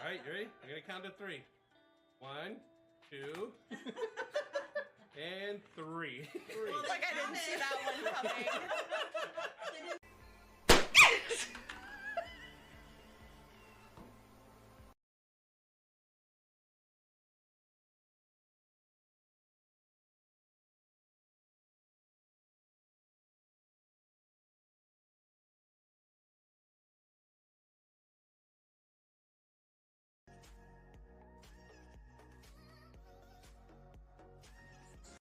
All right, you ready? I'm gonna count to 3. 1, 2, and 3. Well, like I didn't see that one coming.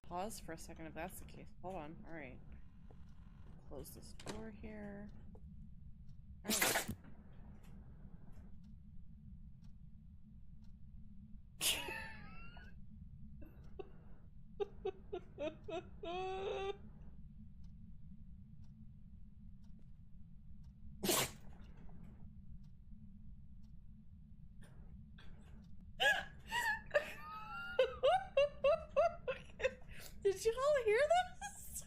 Pause for a second if that's the case. Hold on. Alright. Close this door here. Alright. Did you all hear this?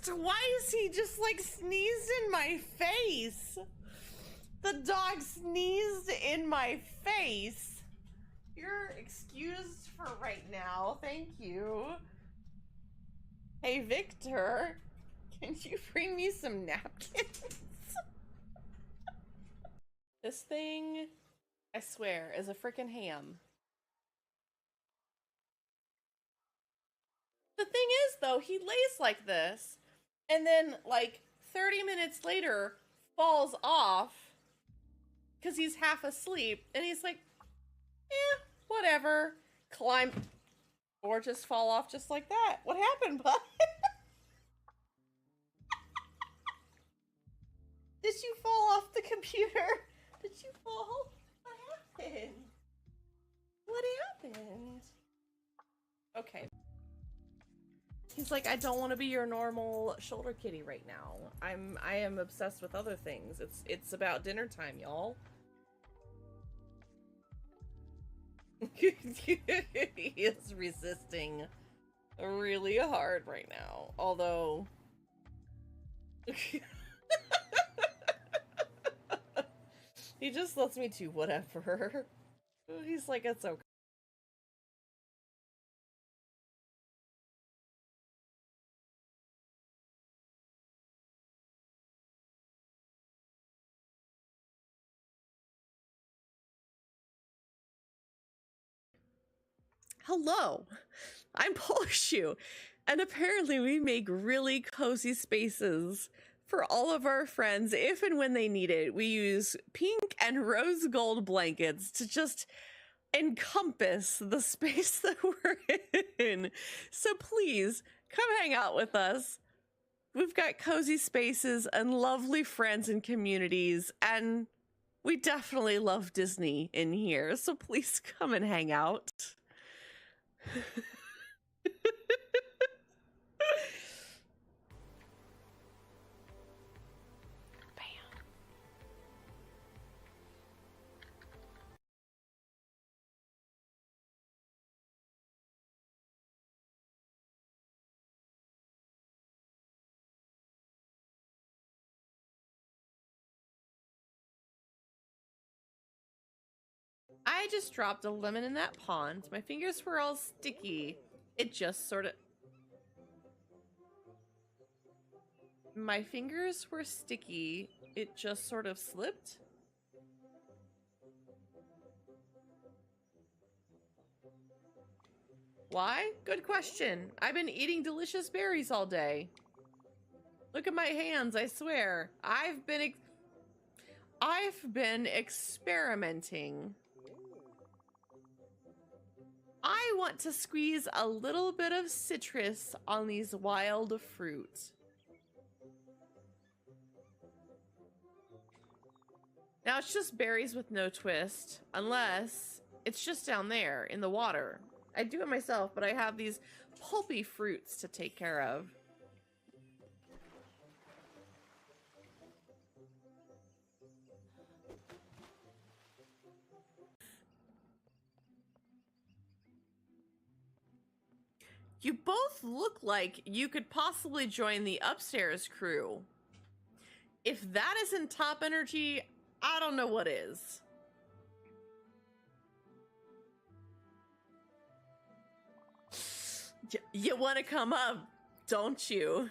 Twice he just like sneezed in my face. The dog sneezed in my face. You're excused for right now. Thank you. Hey, Victor, can you bring me some napkins? This thing, I swear, is a frickin' ham. The thing is, though, he lays like this, and then, like, 30 minutes later, falls off, because he's half asleep, and he's like, eh, whatever, climb, or just fall off just like that. What happened, bud? Did you fall off the computer? Did you fall? What happened? What happened? Okay. He's like, I don't want to be your normal shoulder kitty right now. I am obsessed with other things. It's about dinner time, y'all. He is resisting really hard right now. Although he just lets me do whatever. He's like, it's okay. Hello, I'm Plushie, and apparently we make really cozy spaces for all of our friends if and when they need it. We use pink and rose gold blankets to just encompass the space that we're in. So please, come hang out with us. We've got cozy spaces and lovely friends and communities, and we definitely love Disney in here, so please come and hang out. I just dropped a lemon in that pond. My fingers were all sticky. It just sort of... My fingers were sticky. It just sort of slipped. Why? Good question. I've been eating delicious berries all day. Look at my hands, I swear. I've been experimenting. I want to squeeze a little bit of citrus on these wild fruit. Now it's just berries with no twist, unless it's just down there in the water. I do it myself, but I have these pulpy fruits to take care of. You both look like you could possibly join the upstairs crew. If that isn't top energy, I don't know what is. You want to come up, don't you?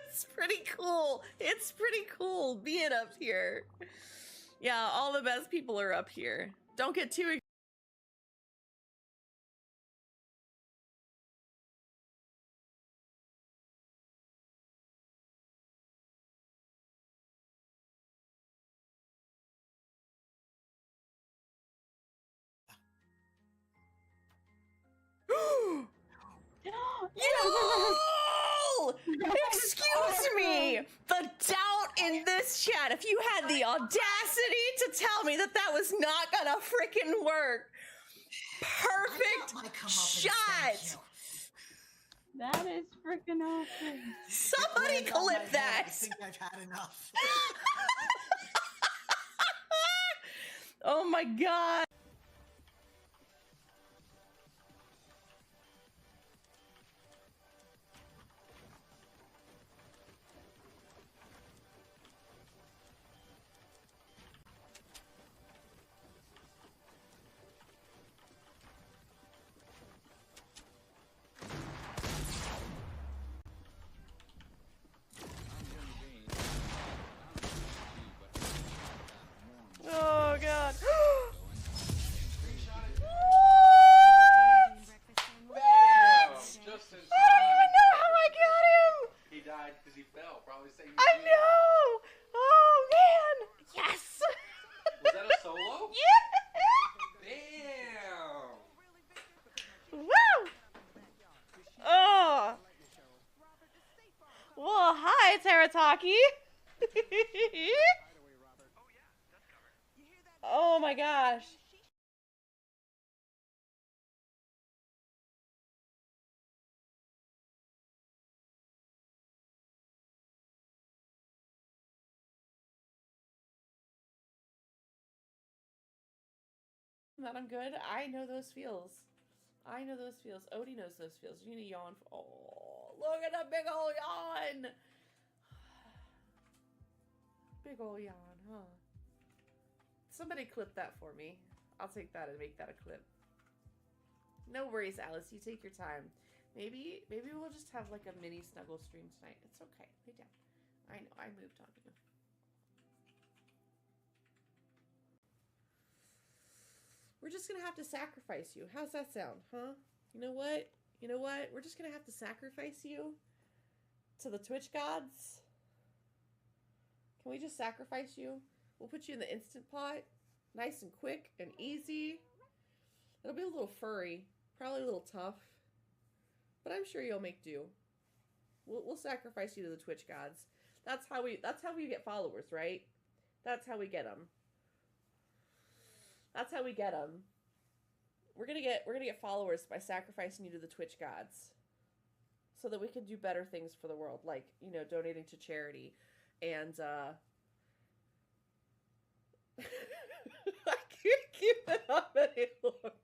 It's pretty cool. It's pretty cool being up here. Yeah, all the best people are up here. Don't get too Yo! Excuse me! The doubt in this chat, if you had the audacity to tell me that that was not gonna freaking work. Perfect shot! That is freaking awesome. Somebody clip that! I think I've had enough. Oh my god! Oh god. Bam! Just in time. I don't even know how I got him! He died because he fell. Probably same. I know! Oh man! Yes! Was that a solo? Yeah! Damn! Woo! Oh! Well, hi, Terataki! Oh my gosh. That I'm good. I know those feels. I know those feels. Odie knows those feels. You need to yawn. Oh, look at that big ol' yawn. Big ol' yawn, huh? Somebody clip that for me. I'll take that and make that a clip. No worries, Alice. You take your time. Maybe we'll just have like a mini snuggle stream tonight. It's okay. Lay down. I know. I moved on you. We're just gonna have to sacrifice you. How's that sound, huh? You know what? You know what? We're just gonna have to sacrifice you to the Twitch gods. Can we just sacrifice you? We'll put you in the instant pot. Nice and quick and easy. It'll be a little furry. Probably a little tough. But I'm sure you'll make do. We'll sacrifice you to the Twitch gods. That's how we get followers, right? That's how we get them. That's how we get them. We're gonna get followers by sacrificing you to the Twitch gods, so that we can do better things for the world, like, you know, donating to charity, and I can't keep it up any longer.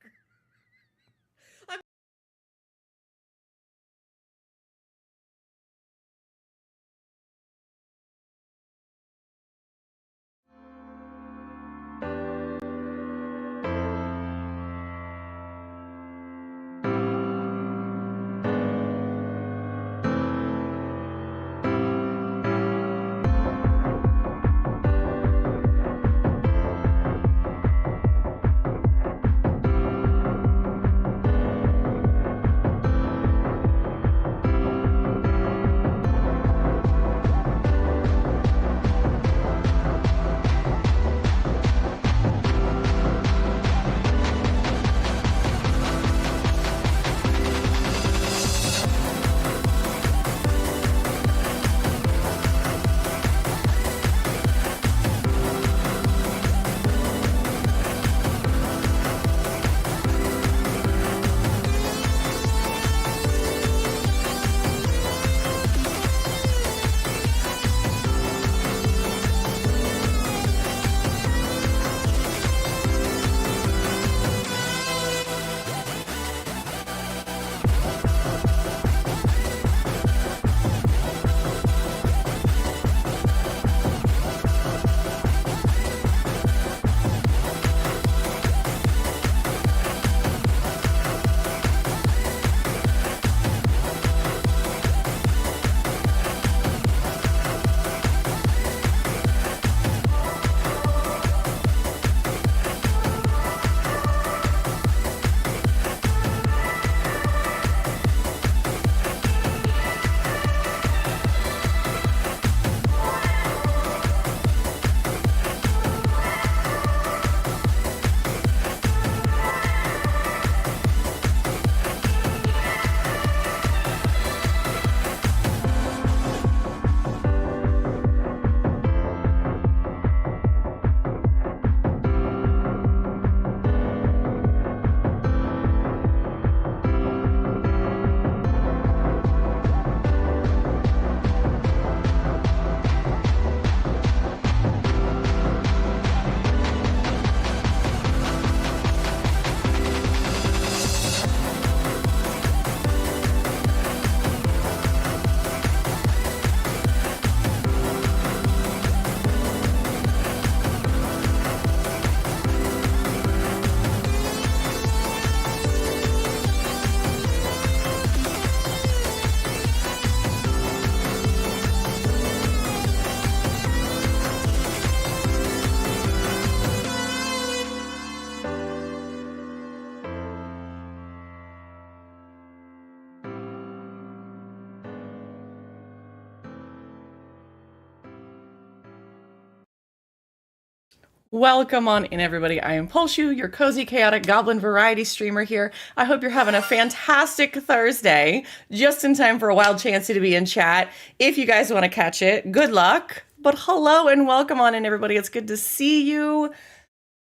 Welcome on in, everybody. I am Plushie, your cozy, chaotic goblin variety streamer here. I hope you're having a fantastic Thursday. Just in time for a wild chancey to be in chat. If you guys want to catch it, good luck. But hello and welcome on in, everybody. It's good to see you.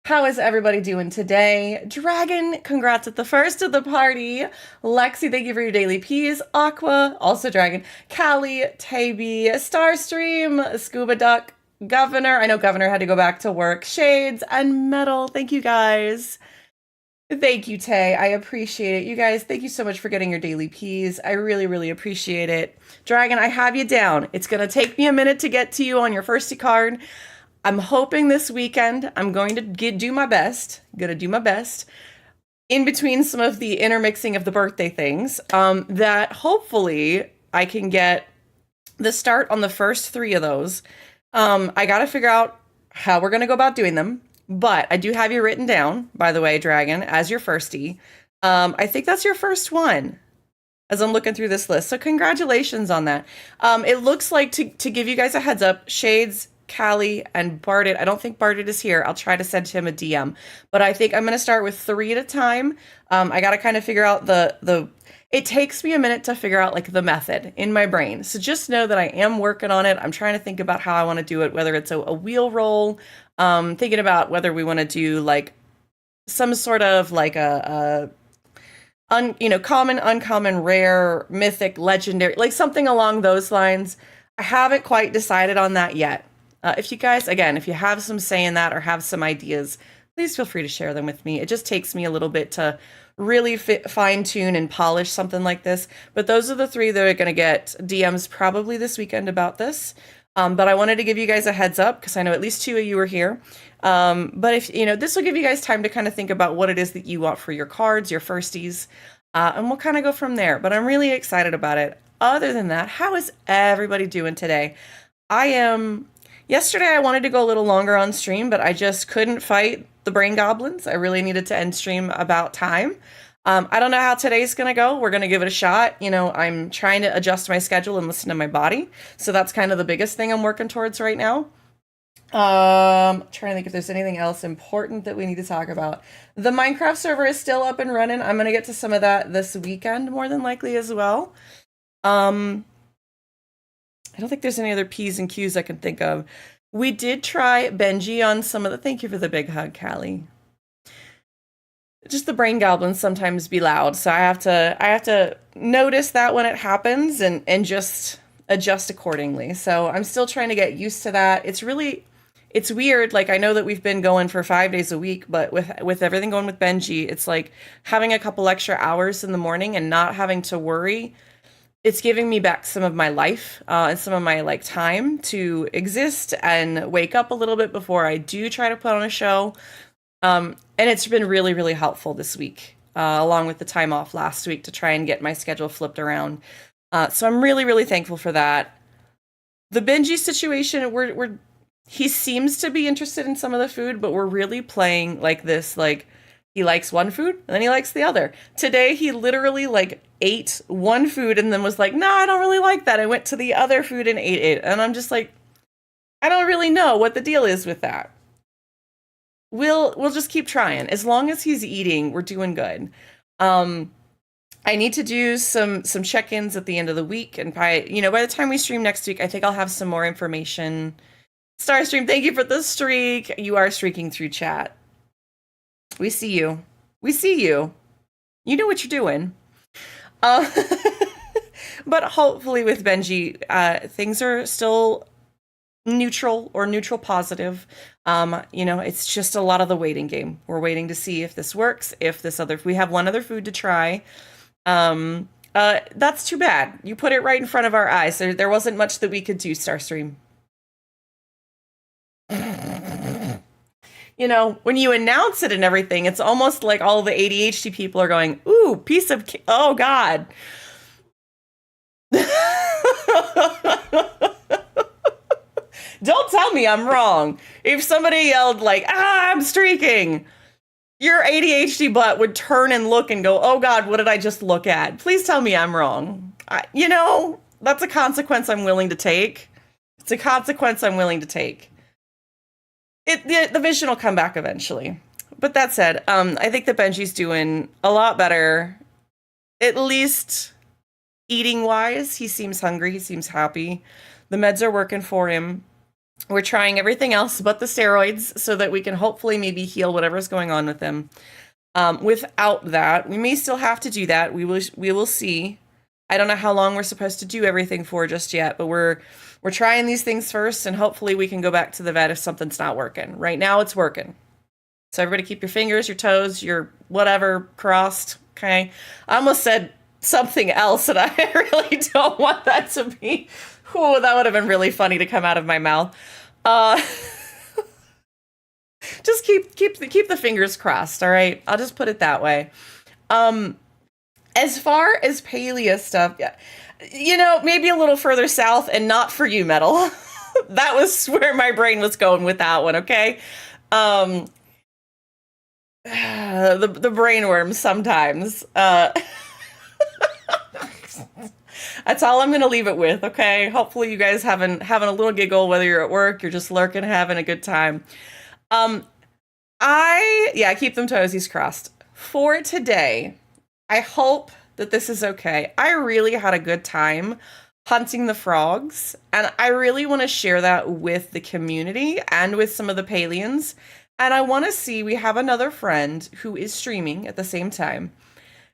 How is everybody doing today? Dragon, congrats at the first of the party. Lexi, thank you for your daily peas. Aqua, also Dragon. Callie, Taby, Starstream, Scuba Duck, Governor. I know Governor had to go back to work. Shades and Metal. Thank you guys. Thank you, Tay. I appreciate it. You guys, thank you so much for getting your daily peas. I really, really appreciate it. Dragon, I have you down. It's going to take me a minute to get to you on your firsty card. I'm hoping this weekend I'm going to do my best. In between some of the intermixing of the birthday things, that hopefully I can get the start on the first 3 of those. I got to figure out how we're going to go about doing them, but I do have you written down, by the way, Dragon, as your firstie. I think that's your first one as I'm looking through this list. So congratulations on that. It looks like, to give you guys a heads up, Shades, Callie, and Bardet. I don't think Bardet is here. I'll try to send him a DM, but I think I'm going to start with 3 at a time. I got to kind of figure out it takes me a minute to figure out like the method in my brain. So just know that I am working on it. I'm trying to think about how I want to do it, whether it's a wheel roll, thinking about whether we want to do like some sort of like common, uncommon, rare, mythic, legendary, like something along those lines. I haven't quite decided on that yet. If you guys, again, if you have some say in that or have some ideas, please feel free to share them with me. It just takes me a little bit to really fine tune and polish something like this. But those are the 3 that are going to get DMs probably this weekend about this. But I wanted to give you guys a heads up because I know at least 2 of you are here. But if this will give you guys time to kind of think about what it is that you want for your cards, your firsties, and we'll kind of go from there. But I'm really excited about it. Other than that, how is everybody doing today? Yesterday I wanted to go a little longer on stream, but I just couldn't fight the brain goblins. I really needed to end stream about time. I don't know how today's going to go. We're going to give it a shot. I'm trying to adjust my schedule and listen to my body. So that's kind of the biggest thing I'm working towards right now. Trying to think if there's anything else important that we need to talk about. The Minecraft server is still up and running. I'm going to get to some of that this weekend, more than likely as well. I don't think there's any other P's and Q's I can think of. We did try Benji on some of the... Thank you for the big hug, Callie. Just the brain goblins sometimes be loud, so I have to notice that when it happens and just adjust accordingly. So I'm still trying to get used to that. It's weird. Like, I know that we've been going for 5 days a week, but with everything going with Benji, it's like having a couple extra hours in the morning and not having to worry. It's giving me back some of my life and some of my time to exist and wake up a little bit before I do try to put on a show. And it's been really, really helpful this week, along with the time off last week to try and get my schedule flipped around. So I'm really, really thankful for that. The Benji situation, he seems to be interested in some of the food, but we're really playing like this, he likes one food and then he likes the other. Today, he literally ate one food and then was like, no, I don't really like that. I went to the other food and ate it. And I'm just like, I don't really know what the deal is with that. We'll just keep trying. As long as he's eating, we're doing good. I need to do some check-ins at the end of the week. And by the time we stream next week, I think I'll have some more information. Starstream, thank you for the streak. You are streaking through chat. We see you. We see you. You know what you're doing. But hopefully with Benji, things are still neutral or neutral positive. It's just a lot of the waiting game. We're waiting to see if this works, if we have one other food to try. That's too bad. You put it right in front of our eyes. There wasn't much that we could do, Starstream. When you announce it and everything, it's almost like all the ADHD people are going, ooh, piece of, oh God. Don't tell me I'm wrong. If somebody yelled I'm streaking, your ADHD butt would turn and look and go, oh God, what did I just look at? Please tell me I'm wrong. That's a consequence I'm willing to take. It's a consequence I'm willing to take. The vision will come back eventually. But that said, I think that Benji's doing a lot better, at least eating wise. He seems hungry. He seems happy. The meds are working for him. We're trying everything else but the steroids so that we can hopefully maybe heal whatever's going on with him. Without that, we may still have to do that. We will see. I don't know how long we're supposed to do everything for just yet, but we're trying these things first, and hopefully we can go back to the vet if something's not working. Right now, it's working. So everybody keep your fingers, your toes, your whatever crossed, okay? I almost said something else, and I really don't want that to be... Ooh, that would have been really funny to come out of my mouth. Just keep the fingers crossed, all right? I'll just put it that way. As far as Palia stuff, you know, maybe a little further south, and not for you, Metal. That was where my brain was going with that one, okay? The brainworm sometimes. That's all I'm gonna leave it with, okay? Hopefully you guys having a little giggle, whether you're at work, you're just lurking, having a good time. Keep them toesies crossed. For today, I hope that this is okay. I really had a good time hunting the frogs, and I really want to share that with the community and with some of the Palians. And I want to see, we have another friend who is streaming at the same time.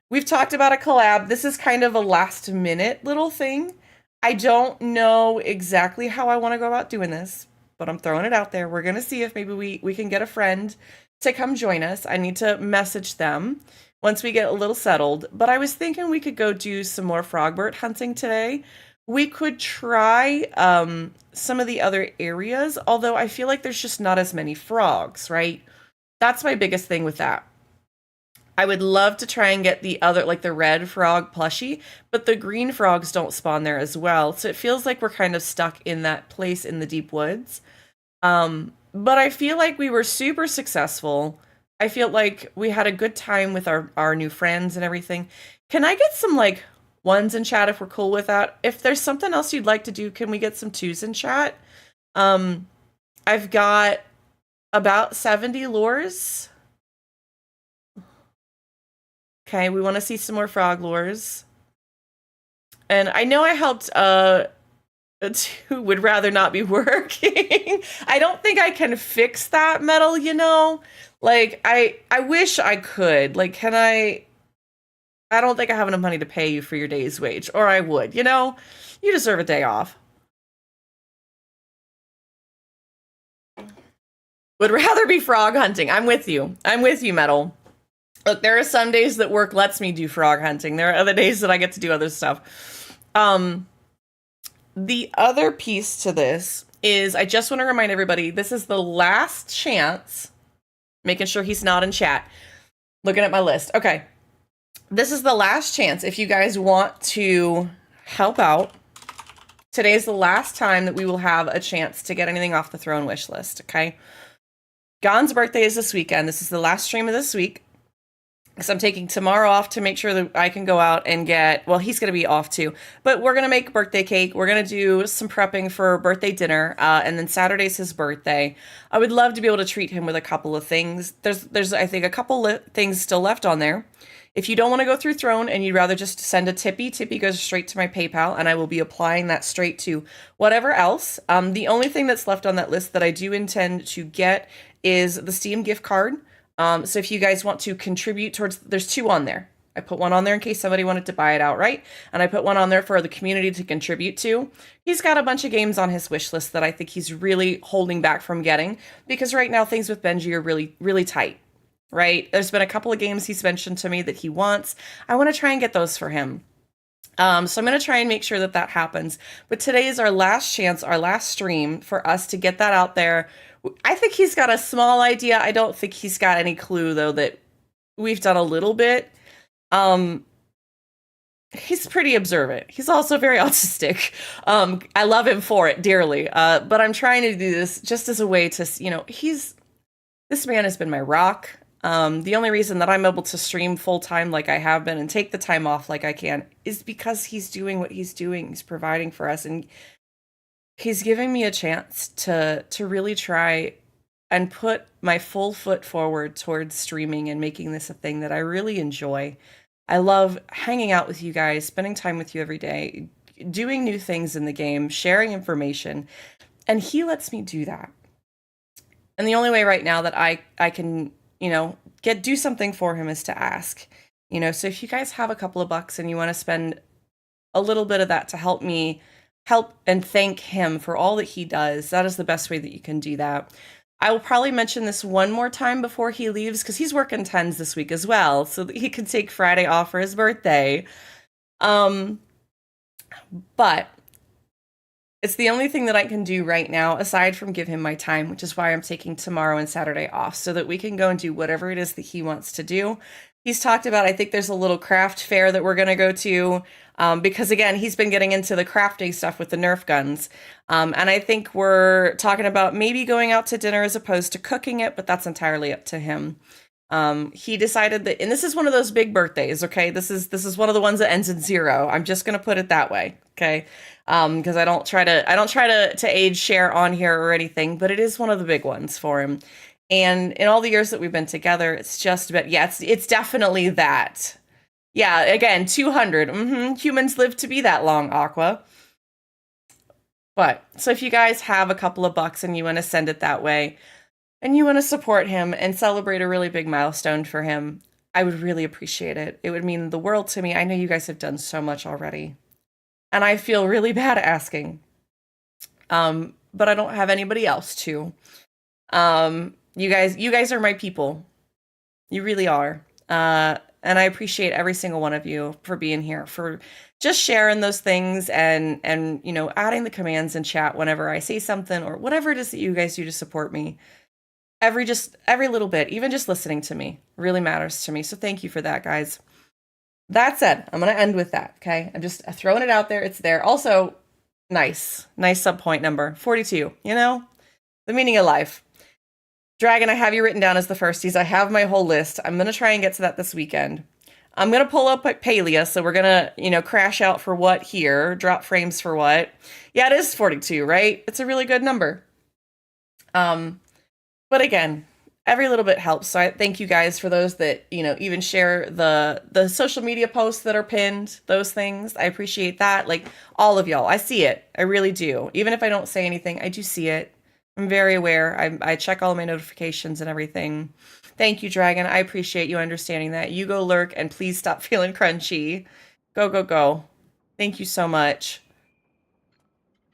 We've talked about a collab. This is kind of a last minute little thing. I don't know exactly how I want to go about doing this, but I'm throwing it out there. We're going to see if maybe we can get a friend to come join us. I need to message them once we get a little settled. But I was thinking we could go do some more Frogbert hunting today. We could try some of the other areas, although I feel like there's just not as many frogs, right? That's my biggest thing with that. I would love to try and get the other, like the red frog plushie, but the green frogs don't spawn there as well. So it feels like we're kind of stuck in that place in the deep woods. But I feel like we were super successful. I feel like we had a good time with our new friends and everything. Can I get some like ones in chat if we're cool with that? If there's something else you'd like to do, can we get some twos in chat? I've got about 70 lures. Okay, we want to see some more frog lures. And I know I helped who would rather not be working. I don't think I can fix that, Metal, you know? Like, I wish I could. Like, can I don't think I have enough money to pay you for your day's wage. Or I would, you know? You deserve a day off. Would rather be frog hunting. I'm with you. I'm with you, Metal. Look, there are some days that work lets me do frog hunting. There are other days that I get to do other stuff. The other piece to this is I just want to remind everybody, this is the last chance, making sure he's not in chat, looking at my list. Okay. This is the last chance if you guys want to help out. Today is the last time that we will have a chance to get anything off the throne wish list, okay? Gon's birthday is this weekend. This is the last stream of this week. Because I'm taking tomorrow off to make sure that I can go out and get, well, he's going to be off too, but we're going to make birthday cake. We're going to do some prepping for birthday dinner. And then Saturday's his birthday. I would love to be able to treat him with a couple of things. There's I think, a couple things still left on there. If you don't want to go through Throne and you'd rather just send a Tippy goes straight to my PayPal, and I will be applying that straight to whatever else. The only thing that's left on that list that I do intend to get is the Steam gift card. So if you guys want to contribute towards, there's two on there. I put one on there in case somebody wanted to buy it outright, and I put one on there for the community to contribute to. He's got a bunch of games on his wish list that I think he's really holding back from getting, because right now things with Benji are really, really tight, right? There's been a couple of games he's mentioned to me that he wants. I want to try and get those for him. So I'm going to try and make sure that that happens. But today is our last chance, our last stream for us to get that out there. I think he's got a small idea. I don't think he's got any clue, though, that we've done a little bit. He's pretty observant. He's also very autistic. I love him for it dearly. But I'm trying to do this just as a way to, you know, this man has been my rock. The only reason that I'm able to stream full time like I have been and take the time off like I can is because he's doing what he's doing. He's providing for us, and he's giving me a chance to really try and put my full foot forward towards streaming and making this a thing that I really enjoy. I love hanging out with you guys, spending time with you every day, doing new things in the game, sharing information, and he lets me do that. And the only way right now that I can, do something for him is to ask. So if you guys have a couple of bucks and you want to spend a little bit of that to help me help and thank him for all that he does, that is the best way that you can do that. I will probably mention this one more time before he leaves because he's working 10s this week as well, so that he can take Friday off for his birthday. But it's the only thing that I can do right now aside from give him my time, which is why I'm taking tomorrow and Saturday off so that we can go and do whatever it is that he wants to do. He's talked about, I think there's a little craft fair that we're going to go to because, again, he's been getting into the crafting stuff with the Nerf guns. And I think we're talking about maybe going out to dinner as opposed to cooking it, but that's entirely up to him. He decided that, and this is one of those big birthdays, okay? This is one of the ones that ends in 0. I'm just going to put it that way, okay? Because I don't try to age share on here or anything, but it is one of the big ones for him. And in all the years that we've been together, it's just about, it's definitely that. Yeah, again, 200. Humans live to be that long, Aqua. But, so if you guys have a couple of bucks and you want to send it that way, and you want to support him and celebrate a really big milestone for him, I would really appreciate it. It would mean the world to me. I know you guys have done so much already. And I feel really bad asking. But I don't have anybody else to. You guys are my people. You really are. And I appreciate every single one of you for being here, for just sharing those things and adding the commands in chat whenever I say something or whatever it is that you guys do to support me. Every little bit, even just listening to me really matters to me. So thank you for that, guys. That said, I'm going to end with that. Okay. I'm just throwing it out there. It's there. Also, nice subpoint number 42, the meaning of life. Dragon, I have you written down as the firsties. I have my whole list. I'm going to try and get to that this weekend. I'm going to pull up Palia. So we're going to, crash out for what here, drop frames for what. Yeah, it is 42, right? It's a really good number. But again, every little bit helps. So I thank you guys for those that, even share the social media posts that are pinned, those things. I appreciate that. Like all of y'all, I see it. I really do. Even if I don't say anything, I do see it. I'm very aware. I check all my notifications and everything. Thank you, Dragon. I appreciate you understanding that. You go lurk and please stop feeling crunchy. Go, go, go. Thank you so much.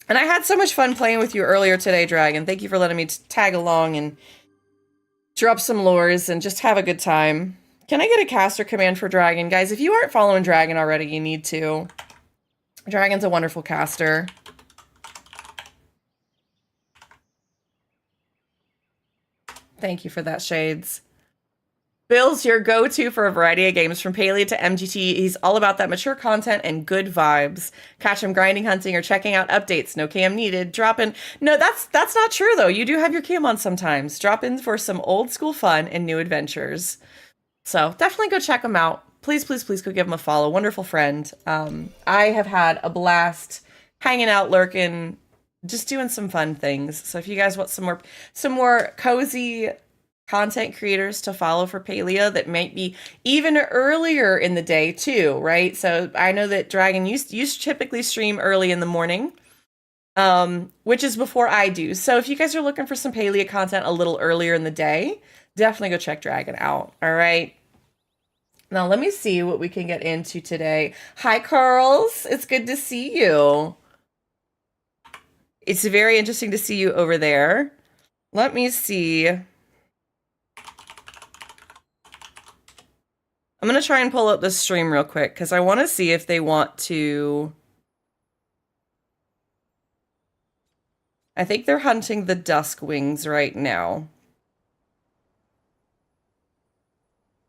And I had so much fun playing with you earlier today, Dragon. Thank you for letting me tag along and drop some lures and just have a good time. Can I get a caster command for Dragon? Guys, if you aren't following Dragon already, you need to. Dragon's a wonderful caster. Thank you for that, Shades. Bill's your go-to for a variety of games from Palia to MGT. He's all about that mature content and good vibes. Catch him grinding, hunting, or checking out updates. No cam needed. Drop in. No, that's not true, though. You do have your cam on sometimes. Drop in for some old school fun and new adventures. So definitely go check him out. Please, please, please go give him a follow. Wonderful friend. I have had a blast hanging out, lurking, just doing some fun things. So if you guys want some more cozy content creators to follow for Palia that might be even earlier in the day too, right? So I know that Dragon used to typically stream early in the morning, which is before I do. So if you guys are looking for some Palia content a little earlier in the day, definitely go check Dragon out. All right. Now let me see what we can get into today. Hi, Carls. It's good to see you. It's very interesting to see you over there. Let me see. I'm going to try and pull up this stream real quick because I want to see if they want to. I think they're hunting the dusk wings right now.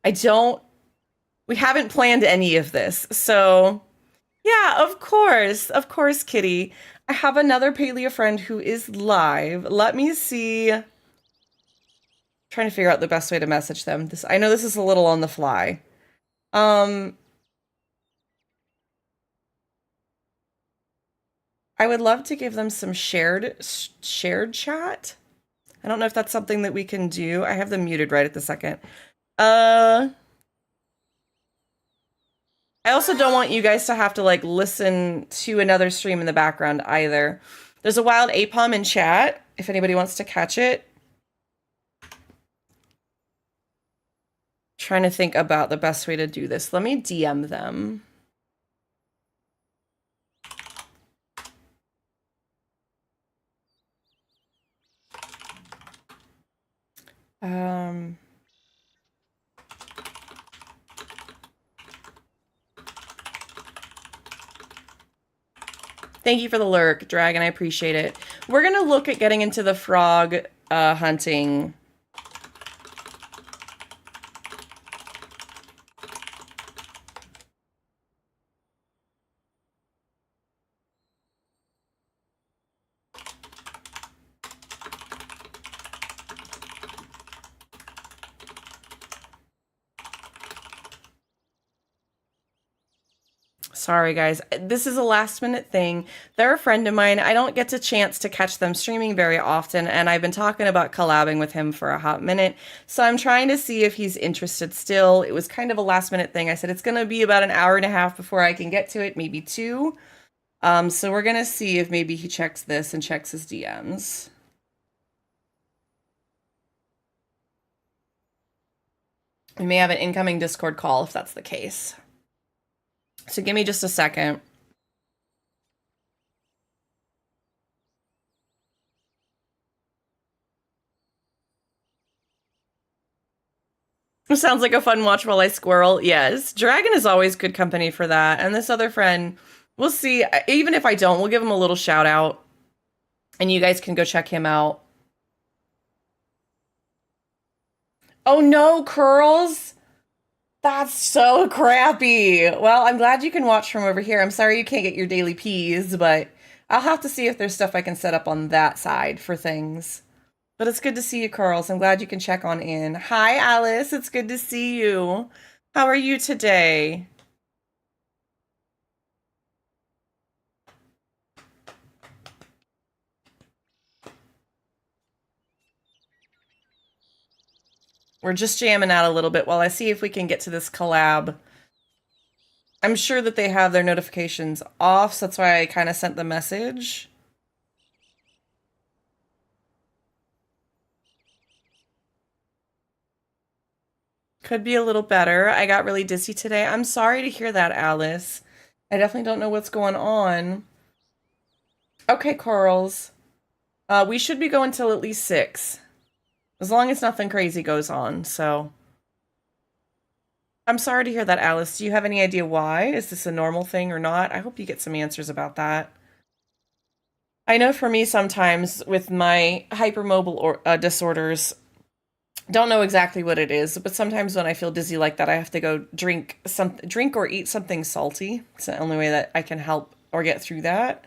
We haven't planned any of this. So yeah, of course, Kitty. I have another Palia friend who is live. Let me see. Trying to figure out the best way to message them. I know this is a little on the fly. I would love to give them some shared chat. I don't know if that's something that we can do. I have them muted right at the second. I also don't want you guys to have to like listen to another stream in the background either. There's a wild apom in chat if anybody wants to catch it. Trying to think about the best way to do this. Let me DM them. Thank you for the lurk, Dragon. I appreciate it. We're going to look at getting into the frog hunting. Sorry, guys. This is a last minute thing. They're a friend of mine. I don't get a chance to catch them streaming very often, and I've been talking about collabing with him for a hot minute. So I'm trying to see if he's interested still. It was kind of a last minute thing. I said it's going to be about an hour and a half before I can get to it, maybe 2. So we're going to see if maybe he checks this and checks his DMs. We may have an incoming Discord call if that's the case. So give me just a second. It sounds like a fun watch while I squirrel. Yes, Dragon is always good company for that. And this other friend, we'll see. Even if I don't, we'll give him a little shout out. And you guys can go check him out. Oh no, Curls! That's so crappy. Well, I'm glad you can watch from over here. I'm sorry you can't get your daily peas, but I'll have to see if there's stuff I can set up on that side for things. But it's good to see you, Curls. I'm glad you can check on in. Hi, Alice. It's good to see you. How are you today? We're just jamming out a little bit while I see if we can get to this collab. I'm sure that they have their notifications off, so that's why I kind of sent the message. Could be a little better. I got really dizzy today. I'm sorry to hear that, Alice. I definitely don't know what's going on. Okay, Corals. We should be going till at least 6. As long as nothing crazy goes on, so. I'm sorry to hear that, Alice. Do you have any idea why? Is this a normal thing or not? I hope you get some answers about that. I know for me sometimes with my hypermobile disorders, don't know exactly what it is, but sometimes when I feel dizzy like that, I have to go drink or eat something salty. It's the only way that I can help or get through that.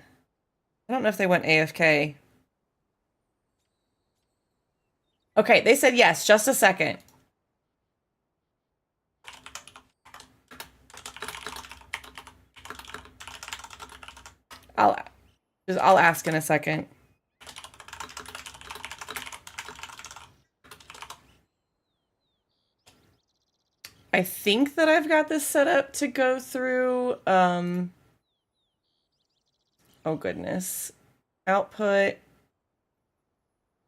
I don't know if they went AFK. Okay, they said yes. Just a second. I'll ask in a second. I think that I've got this set up to go through, oh goodness. Output.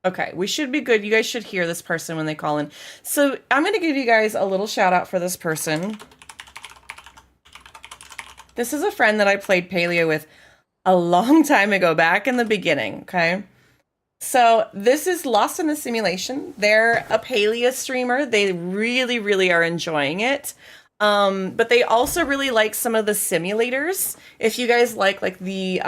Okay, we should be good. You guys should hear this person when they call in. So I'm going to give you guys a little shout out for this person. This is a friend that I played Palia with a long time ago, back in the beginning, okay? So this is Lost in the Simulation. They're a Palia streamer. They really, really are enjoying it. But they also really like some of the simulators. If you guys like the,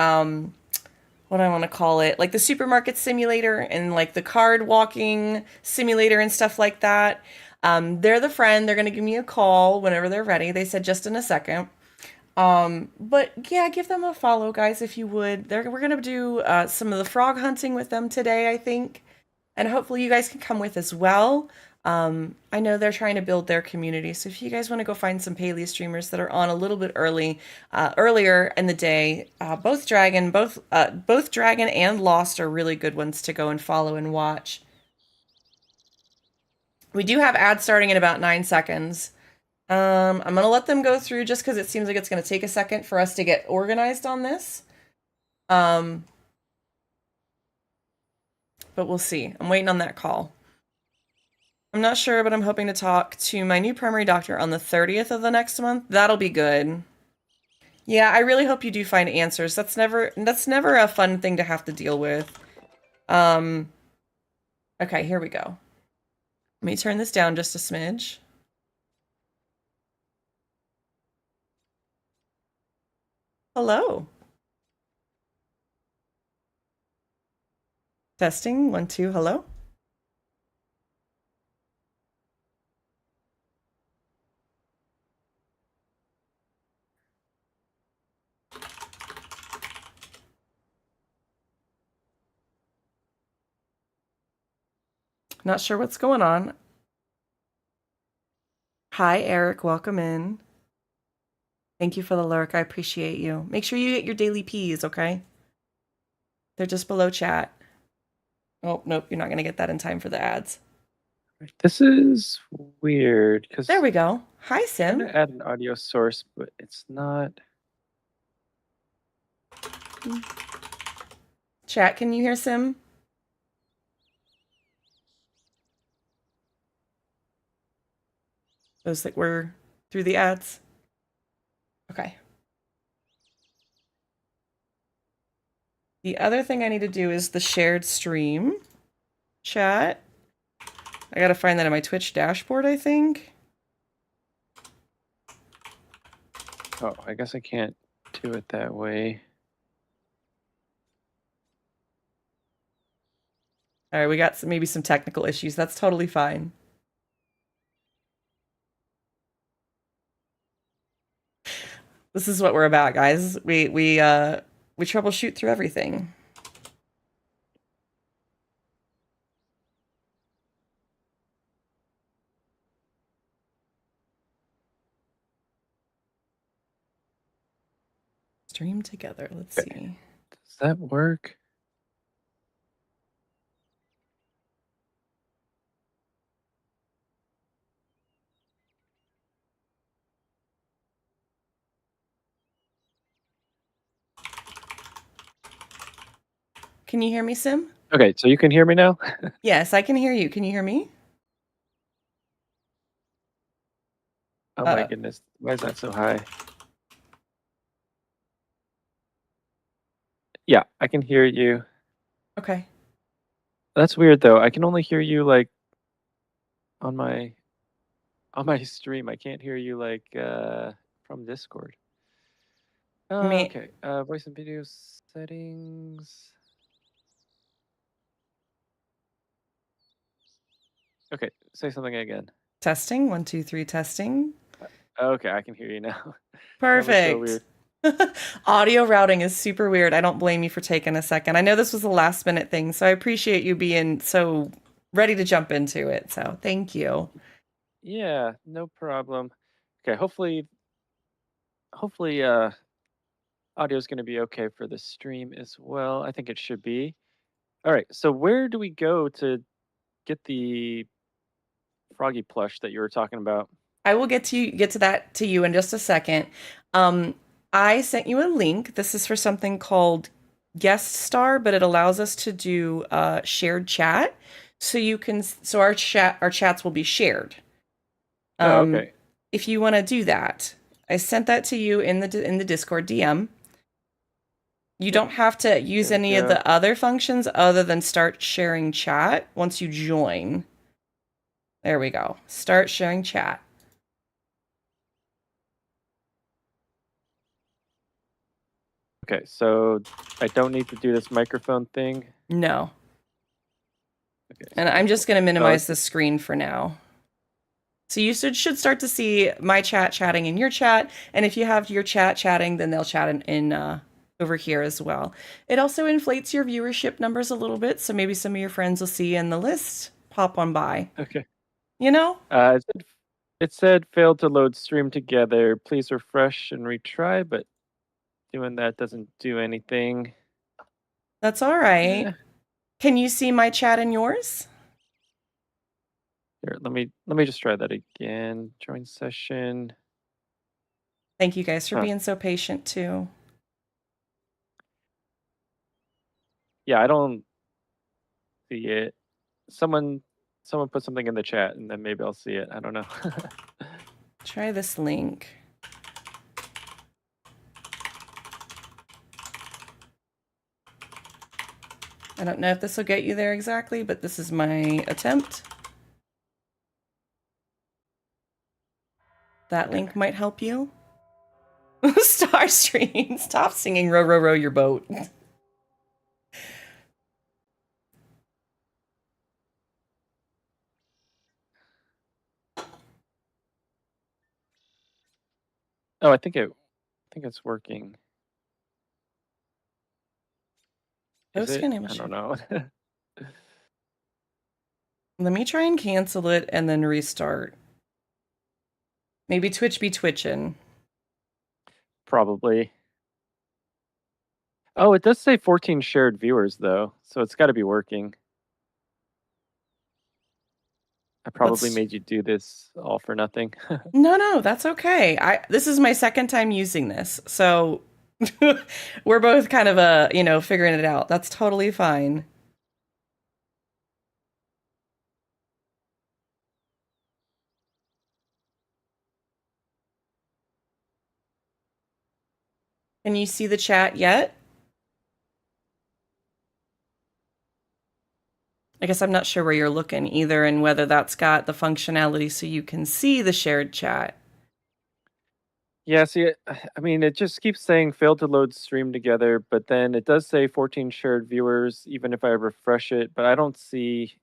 what I want to call it, like the supermarket simulator and like the card walking simulator and stuff like that. They're the friend. They're going to give me a call whenever they're ready. They said just in a second. But yeah, give them a follow, guys, if you would. We're going to do some of the frog hunting with them today, I think. And hopefully you guys can come with as well. I know they're trying to build their community. So if you guys want to go find some Palia streamers that are on a little bit earlier in the day, both Dragon and Lost are really good ones to go and follow and watch. We do have ads starting in about 9 seconds. I'm going to let them go through just because it seems like it's going to take a second for us to get organized on this. But we'll see. I'm waiting on that call. I'm not sure, but I'm hoping to talk to my new primary doctor on the 30th of the next month. That'll be good. Yeah, I really hope you do find answers. That's never a fun thing to have to deal with. Okay, here we go. Let me turn this down just a smidge. Hello. Testing, 1, 2, hello. Not sure what's going on. Hi, Eric. Welcome in. Thank you for the lurk. I appreciate you. Make sure you get your daily P's, okay? They're just below chat. Oh, nope. You're not going to get that in time for the ads. This is weird because There we go. Hi, I'm Sim. going to add an audio source, but it's not. Chat, can you hear Sim? Those that were through the ads? Okay. The other thing I need to do is the shared stream chat. I gotta find that in my Twitch dashboard, I think. Oh, I guess I can't do it that way. All right, we got maybe some technical issues. That's totally fine. This is what we're about, guys. We troubleshoot through everything. Stream together. Let's see. Does that work? Can you hear me, Sim? Okay, so you can hear me now? Yes, I can hear you. Can you hear me? Oh my goodness. Why is that so high? Yeah, I can hear you. Okay. That's weird though. I can only hear you like on my stream. I can't hear you like from Discord. Okay. Voice and video settings. Okay, say something again. Testing. 1, 2, 3. Testing. Okay, I can hear you now. Perfect. That was so weird. Audio routing is super weird. I don't blame you for taking a second. I know this was a last minute thing, so I appreciate you being so ready to jump into it. So thank you. Yeah, no problem. Okay, hopefully audio is going to be okay for the stream as well. I think it should be. All right, so where do we go to get the froggy plush that you were talking about? I will get to that to you in just a second. I sent you a link. This is for something called Guest Star, but it allows us to do shared chat. So our chats will be shared. Okay. If you want to do that, I sent that to you in the Discord DM. You don't have to use any of the other functions other than start sharing chat once you join. There we go. Start sharing chat. Okay, so I don't need to do this microphone thing? No. Okay. And I'm just going to minimize the screen for now. So you should start to see my chat chatting in your chat. And if you have your chat chatting, then they'll chat in over here as well. It also inflates your viewership numbers a little bit. So maybe some of your friends will see in the list. Pop on by. Okay. You know? It said failed to load stream together. Please refresh and retry, but doing that doesn't do anything. That's all right. Can you see my chat in yours? Here, let me just try that again. Join session. Thank you guys for Huh. being so patient too. Yeah, I don't see it. Someone put something in the chat, and then maybe I'll see it. I don't know. Try this link. I don't know if this will get you there exactly, but this is my attempt. That link might help you. Star Stream, stop singing Row, Row, Row Your Boat. Oh, I think it's working. Is Post it? enable I share. don't know. Let me try and cancel it and then restart. Maybe Twitch be twitching. Probably. Oh, it does say 14 shared viewers though, so it's got to be working. I probably made you do this all for nothing. No, that's okay. This is my second time using this, so we're both kind of figuring it out. That's totally fine. Can you see the chat yet? I guess I'm not sure where you're looking either, and whether that's got the functionality so you can see the shared chat. Yeah, see, I mean, it just keeps saying failed to load stream together, but then it does say 14 shared viewers, even if I refresh it, but I don't see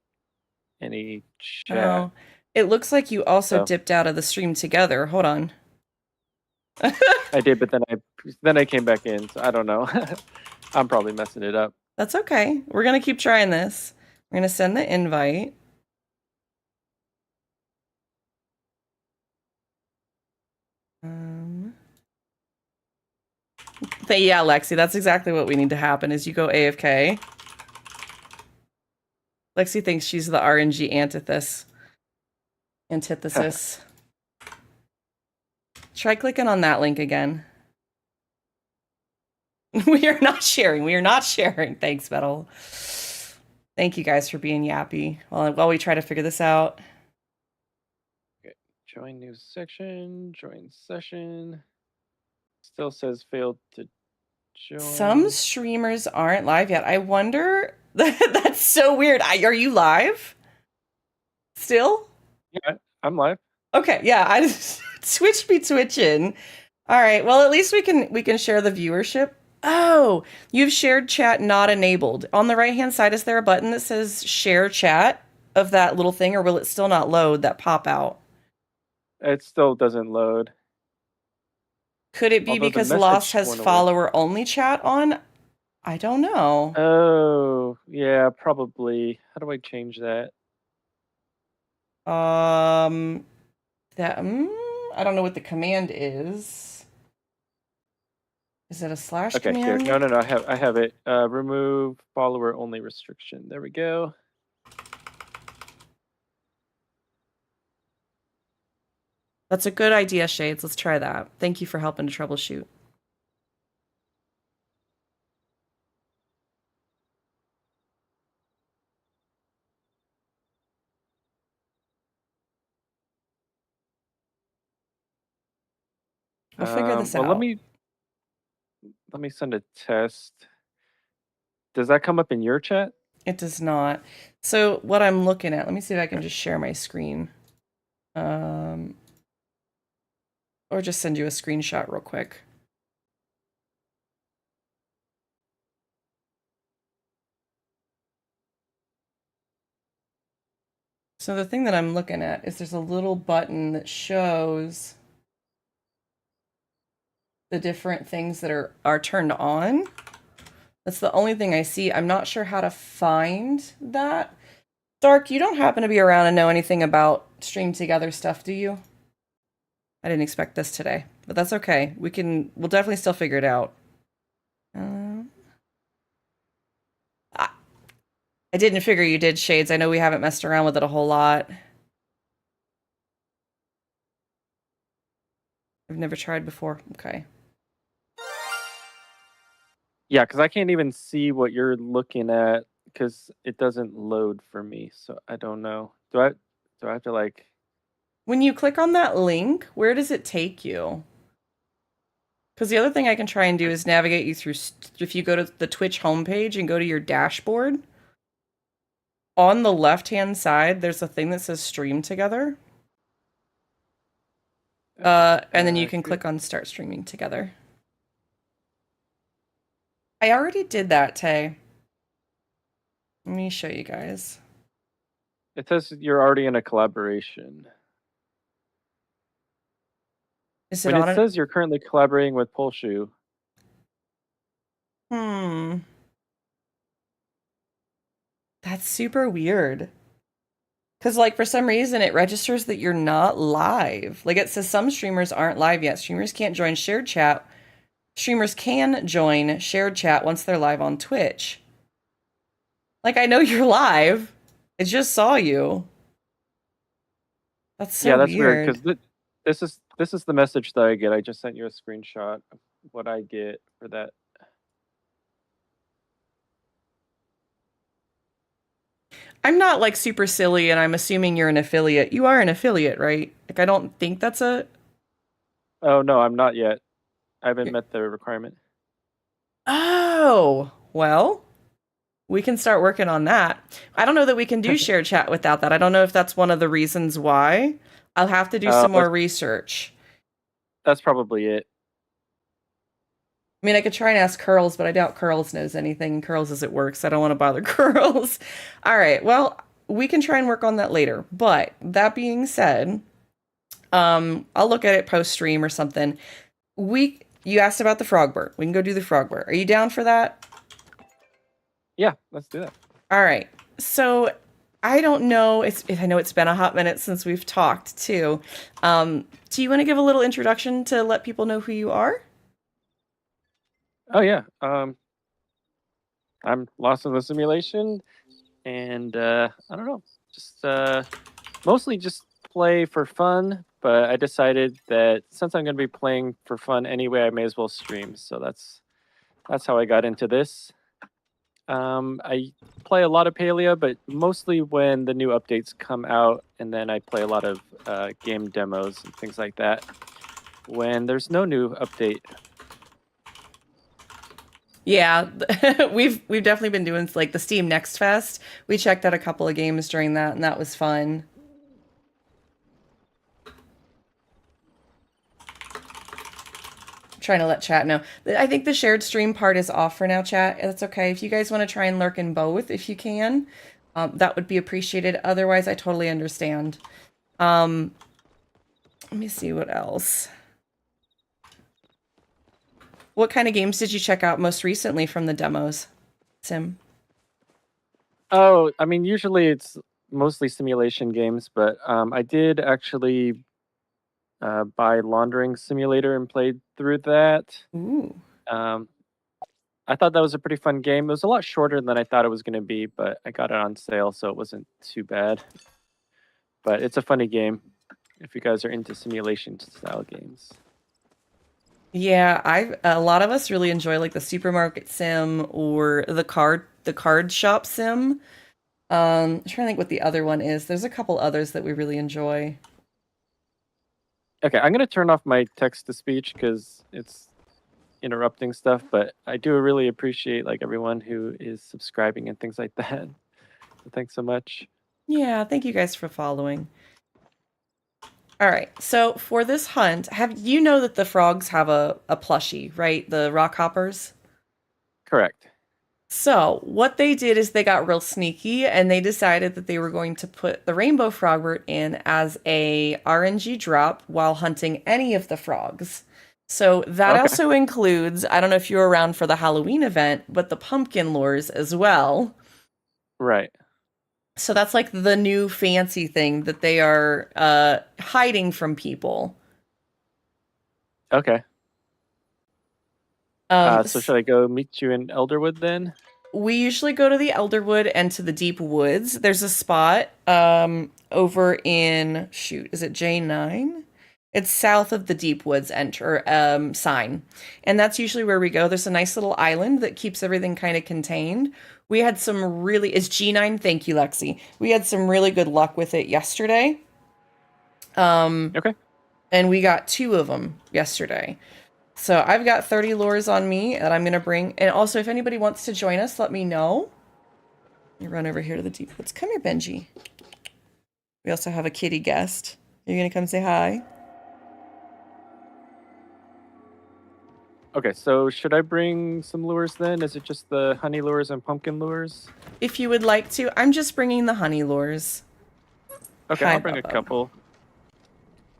any chat. Oh, it looks like you also dipped out of the stream together. Hold on. I did, but then I came back in, so I don't know. I'm probably messing it up. That's okay. We're going to keep trying this. We're going to send the invite. Yeah, Lexi, that's exactly what we need to happen is you go AFK. Lexi thinks she's the RNG antithesis. Try clicking on that link again. We are not sharing. Thanks, Metal. Thank you guys for being yappy while we try to figure this out. Okay. Join new section, join session. Still says failed to join. Some streamers aren't live yet. I wonder. That's so weird. Are you live? Still? Yeah, I'm live. Okay, yeah. I Twitch be twitching. All right. Well, at least we can share the viewership. Oh, you've shared chat not enabled. On the right-hand side, is there a button that says share chat of that little thing, or will it still not load that pop out? It still doesn't load. Could it be because Lost has follower-only chat on? I don't know. Oh, yeah, probably. How do I change that? I don't know what the command is. Is it a slash command? Here. No. I have it. Remove follower only restriction. There we go. That's a good idea, Shades. Let's try that. Thank you for helping to troubleshoot. We'll figure this out. Let me send a test. Does that come up in your chat? It does not. So what I'm looking at, let me see if I can just share my screen. Or just send you a screenshot real quick. So the thing that I'm looking at is there's a little button that shows the different things that are turned on. That's the only thing I see. I'm not sure how to find that. Dark, you don't happen to be around and know anything about Stream Together stuff, do you? I didn't expect this today, but that's okay. We'll definitely still figure it out. I didn't figure you did, Shades. I know we haven't messed around with it a whole lot. I've never tried before. Okay. Yeah, because I can't even see what you're looking at because it doesn't load for me. So I don't know. Do I have to like? When you click on that link, where does it take you? Because the other thing I can try and do is navigate you through. If you go to the Twitch homepage and go to your dashboard, on the left-hand side, there's a thing that says stream together. And then you can click on start streaming together. I already did that, Tay. Let me show you guys. It says you're already in a collaboration. Is it But on it says you're currently collaborating with Plushie. That's super weird. Because, like, for some reason, it registers that you're not live. Like, it says some streamers aren't live yet. Streamers can't join shared chat. Streamers can join shared chat once they're live on Twitch. Like, I know you're live. I just saw you. That's so that's weird. because this is the message that I get. I just sent you a screenshot of what I get for that. I'm not like super silly, and I'm assuming you're an affiliate. You are an affiliate, right? Like, I don't think that's a. Oh no, I'm not yet. I haven't met the requirement. Oh, well, we can start working on that. I don't know that we can do shared chat without that. I don't know if that's one of the reasons why. I'll have to do some more research. That's probably it. I mean, I could try and ask Curls, but I doubt Curls knows anything. Curls is at work, so I don't want to bother Curls. All right, well, we can try and work on that later. But that being said, I'll look at it post-stream or something. You asked about the Frogbert. We can go do the Frogbert. Are you down for that? Yeah, let's do that. All right. So I don't know. I know it's been a hot minute since we've talked too. Do you want to give a little introduction to let people know who you are? Oh yeah. I'm lost in the simulation, and I don't know. Just mostly just play for fun. But I decided that since I'm going to be playing for fun anyway, I may as well stream. So that's how I got into this. I play a lot of Palia, but mostly when the new updates come out, and then I play a lot of game demos and things like that when there's no new update. Yeah, we've definitely been doing like the Steam Next Fest. We checked out a couple of games during that, and that was fun. Trying to let chat know. I think the shared stream part is off for now, chat. That's okay. If you guys want to try and lurk in both, if you can, that would be appreciated. Otherwise, I totally understand. Let me see what else. What kind of games did you check out most recently from the demos, Sim? Oh, I mean, usually it's mostly simulation games, but I did actually buy Laundering Simulator and played through that. Ooh. I thought that was a pretty fun game. It was a lot shorter than I thought it was going to be, but I got it on sale, so it wasn't too bad. But it's a funny game if you guys are into simulation style games. Yeah, a lot of us really enjoy like the supermarket sim or the card shop sim. I'm trying to think what the other one is. There's a couple others that we really enjoy. Okay, I'm gonna turn off my text to speech because it's interrupting stuff, but I do really appreciate like everyone who is subscribing and things like that. So thanks so much. Yeah, thank you guys for following. All right, so for this hunt, you know that the frogs have a plushie, right? The rock hoppers? Correct. So what they did is they got real sneaky and they decided that they were going to put the Rainbow Frogbert in as a RNG drop while hunting any of the frogs. So that also includes, I don't know if you were around for the Halloween event, but the pumpkin lures as well. Right. So that's like the new fancy thing that they are hiding from people. Okay. So should I go meet you in Elderwood then? We usually go to the Elderwood and to the Deep Woods. There's a spot over in, is it J9? It's south of the Deep Woods sign. And that's usually where we go. There's a nice little island that keeps everything kind of contained. We had some really, it's G9. Thank you, Lexi. We had some really good luck with it yesterday. Okay. And we got 2 of them yesterday. So I've got 30 lures on me that I'm going to bring. And also, if anybody wants to join us, let me know. You run over here to the Deep Woods. Come here, Benji. We also have a kitty guest. You're going to come say hi? Okay, so should I bring some lures then? Is it just the honey lures and pumpkin lures? If you would like to. I'm just bringing the honey lures. Okay, Hi, I'll bring a Bubba. couple.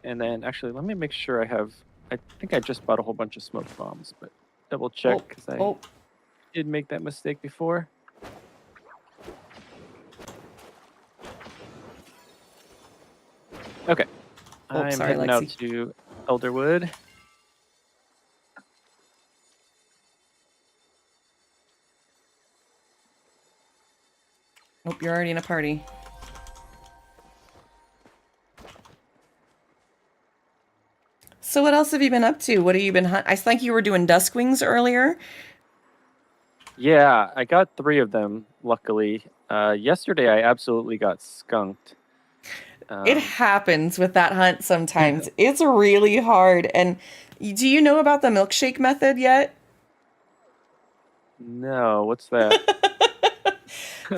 And then, actually, let me make sure I have... I think I just bought a whole bunch of smoke bombs, but double check, because I did make that mistake before. Okay. I'm heading out to Elderwood. Oh, you're already in a party. So what else have you been up to? What have you been I think you were doing duskwings earlier. Yeah, I got 3 of them, luckily. Yesterday, I absolutely got skunked. It happens with that hunt sometimes. It's really hard. And do you know about the milkshake method yet? No, what's that?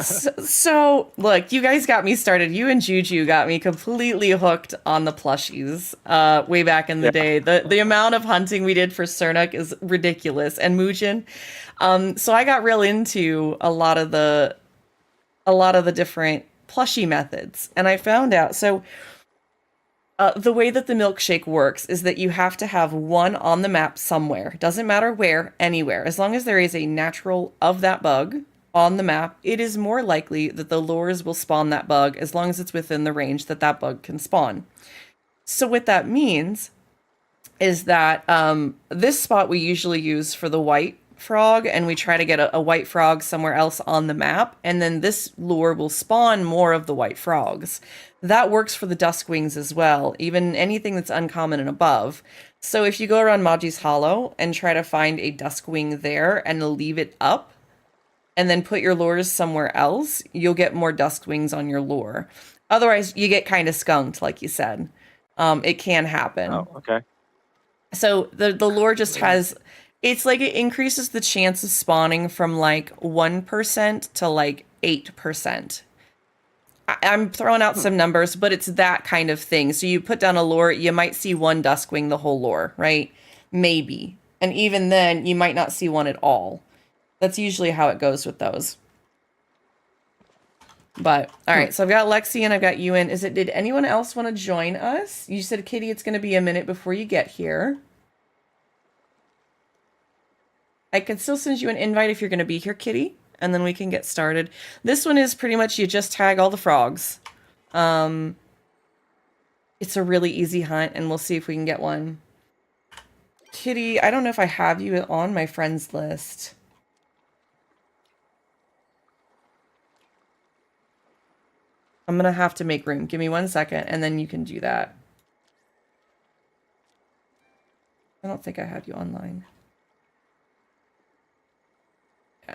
So, look, you guys got me started. You and Juju got me completely hooked on the plushies way back in the day. The amount of hunting we did for Cernuk is ridiculous. And Mujin. So I got real into a lot of the different plushie methods. And I found out, so the way that the milkshake works is that you have to have one on the map somewhere. Doesn't matter where, anywhere. As long as there is a natural of that bug on the map, it is more likely that the lures will spawn that bug as long as it's within the range that that bug can spawn. So what that means is that this spot we usually use for the white frog, and we try to get a white frog somewhere else on the map, and then this lure will spawn more of the white frogs. That works for the duskwings as well, even anything that's uncommon and above. So if you go around Maji's Hollow and try to find a duskwing there and leave it up, and then put your lures somewhere else, you'll get more duskwings on your lure. Otherwise, you get kind of skunked, like you said. It can happen. Oh, okay. So the lure just has... It's like it increases the chance of spawning from like 1% to like 8%. I'm throwing out some numbers, but it's that kind of thing. So you put down a lure, you might see 1 duskwing the whole lure, right? Maybe. And even then, you might not see one at all. That's usually how it goes with those. But, all right, so I've got Lexi and I've got Ewan. Did anyone else want to join us? You said, Kitty, it's going to be a minute before you get here. I can still send you an invite if you're going to be here, Kitty, and then we can get started. This one is pretty much you just tag all the frogs. It's a really easy hunt, and we'll see if we can get one. Kitty, I don't know if I have you on my friends list. I'm going to have to make room. Give me 1 second, and then you can do that. I don't think I had you online. Yeah.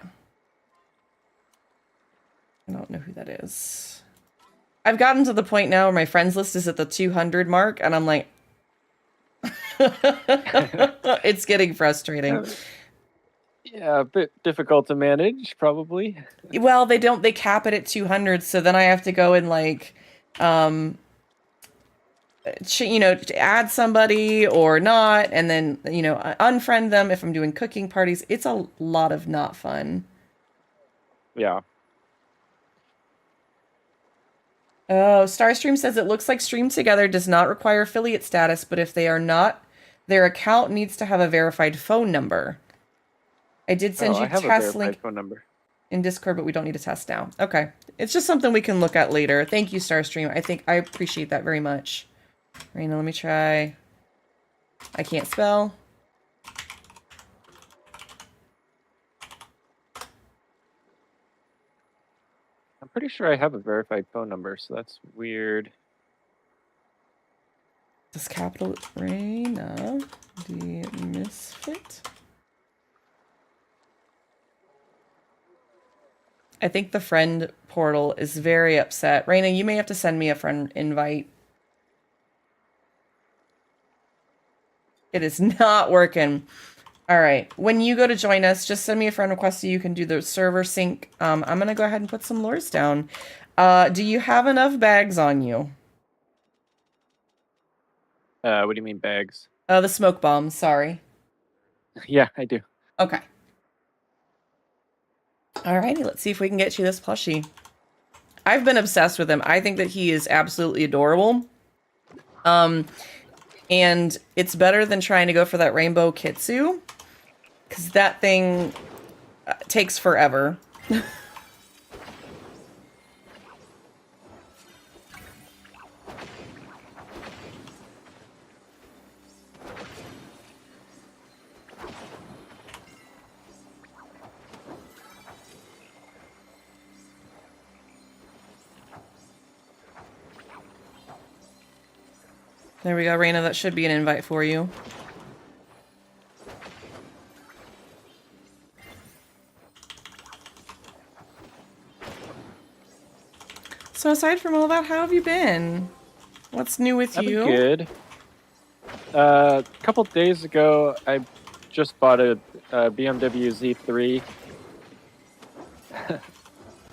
I don't know who that is. I've gotten to the point now where my friends list is at the 200 mark, and I'm like... It's getting frustrating. Yeah, a bit difficult to manage, probably. Well, they cap it at 200, so then I have to go and like, add somebody or not, and then, unfriend them if I'm doing cooking parties. It's a lot of not fun. Yeah. Oh, Starstream says it looks like Stream Together does not require affiliate status, but if they are not, their account needs to have a verified phone number. I did send you test link phone number in Discord, but we don't need a test now. Okay. It's just something we can look at later. Thank you, Starstream. I appreciate that very much. Raina, let me try. I can't spell. I'm pretty sure I have a verified phone number, so that's weird. This capital Reina, the misfit. I think the friend portal is very upset. Reina, you may have to send me a friend invite. It is not working. All right. When you go to join us, just send me a friend request so you can do the server sync. I'm going to go ahead and put some lures down. Do you have enough bags on you? What do you mean bags? The smoke bombs, sorry. Yeah, I do. Okay. Alrighty, let's see if we can get you this plushie. I've been obsessed with him. I think that he is absolutely adorable. And it's better than trying to go for that rainbow kitsu, because that thing takes forever. There we go, Raina. That should be an invite for you. So aside from all that, how have you been? What's new with I've you? been good. A couple days ago, I just bought a BMW Z3.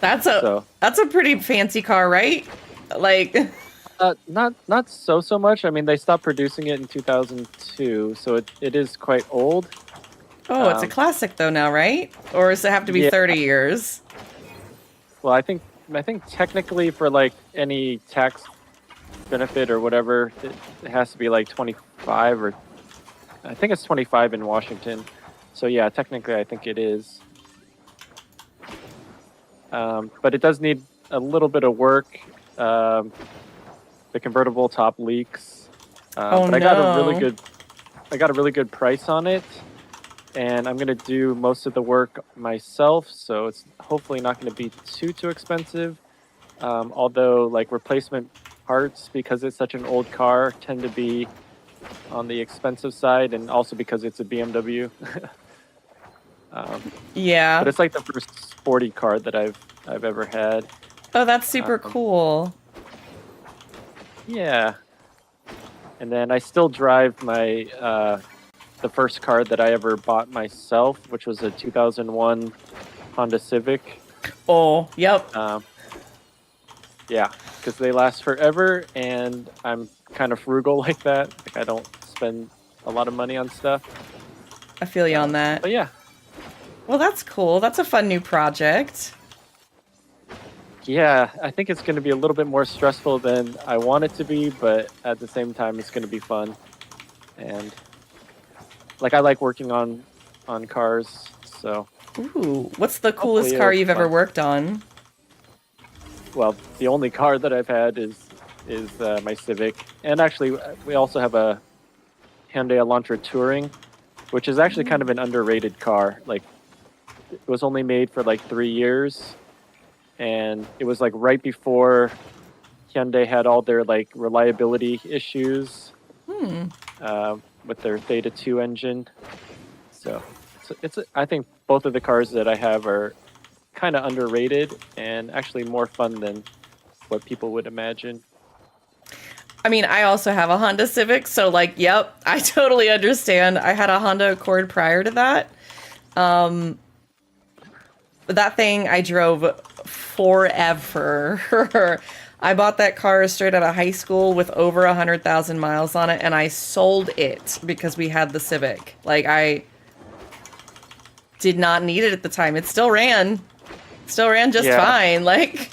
That's a pretty fancy car, right? Like, not so much. I mean, they stopped producing it in 2002, so it is quite old. oh, it's a classic though now, right? Or does it have to be Yeah. 30 years? Well, I think technically for like any tax benefit or whatever, it has to be like 25, or I think it's 25 in Washington. So yeah, technically I think it is. But it does need a little bit of work. The convertible top leaks. But I got a really good price on it, and I'm gonna do most of the work myself, so it's hopefully not gonna be too expensive. Although like replacement parts, because it's such an old car, tend to be on the expensive side, and also because it's a BMW. Yeah. But it's like the first sporty car that I've ever had. Oh, that's super cool. Yeah. And then I still drive my the first car that I ever bought myself, which was a 2001 Honda Civic. Oh, yep. Yeah, because they last forever, and I'm kind of frugal like that. Like I don't spend a lot of money on stuff. I feel you on that. But yeah. Well, that's cool. That's a fun new project. Yeah, I think it's going to be a little bit more stressful than I want it to be, but at the same time, it's going to be fun. And like I like working on cars, so. Ooh, what's the coolest Hopefully car it'll you've be ever fun. worked on? Well, the only car that I've had is my Civic, and actually we also have a Hyundai Elantra Touring, which is actually kind of an underrated car. Like it was only made for like 3 years, and it was like right before Hyundai had all their like reliability issues with their Theta 2 engine. So I think both of the cars that I have are kind of underrated and actually more fun than what people would imagine. I mean, I also have a Honda Civic, so like, yep, I totally understand. I had a Honda Accord prior to that. That thing I drove forever. I bought that car straight out of high school with over 100,000 miles on it, and I sold it because we had the Civic. Like, I did not need it at the time. It still ran. Just fine. Like,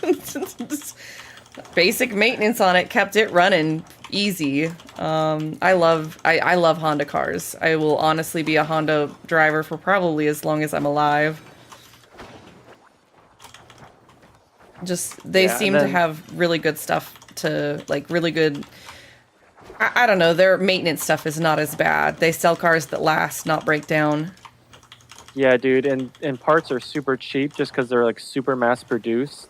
basic maintenance on it kept it running easy. I love Honda cars. I will honestly be a Honda driver for probably as long as I'm alive. Just, they seem to have really good stuff to, like, really good... I don't know, their maintenance stuff is not as bad. They sell cars that last, not break down. Yeah, dude, and parts are super cheap just because they're, like, super mass-produced.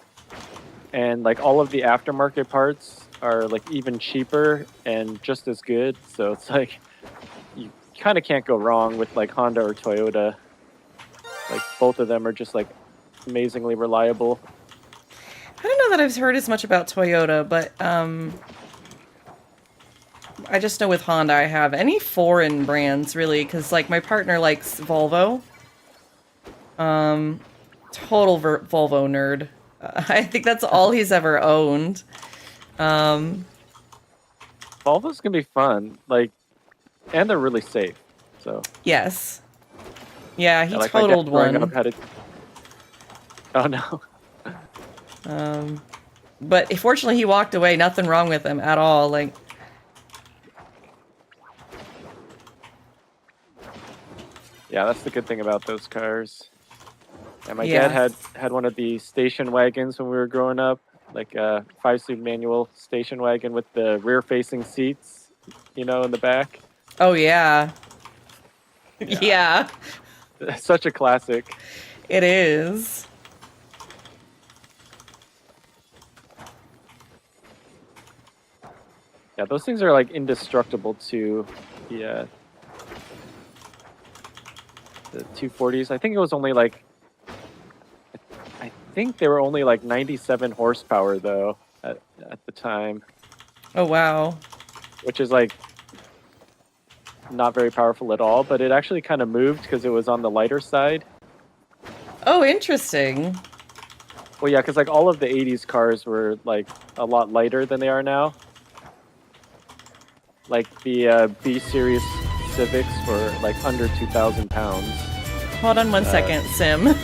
And, like, all of the aftermarket parts are like even cheaper and just as good. So it's like you kind of can't go wrong with like Honda or Toyota. Like both of them are just like amazingly reliable. I don't know that I've heard as much about Toyota, but I just know with Honda I have any foreign brands really, because like my partner likes Volvo. Total Volvo nerd. I think that's all he's ever owned. Volvo's gonna be fun, like, and they're really safe. So yes, yeah, he like totaled one. Oh no. But fortunately he walked away. Nothing wrong with him at all. Like. Yeah, that's the good thing about those cars. And my dad had one of the station wagons when we were growing up, like a 5-speed manual station wagon with the rear-facing seats, you know, in the back. Oh yeah. Yeah. Such a classic. It is. Yeah, those things are like indestructible too. Yeah. The 240s. I think it was only like. I think they were only like 97 horsepower though at the time. Oh wow. Which is like not very powerful at all, but it actually kind of moved because it was on the lighter side. Oh, interesting. Well, yeah, because like all of the 80s cars were like a lot lighter than they are now. Like the B series Civics were like under 2,000 pounds. Hold on one second, Sim.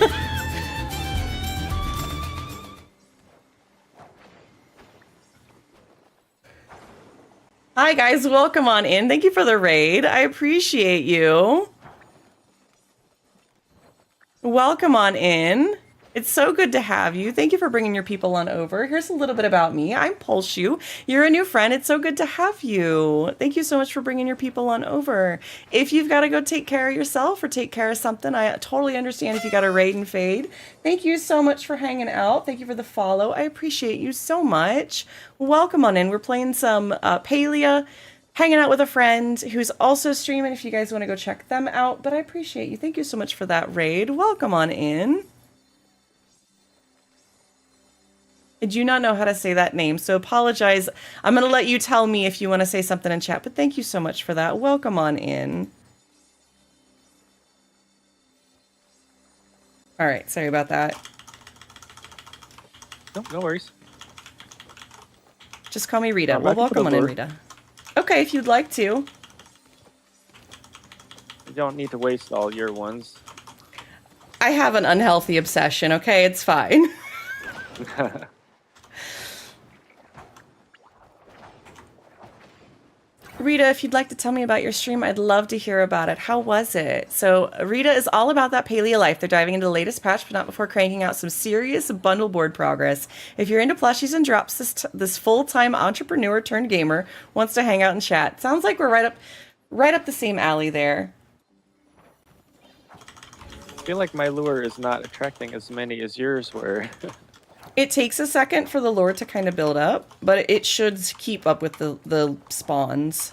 Hi guys, welcome on in. Thank you for the raid. I appreciate you. Welcome on in. It's so good to have you. Thank you for bringing your people on over. Here's a little bit about me. I'm Plushie. You're a new friend. It's so good to have you. Thank you so much for bringing your people on over. If you've got to go take care of yourself or take care of something, I totally understand if you got to raid and fade. Thank you so much for hanging out. Thank you for the follow. I appreciate you so much. Welcome on in. We're playing some Palia, hanging out with a friend who's also streaming if you guys want to go check them out. But I appreciate you. Thank you so much for that raid. Welcome on in. I do not know how to say that name, so apologize. I'm going to let you tell me if you want to say something in chat, but thank you so much for that. Welcome on in. All right, sorry about that. No worries. Just call me Rita. Well, welcome on in, Rita. Okay, if you'd like to. You don't need to waste all your ones. I have an unhealthy obsession, okay? It's fine. Rita, if you'd like to tell me about your stream, I'd love to hear about it. How was it? So Rita is all about that Palia life. They're diving into the latest patch, but not before cranking out some serious bundle board progress. If you're into plushies and drops, this full-time entrepreneur turned gamer wants to hang out and chat. Sounds like we're right up the same alley there. I feel like my lure is not attracting as many as yours were. It takes a second for the lure to kind of build up, but it should keep up with the spawns.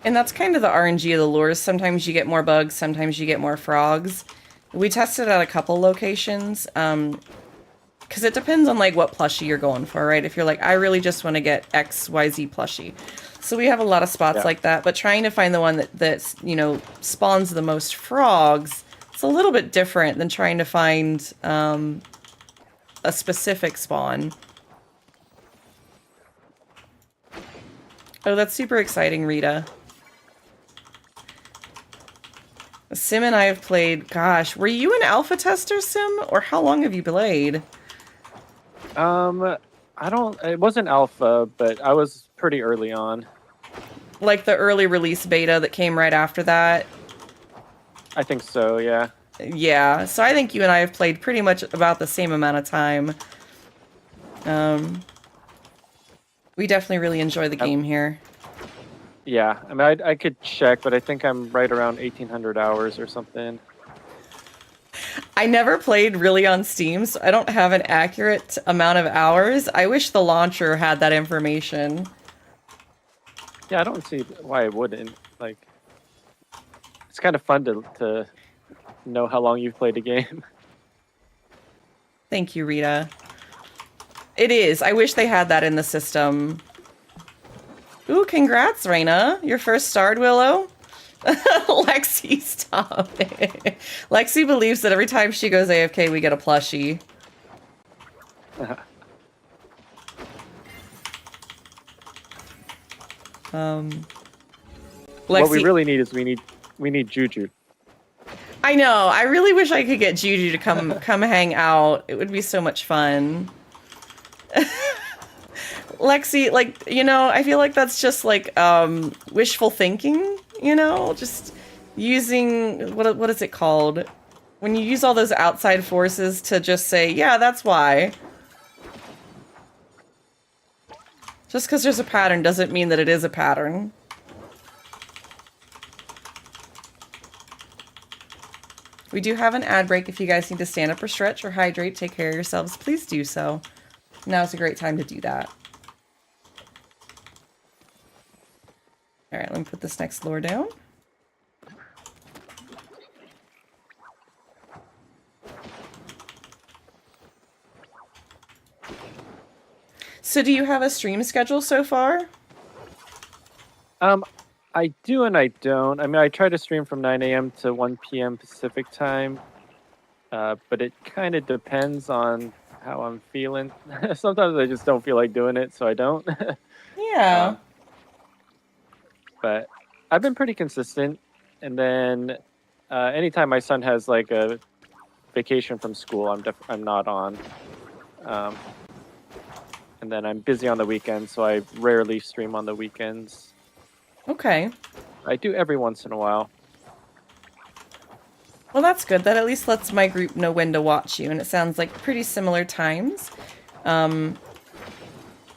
And that's kind of the RNG of the lures. Sometimes you get more bugs, sometimes you get more frogs. We tested at a couple locations, because it depends on like what plushie you're going for, right? If you're like, I really just want to get XYZ plushie. So we have a lot of spots like that, but trying to find the one that's, you know, spawns the most frogs, it's a little bit different than trying to find a specific spawn. Oh, that's super exciting, Rita. Sim and I have played, gosh, were you an alpha tester, Sim? Or how long have you played? It wasn't alpha, but I was pretty early on. Like the early release beta that came right after that? I think so, yeah. Yeah, so I think you and I have played pretty much about the same amount of time. We definitely really enjoy the game here. Yeah, I mean, I could check, but I think I'm right around 1,800 hours or something. I never played really on Steam, so I don't have an accurate amount of hours. I wish the launcher had that information. Yeah, I don't see why it wouldn't. Like, it's kind of fun to know how long you've played a game. Thank you, Rita. It is. I wish they had that in the system. Ooh, congrats, Raina. Your first starred, Willow. Lexi, stop it. Lexi believes that every time she goes AFK, we get a plushie. Lexi, what we really need is we need Juju. I know. I really wish I could get Juju to come hang out. It would be so much fun. Lexi, like, you know, I feel like that's just like wishful thinking, you know, just using what is it called? When you use all those outside forces to just say, yeah, that's why. Just because there's a pattern doesn't mean that it is a pattern. We do have an ad break. If you guys need to stand up or stretch or hydrate, take care of yourselves, please do so. Now's a great time to do that. All right, let me put this next lure down. So do you have a stream schedule so far? I do and I don't. I mean, I try to stream from 9 a.m. to 1 p.m. Pacific time, but it kind of depends on how I'm feeling. Sometimes I just don't feel like doing it, so I don't. Yeah. But I've been pretty consistent. And then anytime my son has like a vacation from school, I'm not on. And then I'm busy on the weekends, so I rarely stream on the weekends. Okay. I do every once in a while. Well, that's good. That at least lets my group know when to watch you, and it sounds like pretty similar times.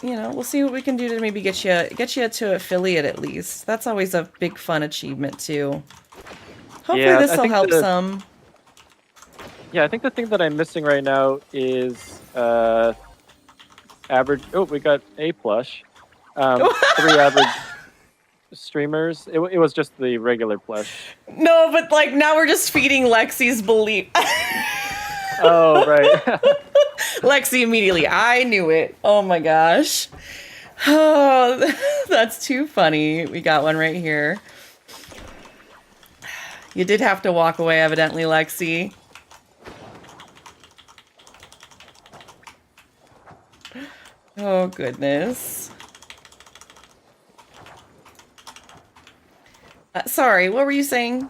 You know, we'll see what we can do to maybe get you to affiliate at least. That's always a big fun achievement too. Hopefully Yeah, this will help some. Yeah, I think the thing that I'm missing right now is average. Oh, we got a plush. 3 average streamers. It was just the regular plush. No, but like now we're just feeding Lexi's belief. Oh, right. Lexi immediately. I knew it. Oh my gosh. Oh, that's too funny. We got one right here. You did have to walk away, evidently, Lexi. Oh, goodness. Sorry, what were you saying?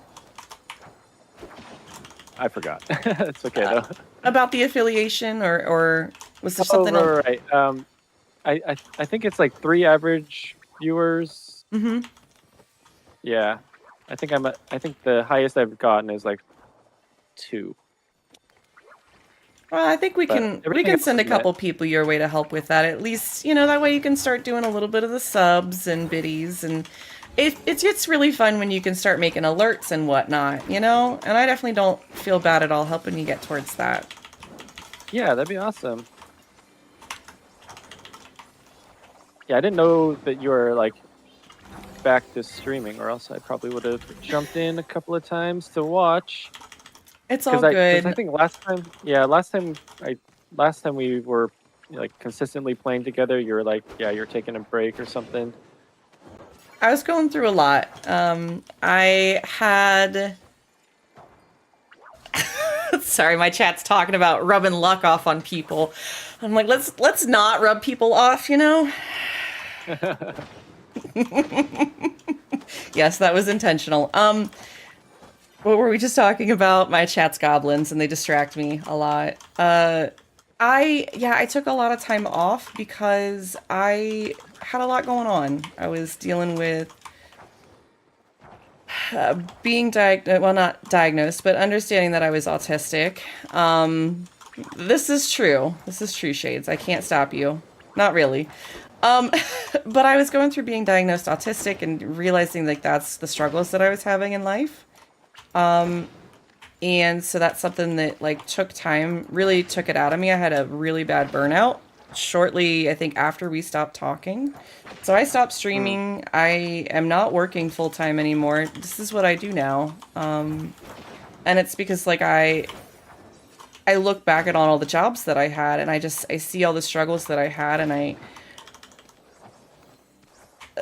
I forgot. It's okay, though. About the affiliation, or was there something else? Right. I think it's like 3 average viewers. Mm-hmm. Yeah. I think the highest I've gotten is like 2. Well, I think we can send a couple people your way to help with that. At least, you know, that way you can start doing a little bit of the subs and biddies, and it's really fun when you can start making alerts and whatnot, you know? And I definitely don't feel bad at all helping you get towards that. Yeah, that'd be awesome. Yeah, I didn't know that you were like back to streaming, or else I probably would have jumped in a couple of times to watch. It's all good. 'Cause I think last time we were like consistently playing together, you were like, yeah, you're taking a break or something. I was going through a lot. I had... Sorry, my chat's talking about rubbing luck off on people. I'm like, let's not rub people off, you know? Yes, that was intentional. What were we just talking about? My chat's goblins, and they distract me a lot. I took a lot of time off because I had a lot going on. I was dealing with being diagnosed, well, not diagnosed, but understanding that I was autistic. This is true. This is true, Shades. I can't stop you. Not really. But I was going through being diagnosed autistic and realizing like that's the struggles that I was having in life. And so that's something that like took time, really took it out of me. I had a really bad burnout shortly, I think, after we stopped talking. So I stopped streaming. I am not working full time anymore. This is what I do now. And it's because like I look back at all the jobs that I had, and I see all the struggles that I had, and I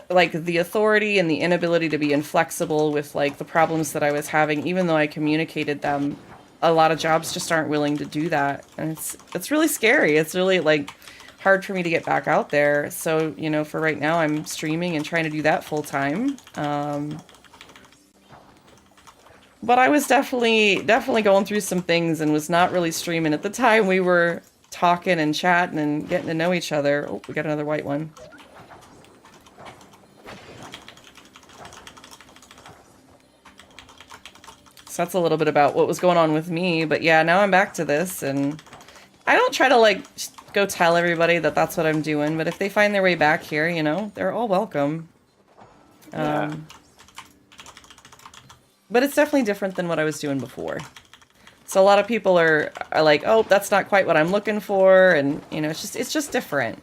like the authority and the inability to be inflexible with like the problems that I was having, even though I communicated them. A lot of jobs just aren't willing to do that, and it's really scary. It's really like hard for me to get back out there. So, you know, for right now, I'm streaming and trying to do that full time. But I was definitely going through some things and was not really streaming at the time. We were talking and chatting and getting to know each other. Oh, we got another white one. So that's a little bit about what was going on with me. But yeah, now I'm back to this, and I don't try to like go tell everybody that that's what I'm doing. But if they find their way back here, you know, they're all welcome. Yeah. But it's definitely different than what I was doing before. So a lot of people are like, oh, that's not quite what I'm looking for. And, you know, it's just different.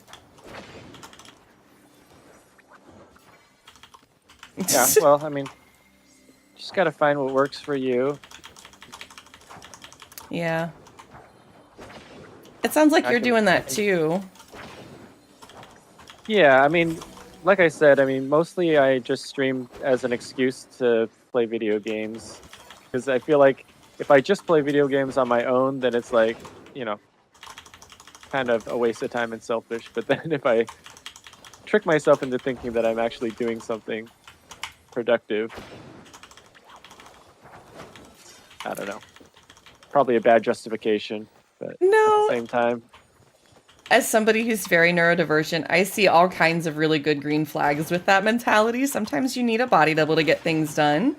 Yeah, well, I mean, just got to find what works for you. Yeah. It sounds like you're doing that too. Yeah, I mean, like I said, I mean, mostly I just stream as an excuse to play video games. Because I feel like if I just play video games on my own, then it's like, you know, kind of a waste of time and selfish. But then if I trick myself into thinking that I'm actually doing something productive, I don't know. Probably a bad justification, but No. at the same time. As somebody who's very neurodivergent, I see all kinds of really good green flags with that mentality. Sometimes you need a body double to get things done.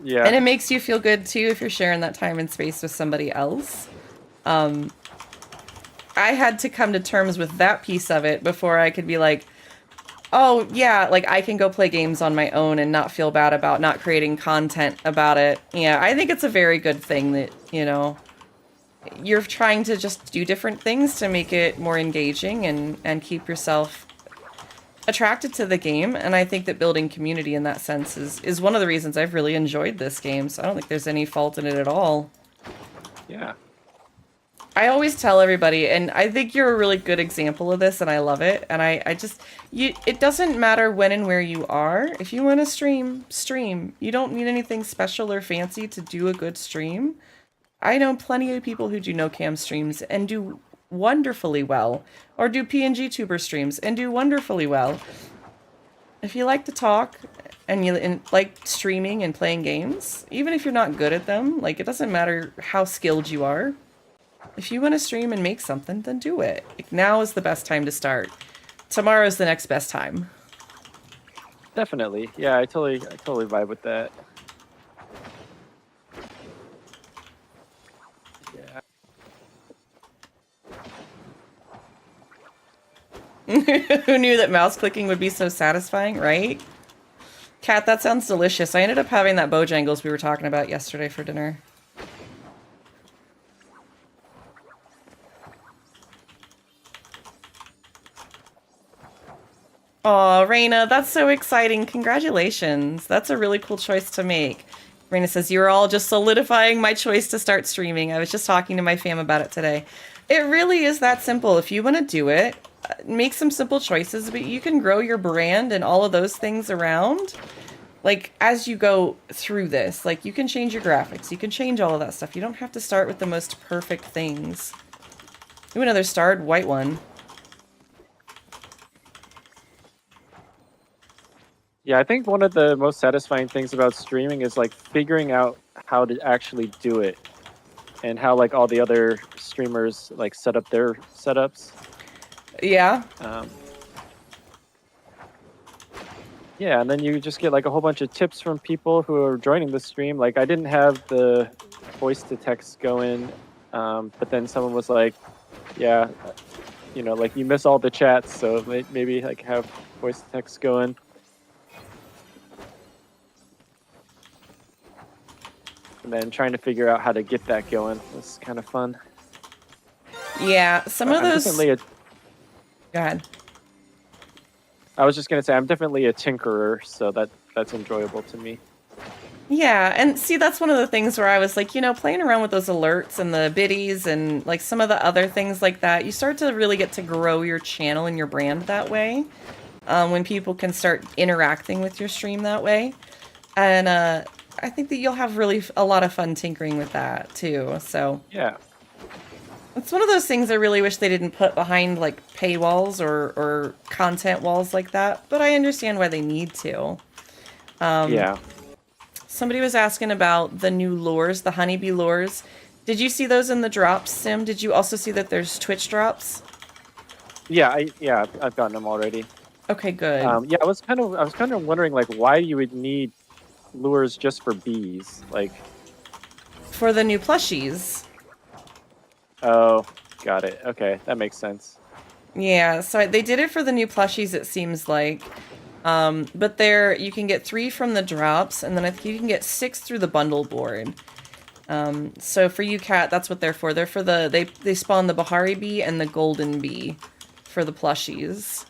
Yeah. And it makes you feel good too if you're sharing that time and space with somebody else. I had to come to terms with that piece of it before I could be like, oh yeah, like I can go play games on my own and not feel bad about not creating content about it. Yeah, I think it's a very good thing that, you know, you're trying to just do different things to make it more engaging and keep yourself attracted to the game. And I think that building community in that sense is one of the reasons I've really enjoyed this game. So I don't think there's any fault in it at all. Yeah. I always tell everybody, and I think you're a really good example of this, and I love it. And it doesn't matter when and where you are. If you want to stream. You don't need anything special or fancy to do a good stream. I know plenty of people who do no-cam streams and do wonderfully well, or do PNG tuber streams and do wonderfully well. If you like to talk and you like streaming and playing games, even if you're not good at them, like it doesn't matter how skilled you are. If you want to stream and make something, then do it. Like, now is the best time to start. Tomorrow is the next best time. Definitely. Yeah, I totally vibe with that. Yeah. Who knew that mouse clicking would be so satisfying, right? Kat, that sounds delicious. I ended up having that Bojangles we were talking about yesterday for dinner. Aw, Raina, that's so exciting. Congratulations. That's a really cool choice to make. Raina says, you're all just solidifying my choice to start streaming. I was just talking to my fam about it today. It really is that simple. If you want to do it, make some simple choices, but you can grow your brand and all of those things around. Like, as you go through this, like, you can change your graphics. You can change all of that stuff. You don't have to start with the most perfect things. Ooh, another starred white one. Yeah, I think one of the most satisfying things about streaming is like figuring out how to actually do it and how like all the other streamers like set up their setups. Yeah. Yeah, and then you just get like a whole bunch of tips from people who are joining the stream. Like I didn't have the voice to text going, but then someone was like, yeah, you know, like you miss all the chats, so maybe like have voice text going. And then trying to figure out how to get that going was kind of fun. Yeah, some But of I'm those. definitely Go ahead. I was just gonna say I'm definitely a tinkerer, so that's enjoyable to me. Yeah, and see, that's one of the things where I was like, you know, playing around with those alerts and the biddies and like some of the other things like that, you start to really get to grow your channel and your brand that way. When people can start interacting with your stream that way. And I think that you'll have really a lot of fun tinkering with that too. So Yeah. it's one of those things I really wish they didn't put behind like paywalls or content walls like that, but I understand why they need to. Yeah. Somebody was asking about the new lures, the honeybee lures. Did you see those in the drops, Sim? Did you also see that there's Twitch drops? Yeah, I've gotten them already. Okay, good. Yeah, I was kind of wondering like why you would need lures just for bees, like. For the new plushies. Oh, got it. Okay, that makes sense. Yeah, so they did it for the new plushies, it seems like. But you can get 3 from the drops, and then I think you can get 6 through the bundle board. So for you, Kat, that's what they're for. They're for they spawn the Bahari bee and the golden bee for the plushies.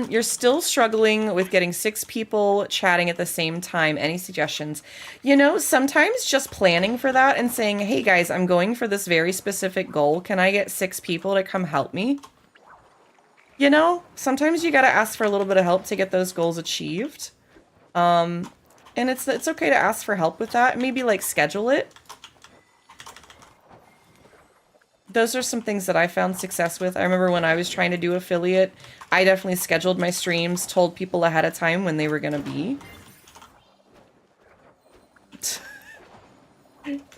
You're still struggling with getting 6 people chatting at the same time. Any suggestions? You know, sometimes just planning for that and saying, hey guys, I'm going for this very specific goal. Can I get 6 people to come help me? You know, sometimes you gotta ask for a little bit of help to get those goals achieved. And it's okay to ask for help with that. Maybe like schedule it. Those are some things that I found success with. I remember when I was trying to do affiliate, I definitely scheduled my streams, told people ahead of time when they were going to be.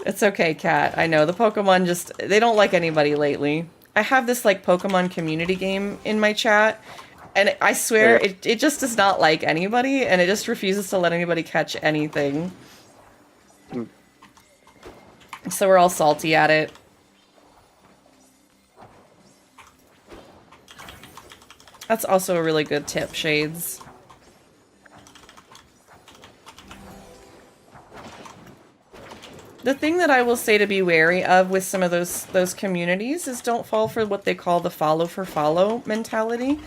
It's okay, Kat. I know. The Pokemon they don't like anybody lately. I have this, like, Pokemon community game in my chat, and I swear it just does not like anybody, and it just refuses to let anybody catch anything. So we're all salty at it. That's also a really good tip, Shades. The thing that I will say to be wary of with some of those communities is don't fall for what they call the follow for follow mentality.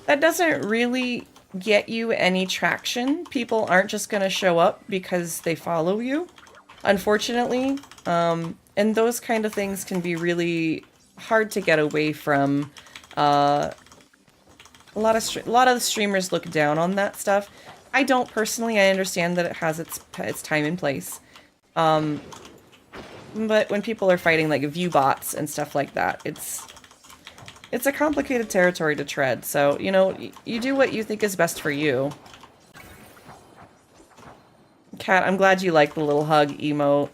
That doesn't really get you any traction. People aren't just going to show up because they follow you, unfortunately. And those kind of things can be really hard to get away from. A lot of the streamers look down on that stuff. I don't personally. I understand that it has its time and place. But when people are fighting like view bots and stuff like that, it's a complicated territory to tread. So, you know, you do what you think is best for you. Kat, I'm glad you like the little hug emote.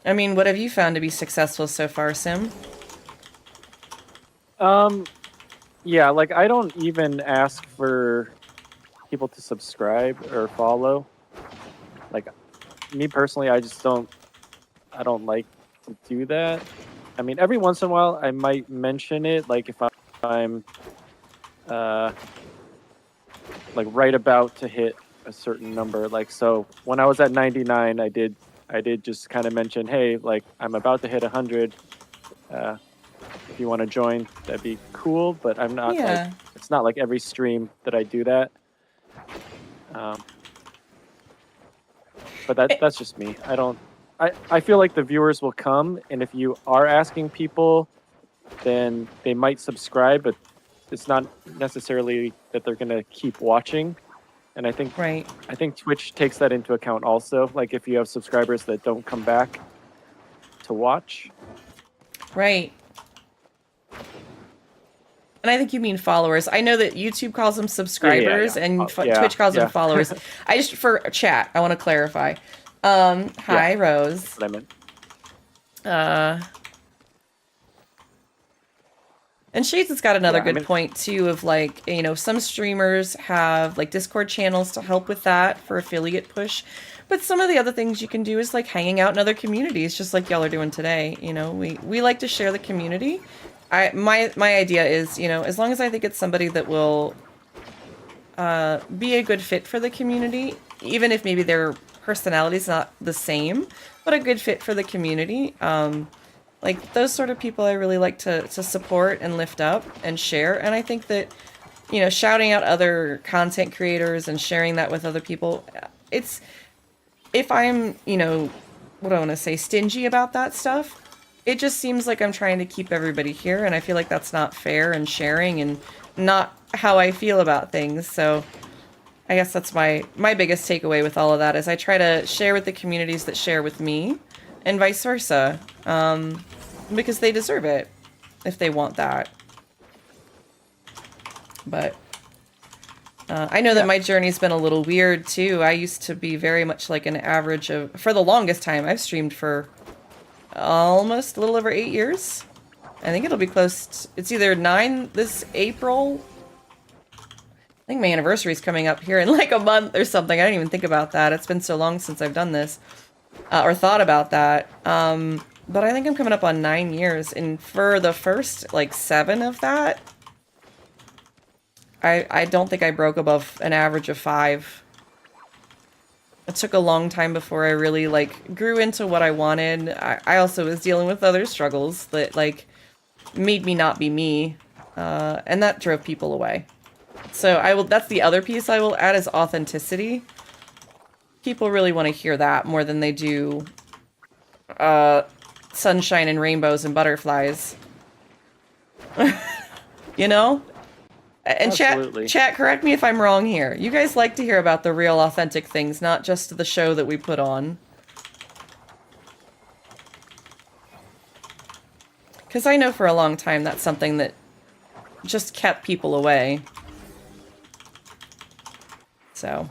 I mean, what have you found to be successful so far, Sim? Yeah, like I don't even ask for people to subscribe or follow. Like me personally, I don't like to do that. I mean, every once in a while I might mention it, like if I'm like right about to hit a certain number. Like so when I was at 99, I did just kind of mention, hey, like I'm about to hit 100. If you want to join, that'd be cool. But I'm not like it's not like every stream that I do that. But that's just me. I feel like the viewers will come, and if you are asking people, then they might subscribe, but it's not necessarily that they're gonna keep watching. And I think Twitch takes that into account also. Like if you have subscribers that don't come back to watch. Right. And I think you mean followers. I know that YouTube calls them subscribers and Twitch calls them followers. For chat, I want to clarify. Hi, Rose. That's what I meant. And Shades has got another Yeah, I good mean- point too of like, you know, some streamers have like Discord channels to help with that for affiliate push. But some of the other things you can do is like hanging out in other communities, just like y'all are doing today. You know, we like to share the community. My idea is, you know, as long as I think it's somebody that will be a good fit for the community, even if maybe their personality's not the same, but a good fit for the community. Like those sort of people I really like to support and lift up and share. And I think that, you know, shouting out other content creators and sharing that with other people, it's, if I'm, you know, what do I want to say, stingy about that stuff, it just seems like I'm trying to keep everybody here, and I feel like that's not fair and sharing and not how I feel about things. So I guess that's my biggest takeaway with all of that is I try to share with the communities that share with me and vice versa, because they deserve it if they want that. But I know that my journey's been a little weird too. I used to be very much like an average of, for the longest time, I've streamed for almost a little over 8 years. I think it'll be close, it's either 9 this April. I think my anniversary's coming up here in like a month or something. I didn't even think about that. It's been so long since I've done this, or thought about that. But I think I'm coming up on 9 years, and for the first like 7 of that, I don't think I broke above an average of 5. It took a long time before I really like grew into what I wanted. I also was dealing with other struggles that like made me not be me, and that drove people away. So that's the other piece I will add is authenticity. People really want to hear that more than they do sunshine and rainbows and butterflies. You know? And Absolutely. chat, correct me if I'm wrong here. You guys like to hear about the real authentic things, not just the show that we put on. Because I know for a long time that's something that just kept people away. So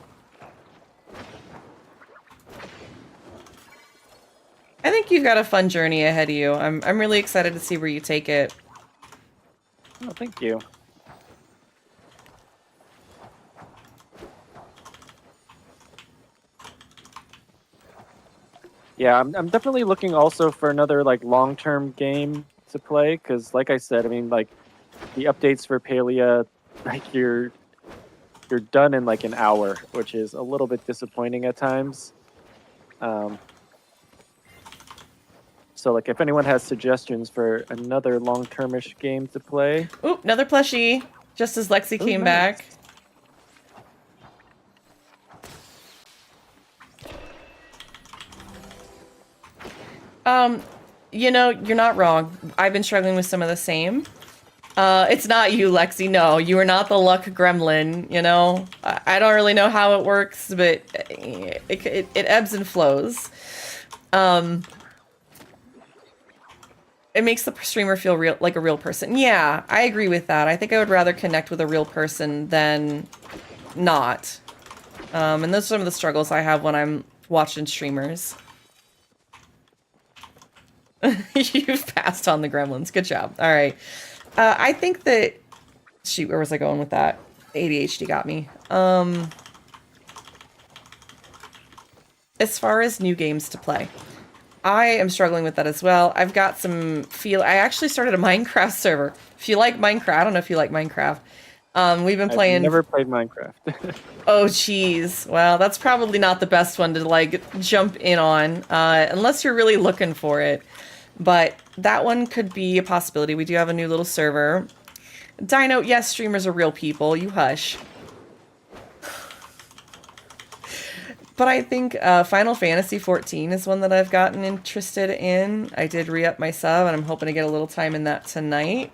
I think you've got a fun journey ahead of you. I'm really excited to see where you take it. Oh, thank you. Yeah, I'm definitely looking also for another like long-term game to play because, like I said, I mean, like the updates for Palia, like you're done in like an hour, which is a little bit disappointing at times. So like if anyone has suggestions for another long-termish game to play. Oop, another plushie. Just as Lexi came nice. back. You know, you're not wrong. I've been struggling with some of the same. It's not you, Lexi. No, you are not the luck gremlin, you know? I don't really know how it works, but it ebbs and flows. It makes the streamer feel real, like a real person. Yeah, I agree with that. I think I would rather connect with a real person than not. And those are some of the struggles I have when I'm watching streamers. You've passed on the gremlins. Good job. All right. I think that... Shoot, where was I going with that? ADHD got me. As far as new games to play, I am struggling with that as well. I've got some I actually started a Minecraft server. If you like Minecraft, I don't know if you like Minecraft. We've been playing... I've never played Minecraft. Oh, geez. Well, that's probably not the best one to, like, jump in on, unless you're really looking for it. But that one could be a possibility. We do have a new little server. Dino, yes, streamers are real people. You hush. But I think Final Fantasy 14 is one that I've gotten interested in. I did re-up my sub, and I'm hoping to get a little time in that tonight.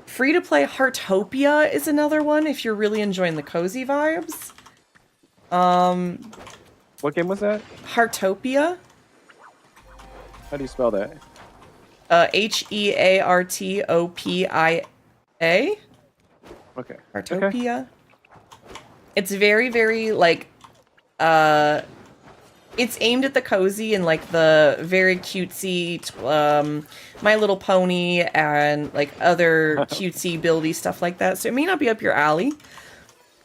Free-to-play Heartopia is another one, if you're really enjoying the cozy vibes. What game was that? Heartopia. How do you spell that? Heartopia. Okay. Heartopia. Okay. It's very, very, like, it's aimed at the cozy and like the very cutesy, My Little Pony and like other cutesy buildy stuff like that. So it may not be up your alley.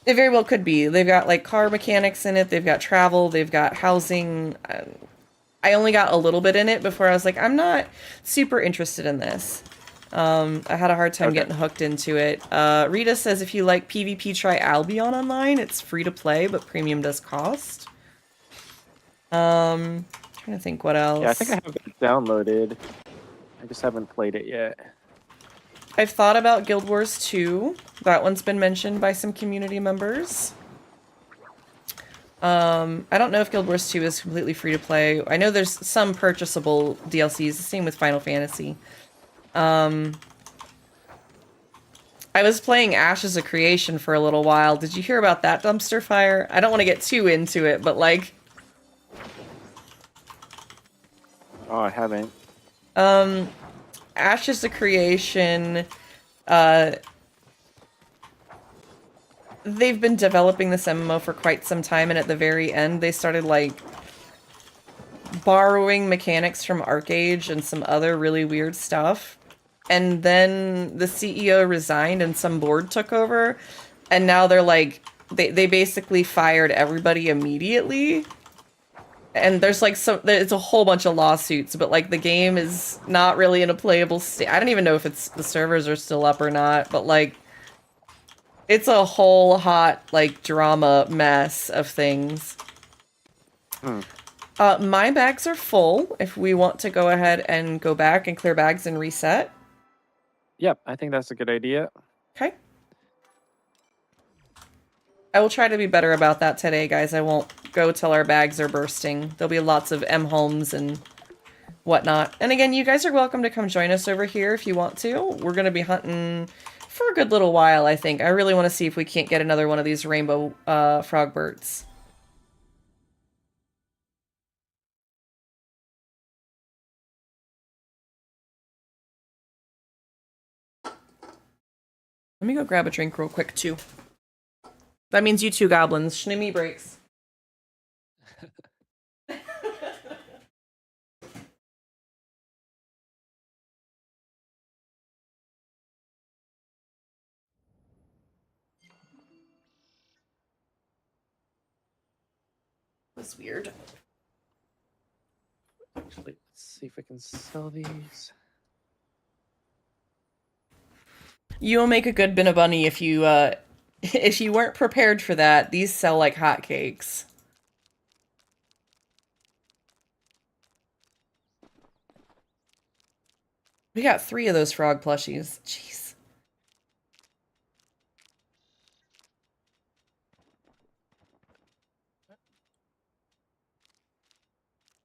It very well could be. They've got like car mechanics in it. They've got travel. They've got housing. I only got a little bit in it before I was like, I'm not super interested in this. I had a hard time getting hooked into it. Rita says if you like PvP, try Albion Online. It's free to play, but premium does cost. Trying to think what else. Yeah, I think I have it downloaded. I just haven't played it yet. I've thought about Guild Wars 2. That one's been mentioned by some community members. I don't know if Guild Wars 2 is completely free to play. I know there's some purchasable DLCs, the same with Final Fantasy. I was playing Ashes of Creation for a little while. Did you hear about that dumpster fire? I don't want to get too into it, but like... Oh, I haven't. Ashes of Creation, they've been developing this MMO for quite some time, and at the very end, they started, like, borrowing mechanics from ArcAge and some other really weird stuff. And then the CEO resigned and some board took over, and now they're, like, they basically fired everybody immediately. And there's like it's a whole bunch of lawsuits, but like the game is not really in a playable state. I don't even know if the servers are still up or not, but like it's a whole hot like drama mess of things. My bags are full. If we want to go ahead and go back and clear bags and reset. Yep, I think that's a good idea. Okay. I will try to be better about that today, guys. I won't go till our bags are bursting. There'll be lots of M-homes and whatnot. And again, you guys are welcome to come join us over here if you want to. We're going to be hunting for a good little while, I think. I really want to see if we can't get another one of these rainbow frogbirds. Let me go grab a drink real quick, too. That means you two goblins. Shnimmy breaks. That's weird. Actually, let's see if I can sell these. You'll make a good Bunny if you if you weren't prepared for that. These sell like hotcakes. We got 3 of those frog plushies. Jeez.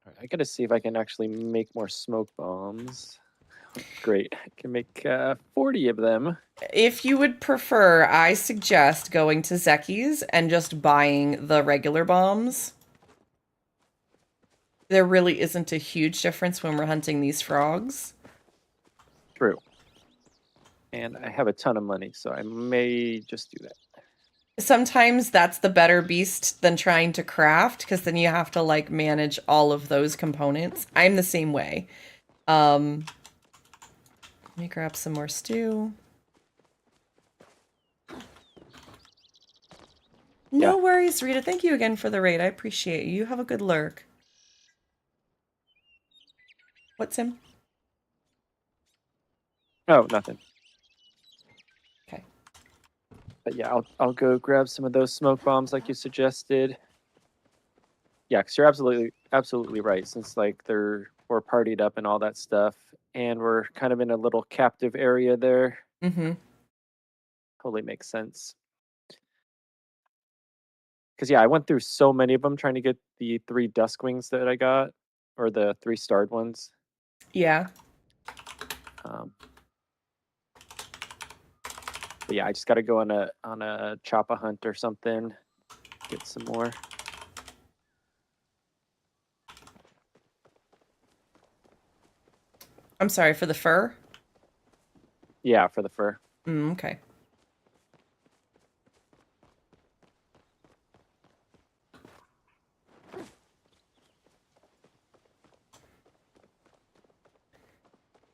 All right, I gotta see if I can actually make more smoke bombs. Great, I can make 40 of them. If you would prefer, I suggest going to Zeki's and just buying the regular bombs. There really isn't a huge difference when we're hunting these frogs. True. And I have a ton of money, so I may just do that. Sometimes that's the better beast than trying to craft, because then you have to, like, manage all of those components. I'm the same way. Let me grab some more stew. No worries, Rita. Thank you again for the raid. I appreciate you. You have a good lurk. What's him? Oh, nothing. Okay. But yeah, I'll go grab some of those smoke bombs like you suggested. Yeah, because you're absolutely right. Since like we're partied up and all that stuff, and we're kind of in a little captive area there. Mm-hmm. Totally makes sense. Because yeah, I went through so many of them trying to get the 3 Duskwings that I got, or the 3 starred ones. Yeah. But yeah, I just got to go on a choppa hunt or something, get some more. I'm sorry, for the fur? Yeah, for the fur. Okay.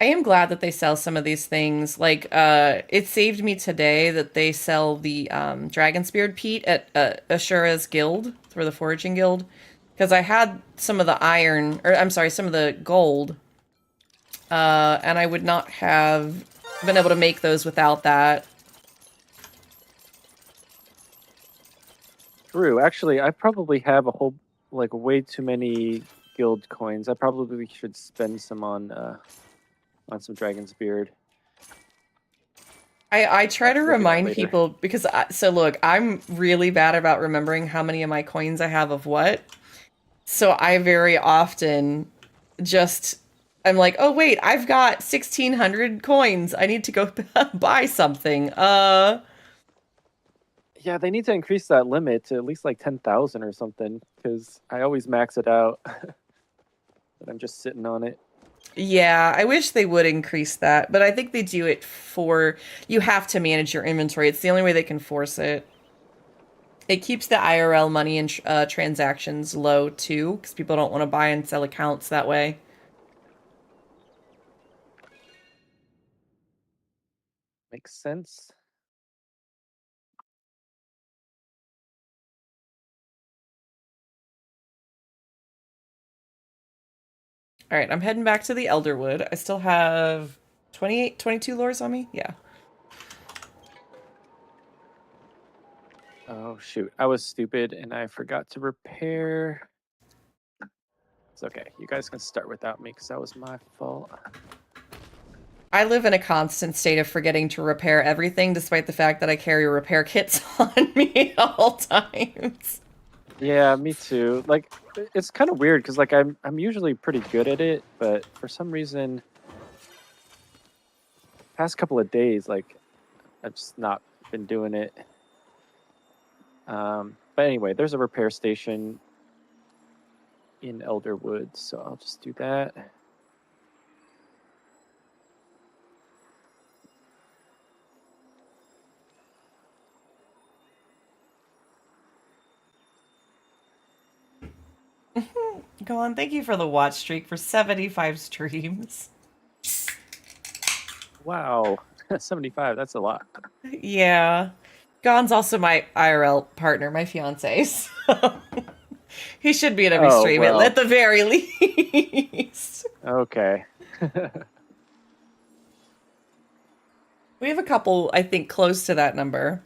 I am glad that they sell some of these things. Like, it saved me today that they sell the dragon speared peat at Ashura's guild, for the foraging guild, because I had some of the iron, or I'm sorry, some of the gold, and I would not have been able to make those without that. True. Actually, I probably have a whole, like, way too many guild coins. I probably should spend some on some Dragon's Beard. I try to Look at that remind later. people because so look, I'm really bad about remembering how many of my coins I have of what. So I very often just I'm like, "Oh wait, I've got 1600 coins. I need to go buy something." Yeah, they need to increase that limit to at least like 10,000 or something, because I always max it out. But I'm just sitting on it. Yeah, I wish they would increase that, but I think they do it for you have to manage your inventory. It's the only way they can force it. It keeps the IRL money and transactions low too, because people don't want to buy and sell accounts that way. Makes sense. All right, I'm heading back to the Elderwood. I still have 28, 22 lures on me. Yeah. Oh shoot, I was stupid and I forgot to repair. It's okay. You guys can start without me because that was my fault. I live in a constant state of forgetting to repair everything, despite the fact that I carry repair kits on me at all times. Yeah, me too. Like, it's kind of weird because like I'm usually pretty good at it, but for some reason, past couple of days, like I've just not been doing it. But anyway, there's a repair station in Elderwood, so I'll just do that. Go on, thank you for the watch streak for 75 streams. Wow, 75, that's a lot. Yeah. Gon's also my IRL partner, my fiance, so he should be in every stream well. at the very least. Okay. We have a couple, I think, close to that number.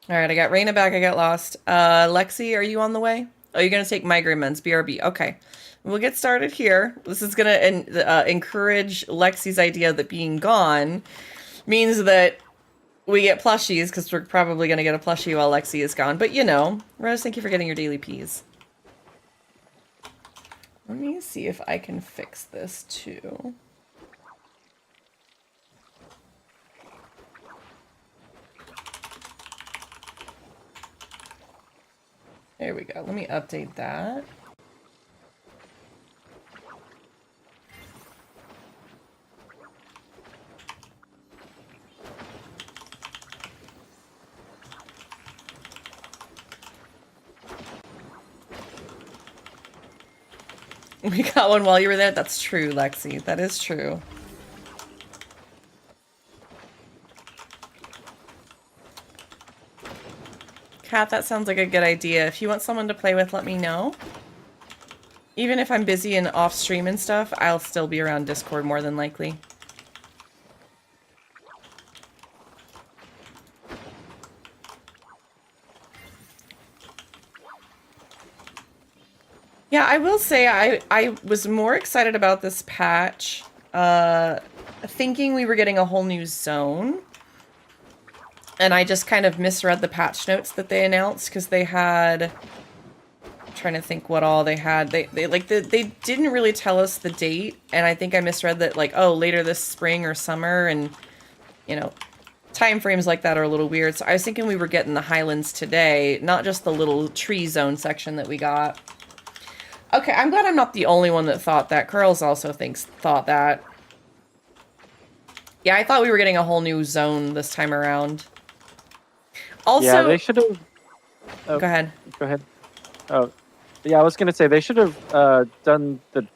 All right, I got Raina back. I got lost. Lexi, are you on the way? Oh, you're going to take migraine meds, BRB. Okay. We'll get started here. This is going to encourage Lexi's idea that being gone means that we get plushies, because we're probably going to get a plushie while Lexi is gone. But, you know, Rose, thank you for getting your daily peas. Let me see if I can fix this, too. There we go. Let me update that. We got one while you were there. That's true, Lexi. That is true. Kat, that sounds like a good idea. If you want someone to play with, let me know. Even if I'm busy and off stream and stuff, I'll still be around Discord more than likely. Yeah, I will say I was more excited about this patch, thinking we were getting a whole new zone. And I just kind of misread the patch notes that they announced, because they had... I'm trying to think what all they had. They didn't really tell us the date, and I think I misread that, like, oh, later this spring or summer, and, you know, time frames like that are a little weird. So I was thinking we were getting the Highlands today, not just the little tree zone section that we got. Okay, I'm glad I'm not the only one that thought that. Curls also thought that. Yeah, I thought we were getting a whole new zone this time around. Also, yeah, they should have. Go ahead. Go ahead. Oh, yeah, I was gonna say they should have done the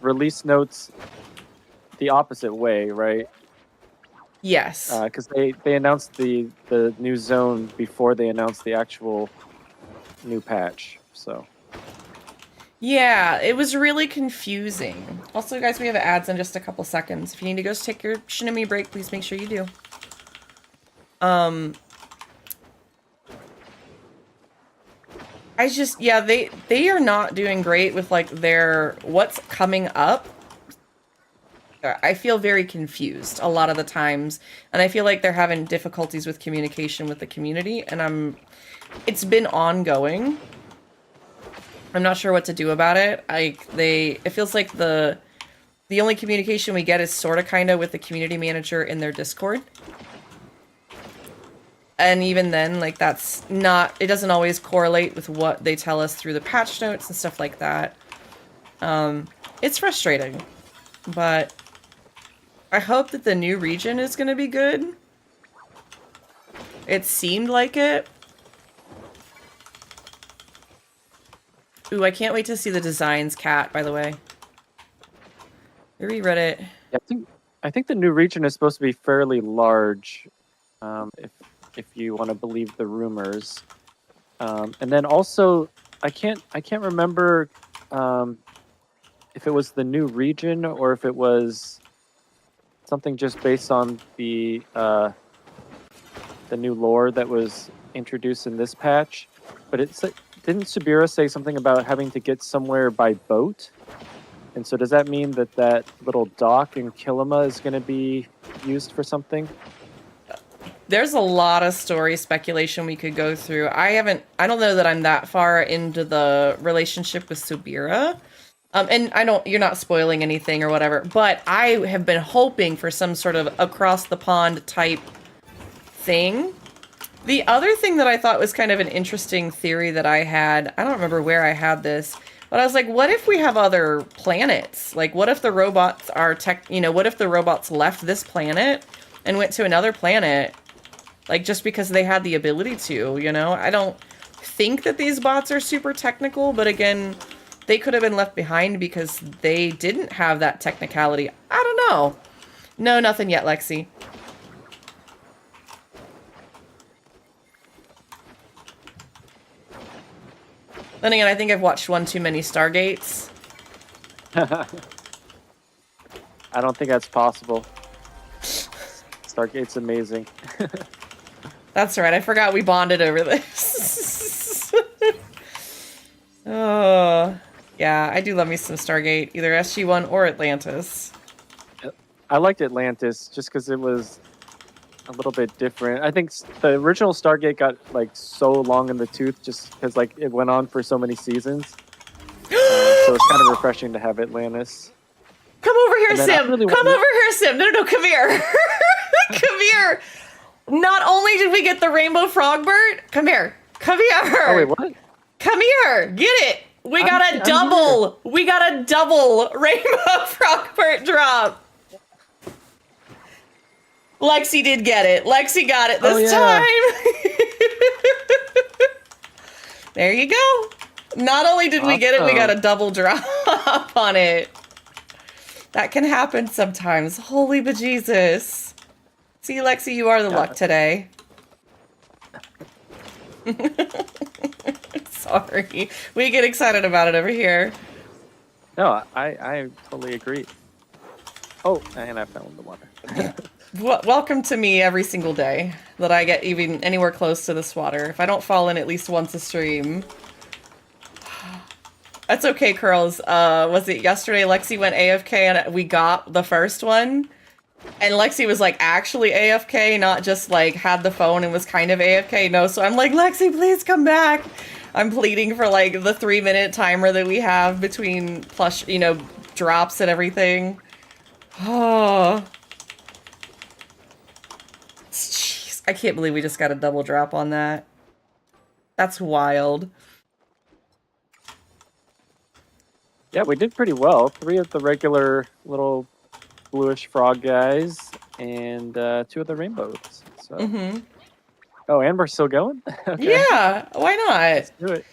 release notes the opposite way, right? Yes. Because they announced the new zone before they announced the actual new patch. So Yeah, it was really confusing. Also, guys, we have ads in just a couple seconds. If you need to go take your Shinami break, please make sure you do. I just, yeah, they are not doing great with like their what's coming up. I feel very confused a lot of the times, and I feel like they're having difficulties with communication with the community, and it's been ongoing. I'm not sure what to do about it. It feels like the only communication we get is sort of kind of with the community manager in their Discord. And even then, like, it doesn't always correlate with what they tell us through the patch notes and stuff like that. It's frustrating, but I hope that the new region is going to be good. It seemed like it. Ooh, I can't wait to see the designs, Cat, by the way. I reread it. yeah, I think the new region is supposed to be fairly large, if you want to believe the rumors. And then also, I can't remember if it was the new region or if it was something just based on the new lore that was introduced in this patch. But didn't Subira say something about having to get somewhere by boat? And so does that mean that little dock in Kilima is going to be used for something? There's a lot of story speculation we could go through. I don't know that I'm that far into the relationship with Subira. And you're not spoiling anything or whatever, but I have been hoping for some sort of across the pond type thing. The other thing that I thought was kind of an interesting theory that I had, I don't remember where I had this, but I was like, what if we have other planets? Like, what if the robots what if the robots left this planet and went to another planet? Like, just because they had the ability to, I don't think that these bots are super technical, but again, they could have been left behind because they didn't have that technicality. I don't know. No, nothing yet, Lexi. Then again, I think I've watched one too many Stargates. I don't think that's possible. Stargate's amazing. That's right. I forgot we bonded over this. Oh, yeah. I do love me some Stargate, either SG-1 or Atlantis. I liked Atlantis just because it was a little bit different. I think the original Stargate got like so long in the tooth just because like it went on for so many seasons. So it's kind of refreshing to have Atlantis. Come over here, Sim. Come over here, Sim. No, come here. Come here. Not only did we get the Rainbow Frogbert, come here. Come here. Oh, wait, what? Come here. Get it. We got a double. We got a double Rainbow Frogbert drop. Lexi did get it. Lexi got it this time. There you go. Not only did we get it, we got a double drop on it. That can happen sometimes. Holy bejesus. See, Lexi, you are the luck today. Sorry. We get excited about it over here. No, I totally agree. Oh, and I fell in the water. Welcome to me every single day that I get even anywhere close to this water. If I don't fall in at least once a stream. That's okay, Curls. Was it yesterday Lexi went AFK and we got the first one? And Lexi was like actually AFK, not just like had the phone and was kind of AFK. No, so I'm like, Lexi, please come back. I'm pleading for like the 3-minute timer that we have between plush, drops and everything. Oh. Jeez, I can't believe we just got a double drop on that. That's wild. Yeah, we did pretty well. 3 of the regular little bluish frog guys and 2 of the rainbows. So. Oh, and we're still going? Okay. Yeah, why not? Let's do it.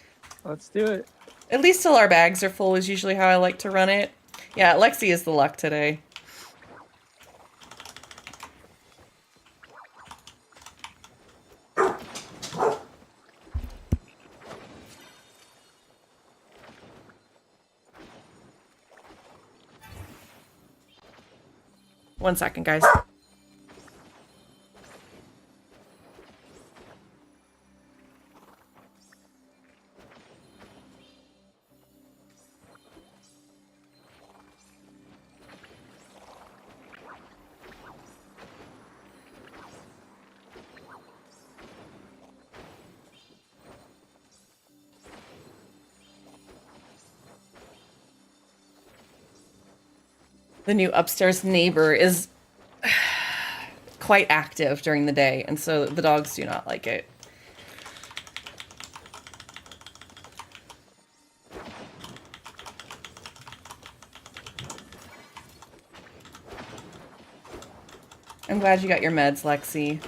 Let's do it. At least till our bags are full is usually how I like to run it. Yeah, Lexi is the luck today. One second, guys. The new upstairs neighbor is quite active during the day, and so the dogs do not like it. I'm glad you got your meds, Lexi.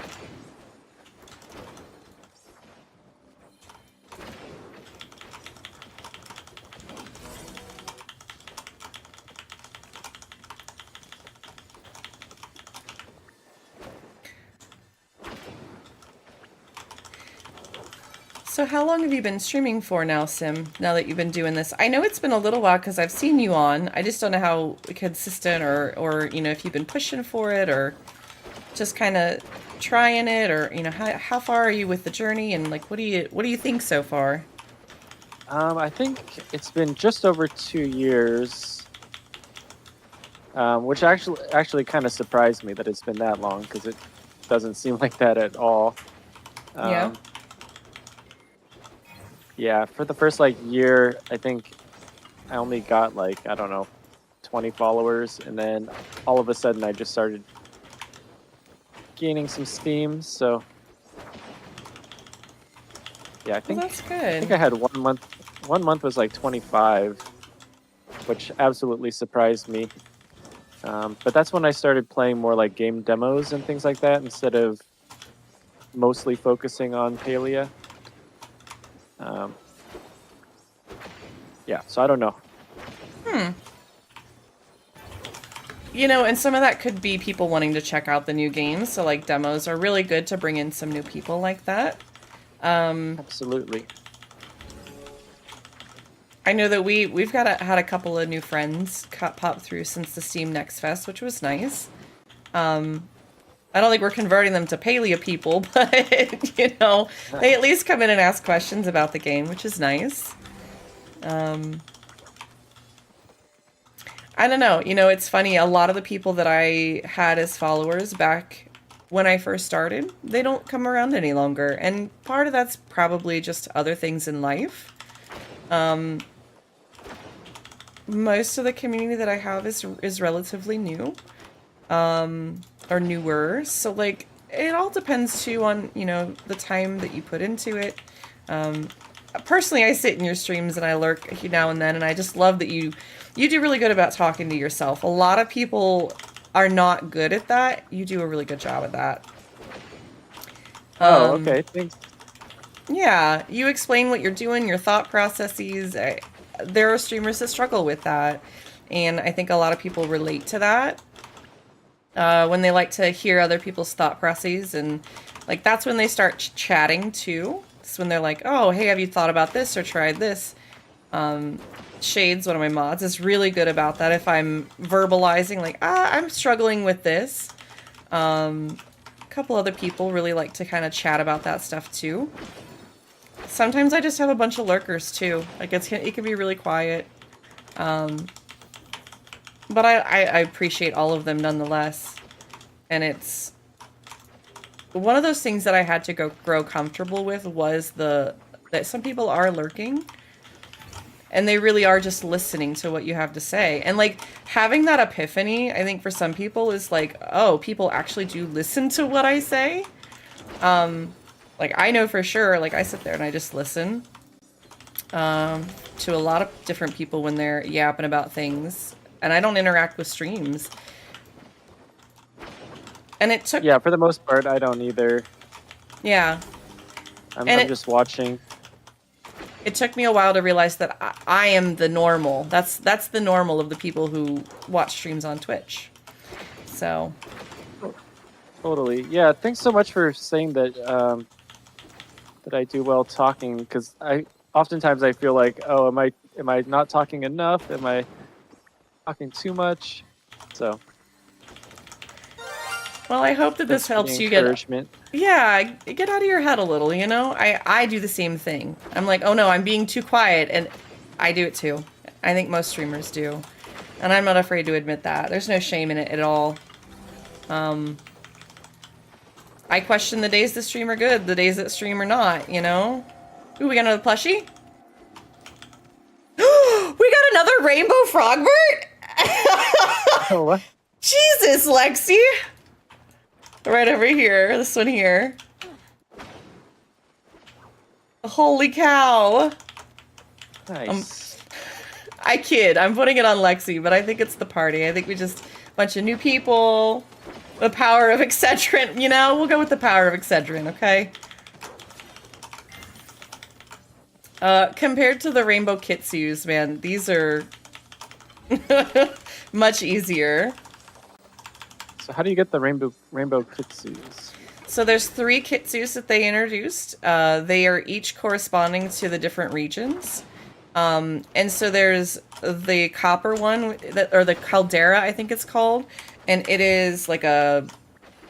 So how long have you been streaming for now, Sim, now that you've been doing this? I know it's been a little while because I've seen you on. I just don't know how consistent or you know, if you've been pushing for it or just kind of trying it, or, you know, how far are you with the journey, and like what do you think so far? I think it's been just over 2 years, which actually kind of surprised me that it's been that long, because it doesn't seem like that at all. Yeah. Yeah, for the first like year, I think I only got like, I don't know, 20 followers, and then all of a sudden I just started gaining some steam. So yeah, I think that's good. I think I had 1 month. 1 month was like 25, which absolutely surprised me. But that's when I started playing more like game demos and things like that instead of mostly focusing on Palia. Yeah, so I don't know. You know, and some of that could be people wanting to check out the new games. So like demos are really good to bring in some new people like that. Absolutely. I know that we've had a couple of new friends pop through since the Steam Next Fest, which was nice. I don't think we're converting them to Palia people, but you know, they at least come in and ask questions about the game, which is nice. I don't know. You know, it's funny. A lot of the people that I had as followers back when I first started, they don't come around any longer. And part of that's probably just other things in life. Most of the community that I have is relatively new, or newer. So like, it all depends too on, you know, the time that you put into it. Personally, I sit in your streams and I lurk now and then, and I just love that you do really good about talking to yourself. A lot of people are not good at that. You do a really good job at that. Oh, okay. Thanks. Yeah, you explain what you're doing, your thought processes. There are streamers that struggle with that, and I think a lot of people relate to that. When they like to hear other people's thought processes, and like that's when they start chatting too. It's when they're like, "Oh, hey, have you thought about this or tried this?" Shades, one of my mods, is really good about that. If I'm verbalizing like, I'm struggling with this. A couple other people really like to kind of chat about that stuff too. Sometimes I just have a bunch of lurkers too. Like it can be really quiet. But I appreciate all of them nonetheless. And it's one of those things that I had to grow comfortable with was that some people are lurking. And they really are just listening to what you have to say. And like having that epiphany, I think for some people is like, oh, people actually do listen to what I say. Like I know for sure, like I sit there and I just listen to a lot of different people when they're yapping about things. And I don't interact with streams. And it took... Yeah, for the most part, I don't either. Yeah. I'm just watching. It took me a while to realize that I am the normal. That's the normal of the people who watch streams on Twitch. So. Totally. Yeah. Thanks so much for saying that. That I do well talking, because oftentimes I feel like, oh, am I not talking enough? Am I talking too much? So. Well, I hope that this helps you get. Yeah, get out of your head a little. You know, I do the same thing. I'm like, oh no, I'm being too quiet, and I do it too. I think most streamers do, and I'm not afraid to admit that. There's no shame in it at all. I question the days that stream are good, the days that stream are not, you know? Ooh, we got another plushie? We got another Rainbow Frogbert? Oh, what? Jesus, Lexi! Right over here, this one here. Holy cow! Nice. I kid, I'm putting it on Lexi, but I think it's the party. I think we just, a bunch of new people. The power of Excedrin, you know? We'll go with the power of Excedrin, okay? Compared to the Rainbow Kitsus, man, these are much easier. So how do you get the Rainbow Kitsus? So there's 3 Kitsus that they introduced. They are each corresponding to the different regions. And so there's the copper one, or the Caldera, I think it's called. And it is like a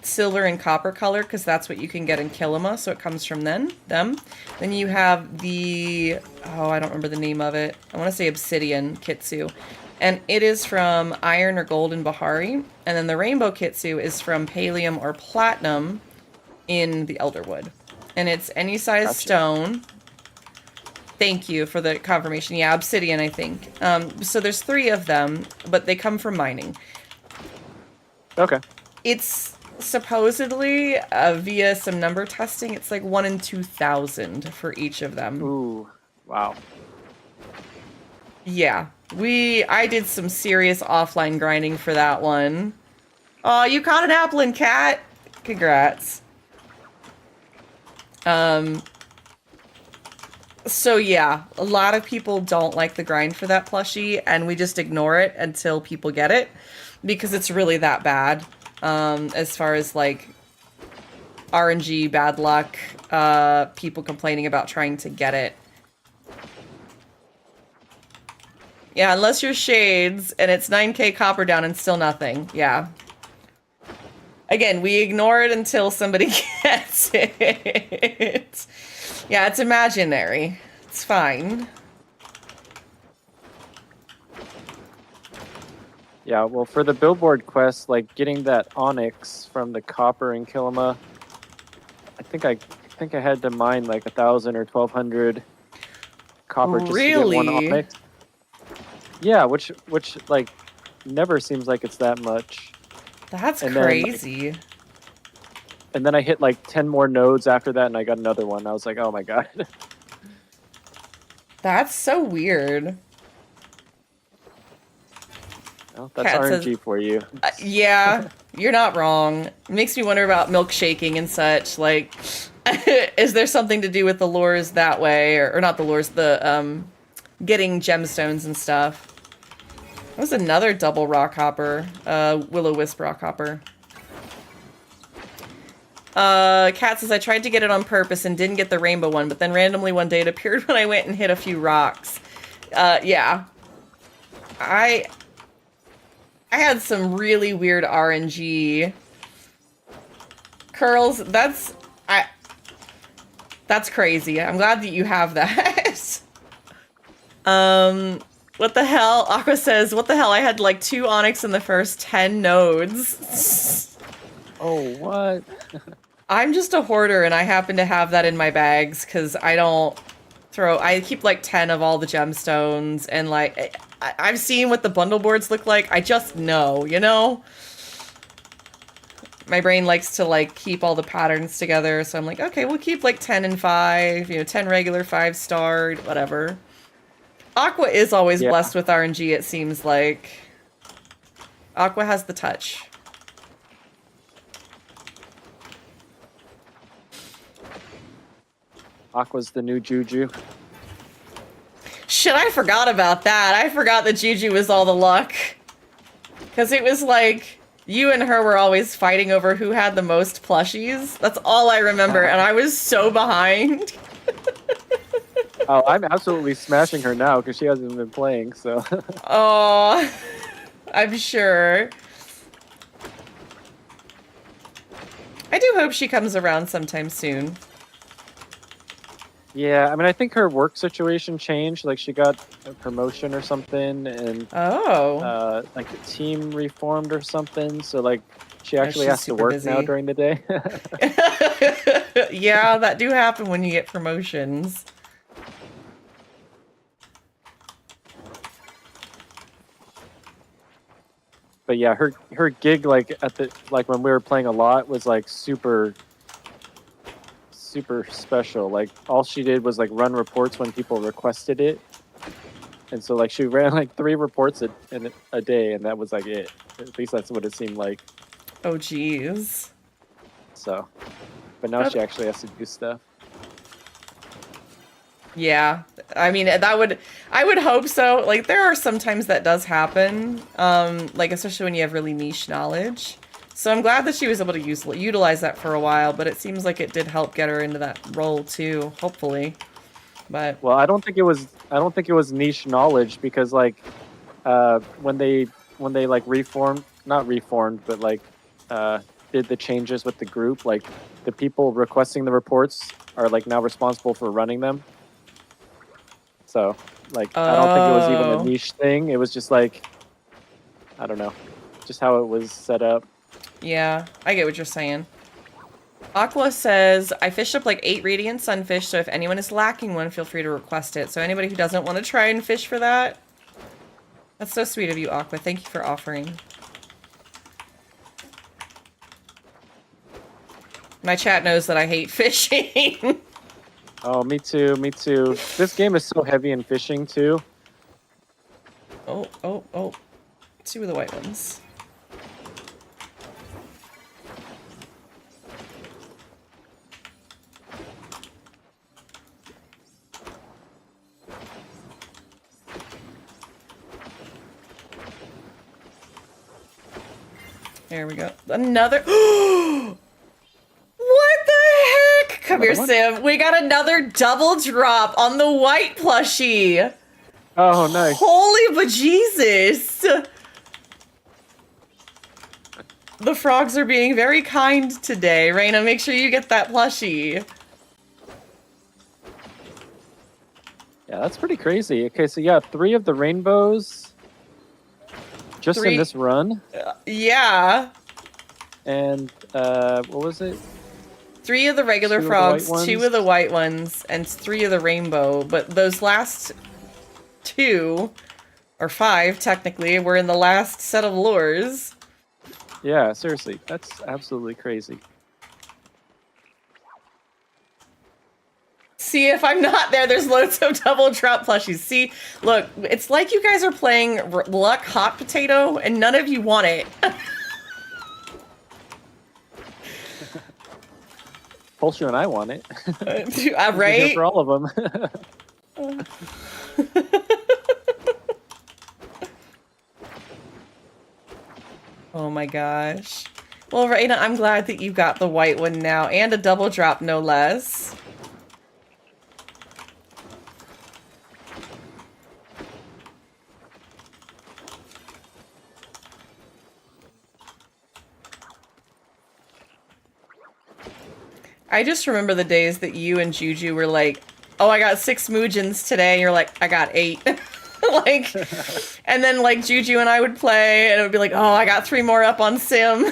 silver and copper color, because that's what you can get in Kilima, so it comes from them. Then you have the, oh, I don't remember the name of it. I want to say Obsidian Kitsu. And it is from Iron or Gold in Bahari. And then the Rainbow Kitsu is from Palladium or Platinum in the Elderwood. And it's any size stone. Thank you for the confirmation. Yeah, Obsidian, I think. So there's 3 of them, but they come from mining. Okay. It's supposedly, via some number testing, it's like 1 in 2,000 for each of them. Ooh, wow. Yeah. I did some serious offline grinding for that one. Oh, you caught an applin, cat! Congrats. So yeah, a lot of people don't like the grind for that plushie, and we just ignore it until people get it, because it's really that bad. As far as like RNG, bad luck, people complaining about trying to get it. Yeah, unless you're Shades and it's 9k copper down and still nothing. Yeah. Again, we ignore it until somebody gets it. Yeah, it's imaginary. It's fine. Yeah, well, for the billboard quest, like getting that onyx from the copper in Kilima, I think I had to mine like 1,000 or 1,200 copper just to get one onyx. Yeah, which like never seems like it's that much. That's crazy. And then I hit like 10 more nodes after that, and I got another one. I was like, oh my god. That's so weird. Well, that's Cat RNG says, for you. Yeah, you're not wrong. It makes me wonder about milkshaking and such. Like, is there something to do with the lures that way? Or not the lures, the getting gemstones and stuff. That was another double rock hopper. Will-o-wisp rock hopper. Cat says, I tried to get it on purpose and didn't get the rainbow one, but then randomly one day it appeared when I went and hit a few rocks. Yeah. I had some really weird RNG. Curls, that's crazy. I'm glad that you have that. What the hell? Aqua says, what the hell? I had like 2 onyx in the first 10 nodes. Oh, what? I'm just a hoarder, and I happen to have that in my bags because I don't I keep like 10 of all the gemstones, and like I've seen what the bundle boards look like. I just know, you know? My brain likes to like keep all the patterns together, so I'm like, okay, we'll keep like 10 and 5, you know, 10 regular, 5-starred, whatever. Aqua is always blessed with RNG, it seems like. Aqua has the touch. Aqua's the new Juju. Shit, I forgot about that. I forgot that Juju was all the luck. Because it was like, you and her were always fighting over who had the most plushies. That's all I remember, and I was so behind. Oh, I'm absolutely smashing her now because she hasn't been playing, so. Oh, I'm sure. I do hope she comes around sometime soon. Yeah, I mean, I think her work situation changed. Like, she got a promotion or something, and like the team reformed or something. So, like, she actually has to work now during the day. Yeah, that do happen when you get promotions. But yeah, her gig like when we were playing a lot was like super special. Like all she did was like run reports when people requested it, and so like she ran like 3 reports a day, and that was like it. At least that's what it seemed like. Oh jeez. So, but now she actually has to do stuff. Yeah, I mean I would hope so. Like there are sometimes that does happen, like especially when you have really niche knowledge. So I'm glad that she was able to utilize that for a while, but it seems like it did help get her into that role too, hopefully. But well, I don't think it was niche knowledge because like when they like not reformed, but like did the changes with the group, like the people requesting the reports are like now responsible for running them. So, like, I don't think it was even a niche thing. It was just like, I don't know, just how it was set up. Yeah, I get what you're saying. Aqua says, I fished up like 8 radiant sunfish, so if anyone is lacking one, feel free to request it. So anybody who doesn't want to try and fish for that, that's so sweet of you, Aqua. Thank you for offering. My chat knows that I hate fishing. Oh, me too, me too. This game is so heavy in fishing, too. Oh. 2 of the white ones. There we go. Another... What the heck? Come here, Sim. We got another double drop on the white plushie. Oh, nice. Holy bejesus. The frogs are being very kind today. Raina, make sure you get that plushie. Yeah, that's pretty crazy. Okay, so yeah, 3 of the rainbows just in this run. Yeah. And what was it? 3 of the regular frogs, 2 of the white ones, and 3 of the rainbow. But those last 2, or 5 technically, were in the last set of lures. Yeah, seriously, that's absolutely crazy. See, if I'm not there, there's loads of double drop plushies. See, look, it's like you guys are playing Luck Hot Potato, and none of you want it. Pulshu and I want it. Right? For all of them. Oh my gosh. Well, Raina, I'm glad that you got the white one now, and a double drop, no less. I just remember the days that you and Juju were like, oh, I got 6 Moojins today, and you're like, I got 8. Like, and then like Juju and I would play, and it would be like, oh, I got 3 more up on Sim.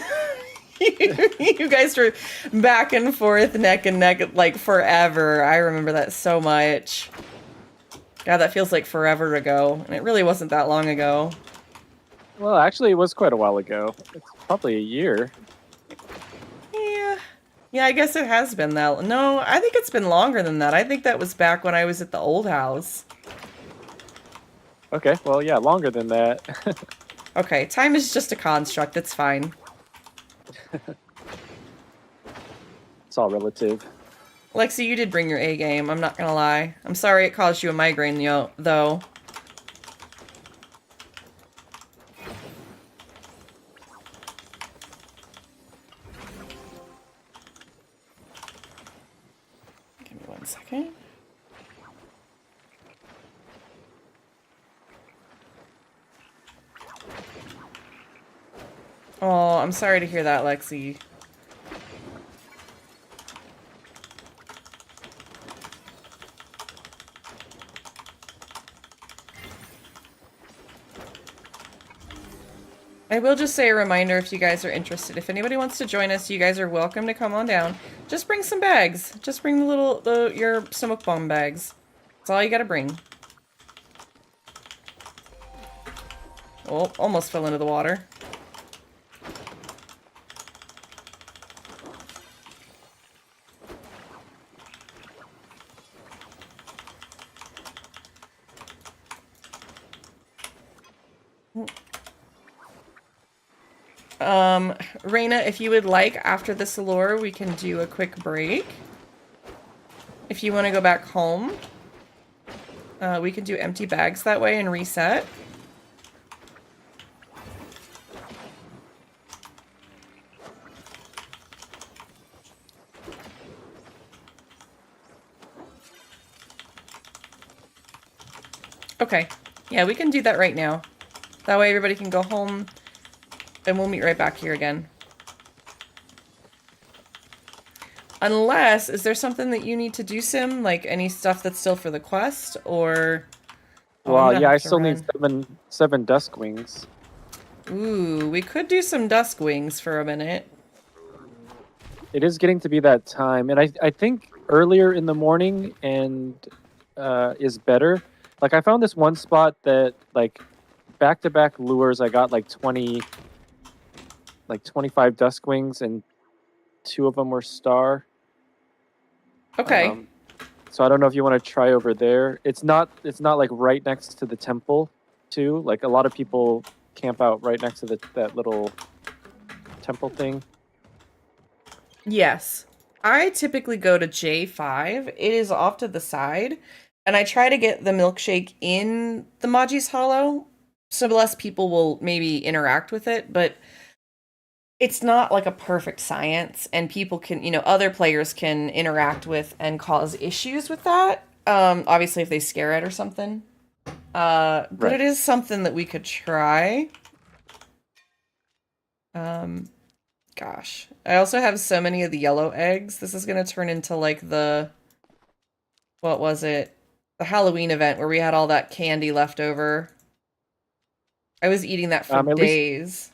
You guys were back and forth, neck and neck, like forever. I remember that so much. God, that feels like forever ago, and it really wasn't that long ago. Well, actually, it was quite a while ago. It's probably a year. Yeah, I guess it has been that. No, I think it's been longer than that. I think that was back when I was at the old house. Okay, well, yeah, longer than that. Okay, time is just a construct. It's fine. It's all relative. Lexi, you did bring your A game. I'm not gonna lie. I'm sorry it caused you a migraine, though. Give me 1 second. Oh, I'm sorry to hear that, Lexi. I will just say a reminder if you guys are interested. If anybody wants to join us, you guys are welcome to come on down. Just bring some bags. Just bring your smoke bomb bags. That's all you gotta bring. Oh, almost fell into the water. Raina, if you would like, after this lure, we can do a quick break. If you want to go back home, we can do empty bags that way and reset. Okay. Yeah, we can do that right now. That way everybody can go home. And we'll meet right back here again. Unless, is there something that you need to do, Sim? Like any stuff that's still for the quest, or? Oh, well, yeah, I still need seven dusk wings. Ooh, we could do some dusk wings for a minute. It is getting to be that time, and I think earlier in the morning is better. Like I found this one spot that like back-to-back lures, I got like 25 dusk wings, and 2 of them were star. Okay. So I don't know if you want to try over there. It's not like right next to the temple, too. Like a lot of people camp out right next to that little temple thing. Yes. I typically go to J5. It is off to the side, and I try to get the milkshake in the Maji's Hollow, so less people will maybe interact with it, but it's not like a perfect science, and people can, other players can interact with and cause issues with that. Obviously if they scare it or something. But Right. It is something that we could try. Gosh. I also have so many of the yellow eggs. This is going to turn into like what was it? The Halloween event where we had all that candy left over. I was eating that for days.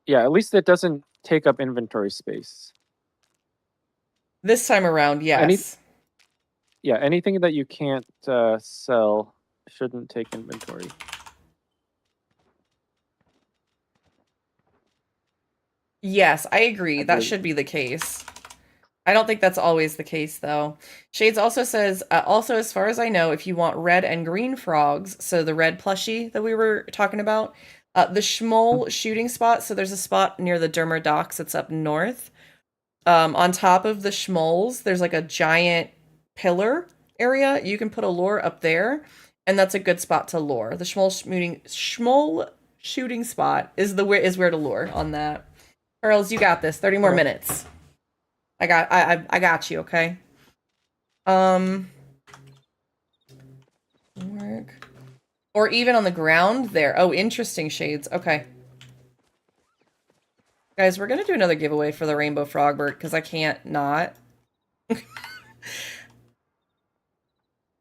Yeah, at least it doesn't take up inventory space. This time around, yes. Anything that you can't sell shouldn't take inventory. Yes, I agree. That should be the case. I don't think that's always the case, though. Shades also says, also, as far as I know, if you want red and green frogs, so the red plushie that we were talking about, the Schmoll shooting spot, so there's a spot near the Dermer docks that's up north. On top of the Schmolls, there's like a giant pillar area. You can put a lure up there, and that's a good spot to lure. The Schmoll shooting spot is where to lure on that. Earls, you got this. 30 more minutes. I got you, okay? Work. Or even on the ground there. Oh, interesting, Shades. Okay. Guys, we're going to do another giveaway for the Rainbow Frogbert because I can't not.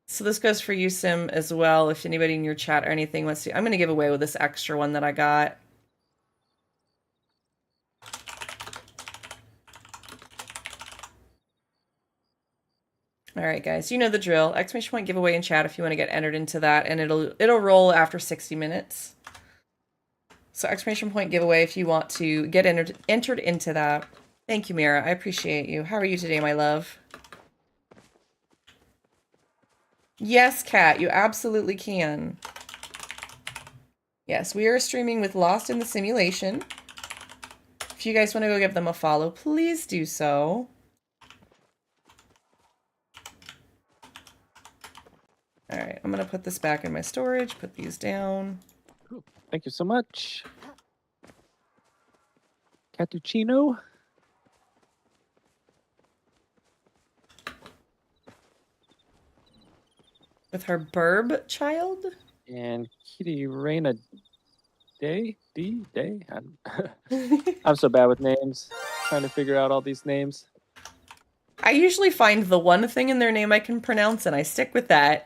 So this goes for you, Sim, as well. If anybody in your chat or anything wants to... I'm going to give away with this extra one that I got. All right, guys, you know the drill. Exclamation point giveaway in chat if you want to get entered into that, and it'll roll after 60 minutes. So exclamation point giveaway if you want to get entered into that. Thank you, Mira. I appreciate you. How are you today, my love? Yes, Kat, you absolutely can. Yes, we are streaming with Lost in the Simulation. If you guys want to go give them a follow, please do so. All right, I'm gonna put this back in my storage, put these down. Cool. Thank you so much. Cappuccino. With her burb child? And Kitty Reina Day? Day? I'm so bad with names. Trying to figure out all these names. I usually find the one thing in their name I can pronounce and I stick with that.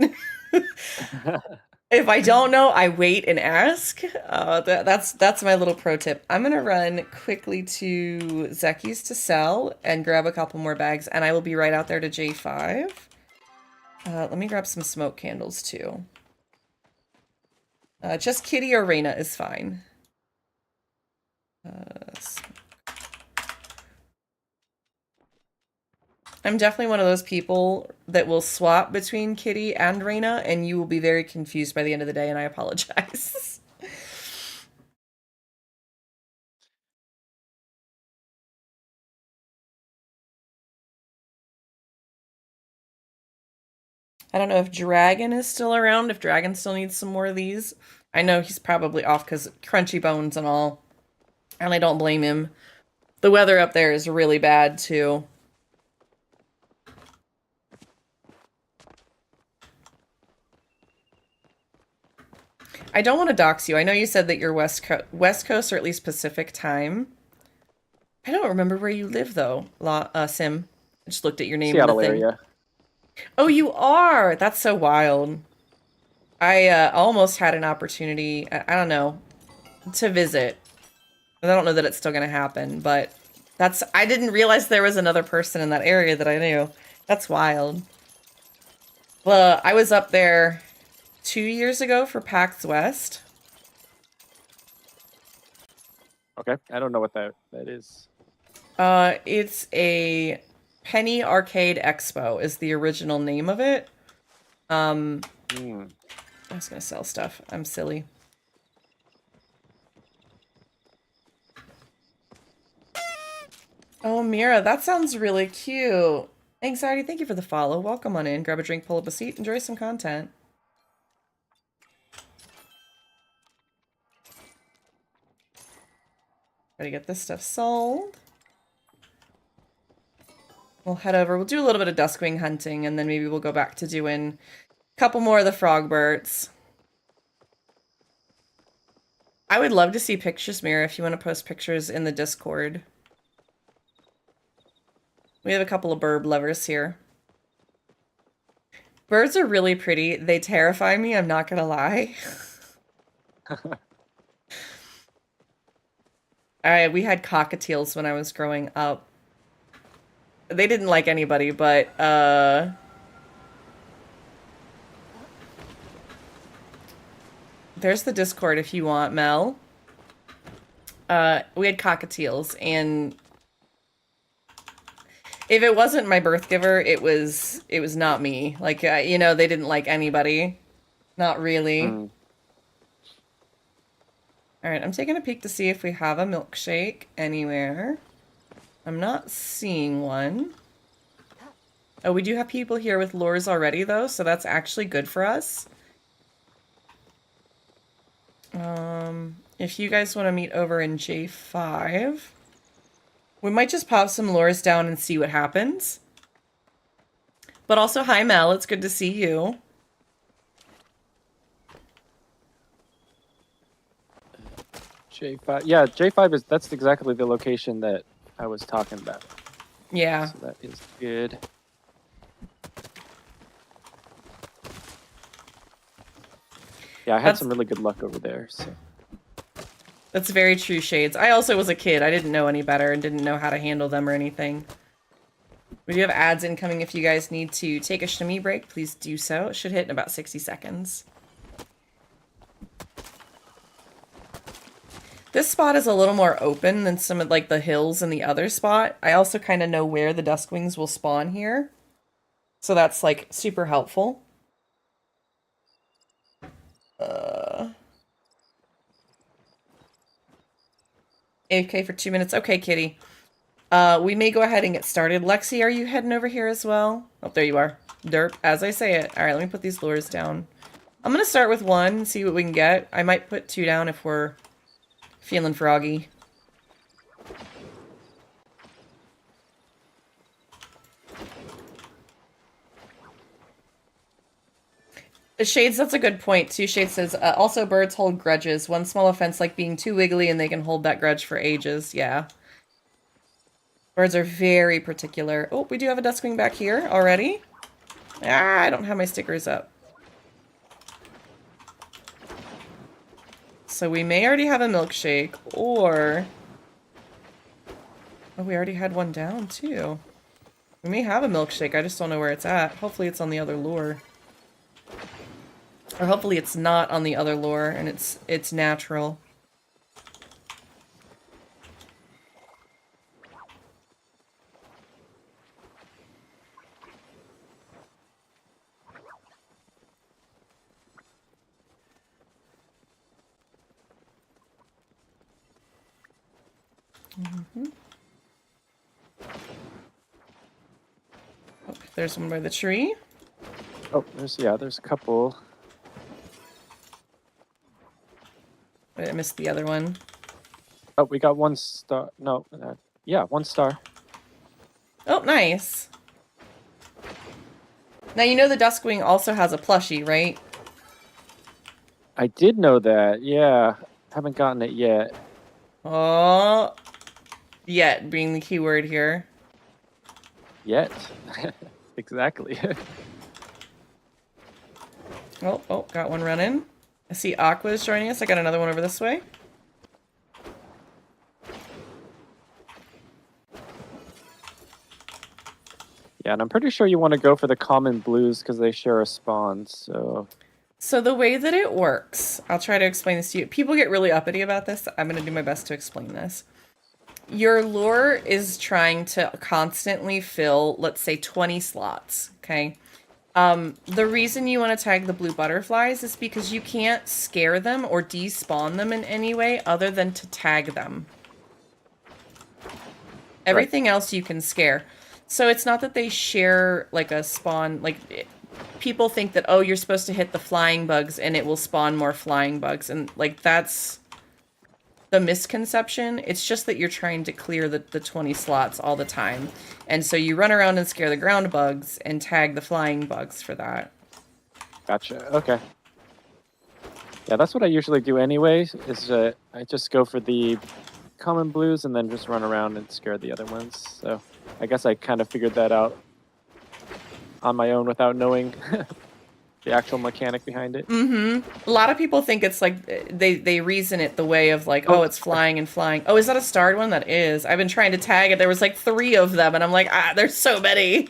If I don't know, I wait and ask. That's my little pro tip. I'm gonna run quickly to Zeki's to sell and grab a couple more bags, and I will be right out there to J5. Let me grab some smoke candles too. Just Kitty or Reina is fine. I'm definitely one of those people that will swap between Kitty and Reina, and you will be very confused by the end of the day, and I apologize. I don't know if Dragon is still around, if Dragon still needs some more of these. I know he's probably off because crunchy bones and all, and I don't blame him. The weather up there is really bad, too. I don't want to dox you. I know you said that you're West Coast or at least Pacific time. I don't remember where you live though, Sim. I just looked at your name. Seattle in the thing. area. Oh, you are. That's so wild. I almost had an opportunity. I don't know, to visit. I don't know that it's still gonna happen, but I didn't realize there was another person in that area that I knew. That's wild. Well, I was up there 2 years ago for PAX West. Okay, I don't know what that is. It's a Penny Arcade Expo is the original name of it. I was gonna sell stuff. I'm silly. Oh, Mira, that sounds really cute. Anxiety, thank you for the follow. Welcome on in. Grab a drink, pull up a seat, enjoy some content. Gotta get this stuff sold. We'll head over. We'll do a little bit of Duskwing hunting, and then maybe we'll go back to doing a couple more of the Frogbirds. I would love to see pictures, Mira, if you want to post pictures in the Discord. We have a couple of bird lovers here. Birds are really pretty. They terrify me, I'm not gonna lie. Alright, we had cockatiels when I was growing up. They didn't like anybody, but, there's the Discord if you want, Mel. We had cockatiels, and if it wasn't my birth giver, it was not me. Like, you know, they didn't like anybody. Not really. Alright, I'm taking a peek to see if we have a milkshake anywhere. I'm not seeing one. Oh, we do have people here with lures already, though, so that's actually good for us. If you guys want to meet over in J5, we might just pop some lures down and see what happens. But also, hi Mel, it's good to see you. J5. Yeah, J5 that's exactly the location that I was talking about. Yeah. So that is good. Yeah, I had some really good luck over there. So. That's very true, Shades. I also was a kid. I didn't know any better and didn't know how to handle them or anything. We do have ads incoming. If you guys need to take a shimmy break, please do so. It should hit in about 60 seconds. This spot is a little more open than some of like the hills in the other spot. I also kind of know where the Duskwings will spawn here. So that's like super helpful. AFK for 2 minutes. Okay, kitty. We may go ahead and get started. Lexi, are you heading over here as well? Oh, there you are. Derp, as I say it. All right, let me put these lures down. I'm going to start with 1 and see what we can get. I might put 2 down if we're feeling froggy. Shades, that's a good point too. Shades says, also birds hold grudges. One small offense like being too wiggly and they can hold that grudge for ages. Yeah. Birds are very particular. Oh, we do have a duskwing back here already. Ah, I don't have my stickers up. So we may already have a milkshake, or... Oh, we already had one down too. We may have a milkshake, I just don't know where it's at. Hopefully it's on the other lure. Or hopefully it's not on the other lure and it's natural. Oh, there's one by the tree. Oh, there's a couple. Wait, I missed the other one. Oh, we got 1 star. No, yeah, 1 star. Oh, nice. Now you know the Duskwing also has a plushie, right? I did know that. Yeah, haven't gotten it yet. Oh, yet being the key word here. Yet. Exactly. Oh, got one running. I see Aqua's joining us. I got another one over this way. Yeah, and I'm pretty sure you want to go for the common blues because they share a spawn, so... So the way that it works, I'll try to explain this to you. People get really uppity about this. I'm going to do my best to explain this. Your lure is trying to constantly fill, let's say, 20 slots, okay? The reason you want to tag the blue butterflies is because you can't scare them or despawn them in any way other than to tag them. Everything else you can scare. So it's not that they share like a spawn, like people think that, oh, you're supposed to hit the flying bugs and it will spawn more flying bugs. And like that's the misconception. It's just that you're trying to clear the 20 slots all the time. And so you run around and scare the ground bugs and tag the flying bugs for that. Gotcha. Okay. Yeah, that's what I usually do anyways, is I just go for the common blues and then just run around and scare the other ones. So I guess I kind of figured that out on my own without knowing the actual mechanic behind it. Mm-hmm. A lot of people think it's like they reason it the way of like, oh, it's flying and flying. Oh, is that a starred one? That is. I've been trying to tag it. There was like 3 of them, and I'm like, there's so many.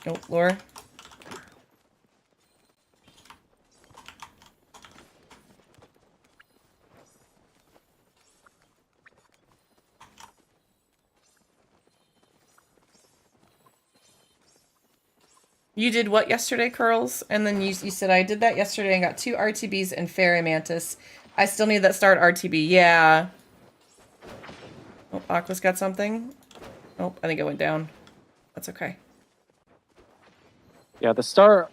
Oh, Laura. You did what yesterday, Curls? And then you said, I did that yesterday and got 2 RTBs and Fairy Mantis. I still need that starred RTB. Yeah. Oh, Aqua's got something. Oh, I think it went down. That's okay. Yeah, the star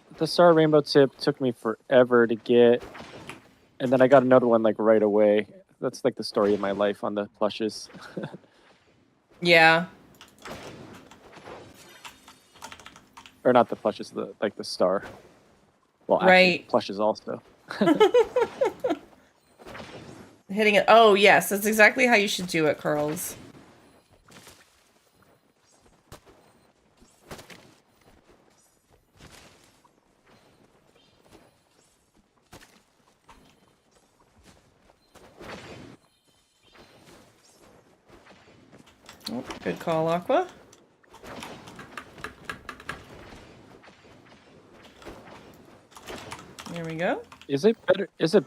rainbow tip took me forever to get, and then I got another one like right away. That's like the story of my life on the plushes. Yeah. Or not the plushes, like the star. Well, actually, right. Plushes also. Hitting it. Oh, yes. That's exactly how you should do it, Curls. Oh, good call, Aqua. There we go. Is it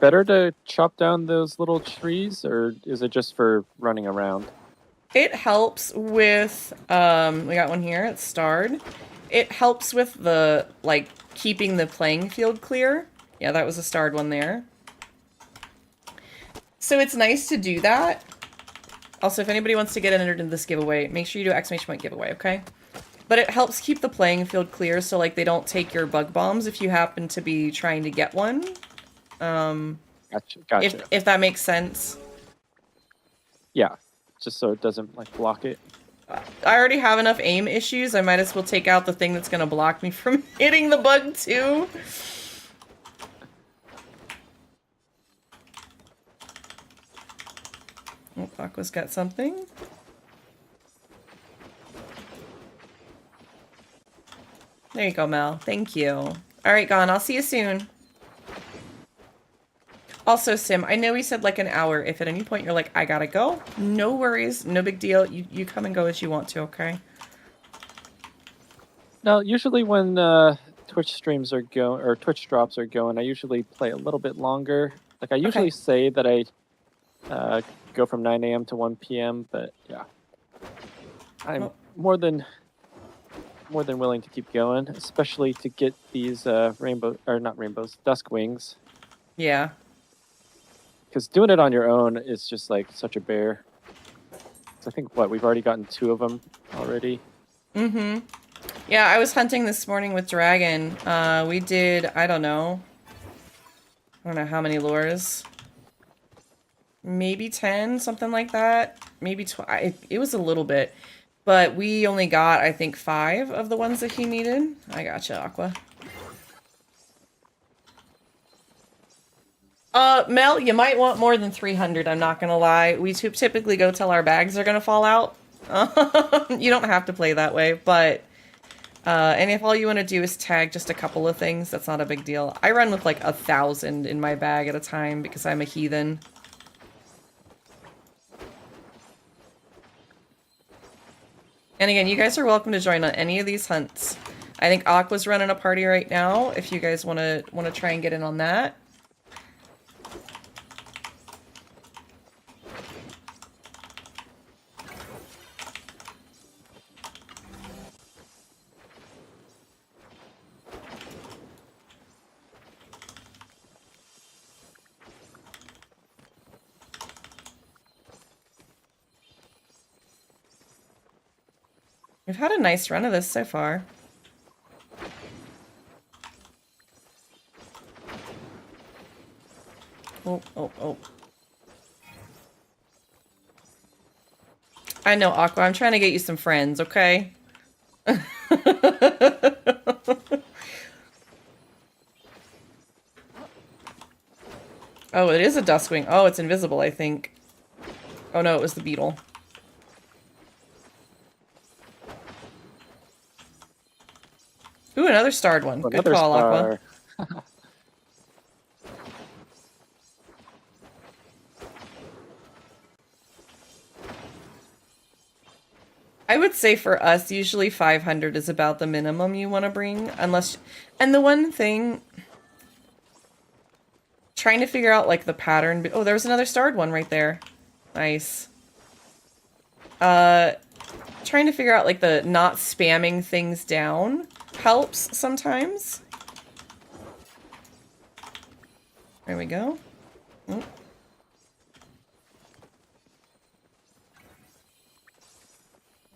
better to chop down those little trees, or is it just for running around? It helps with we got one here, it's starred. It helps with the like keeping the playing field clear. Yeah, that was a starred one there. So it's nice to do that. Also, if anybody wants to get entered in this giveaway, make sure you do exclamation point giveaway, okay? But it helps keep the playing field clear so, like, they don't take your bug bombs if you happen to be trying to get one. Gotcha. If that makes sense. Yeah, just so it doesn't, like, block it. I already have enough aim issues. I might as well take out the thing that's going to block me from hitting the bug, too. Oh, Aqua's got something. There you go, Mel. Thank you. All right, Gon, I'll see you soon. Also, Sim, I know we said like an hour. If at any point you're like, I gotta go, no worries, no big deal. You come and go as you want to, okay? No, usually when Twitch streams are going, or Twitch drops are going, I usually play a little bit longer. Like, I usually say that I go from 9 a.m. to 1 p.m., but yeah. I'm more than willing to keep going, especially to get these dusk wings. Yeah. Because doing it on your own is just like such a bear. So I think we've already gotten 2 of them already. Mm-hmm. Yeah, I was hunting this morning with Dragon. We did, I don't know how many lures. Maybe 10, something like that. Maybe 12. It was a little bit. But we only got, I think, 5 of the ones that he needed. I gotcha, Aqua. Mel, you might want more than 300, I'm not gonna lie. We typically go till our bags are gonna fall out. You don't have to play that way, but... and if all you want to do is tag just a couple of things, that's not a big deal. I run with like 1,000 in my bag at a time because I'm a heathen. And again, you guys are welcome to join on any of these hunts. I think Aqua's running a party right now, if you guys want to try and get in on that. We've had a nice run of this so far. Oh. I know, Aqua. I'm trying to get you some friends, okay? Oh, it is a duskwing. Oh, it's invisible, I think. Oh no, it was the beetle. Ooh, another starred one. Good call, Aqua. I would say for us, usually 500 is about the minimum you want to bring, unless... And the one thing... Trying to figure out, like, the pattern... Oh, there was another starred one right there. Nice. Trying to figure out, like, the not spamming things down helps sometimes. There we go. Oh.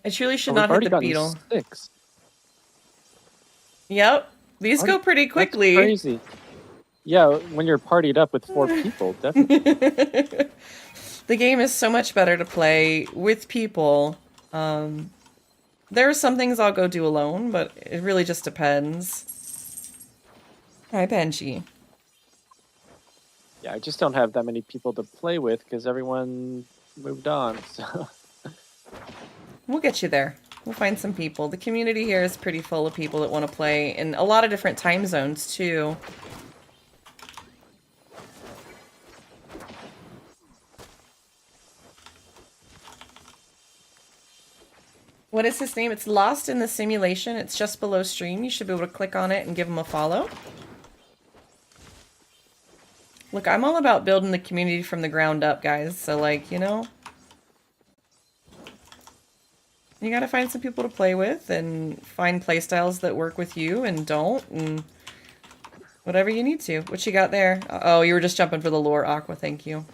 I truly should not hit the beetle. 6. Yep. These go pretty quickly. That's crazy. Yeah, when you're partied up with 4 people, definitely. The game is so much better to play with people. There are some things I'll go do alone, but it really just depends. Hi, Benji. Yeah, I just don't have that many people to play with because everyone moved on, so... We'll get you there. We'll find some people. The community here is pretty full of people that want to play in a lot of different time zones, too. What is his name? It's Lost in the Simulation. It's just below stream. You should be able to click on it and give him a follow. Look, I'm all about building the community from the ground up, guys. So, like, you know... You gotta find some people to play with and find playstyles that work with you and don't. And Whatever you need to. What you got there? Oh, you were just jumping for the lure, Aqua. Thank you.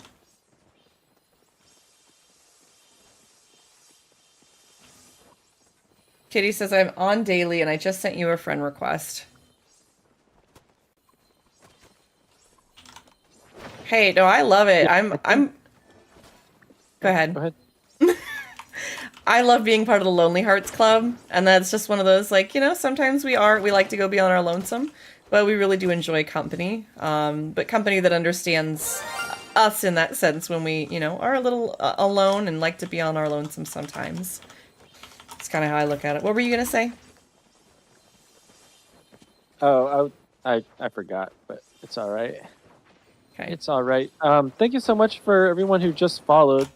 Kitty says, I'm on daily and I just sent you a friend request. Hey, no, I love it. I'm Go ahead. Go ahead. I love being part of the Lonely Hearts Club, and that's just one of those, like, you know, sometimes we like to go be on our lonesome, but we really do enjoy company. But company that understands us in that sense when we, you know, are a little alone and like to be on our lonesome sometimes. It's kind of how I look at it. What were you gonna say? Oh, I forgot, but it's all right. Okay. It's all right. Thank you so much for everyone who just followed.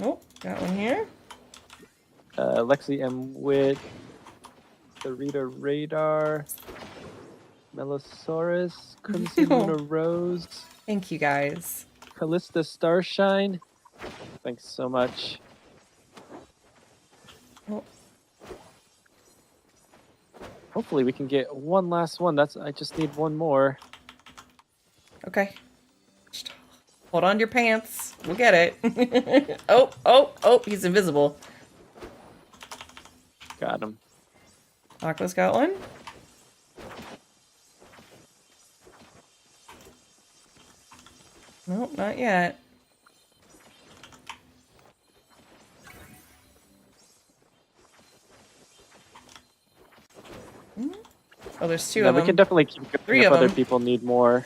Oh, got one here. Lexi M. Witt, the Rita Radar, Melosaurus, Crimson Luna Rose. Thank you, guys. Callista Starshine. Thanks so much. Oh. Hopefully we can get one last one. I just need one more. Okay. Hold on to your pants. We'll get it. Oh, he's invisible. Got him. Aqua's got one. Nope, not yet. Oh, there's two of them. We can definitely keep going 3 if of other them. people need more.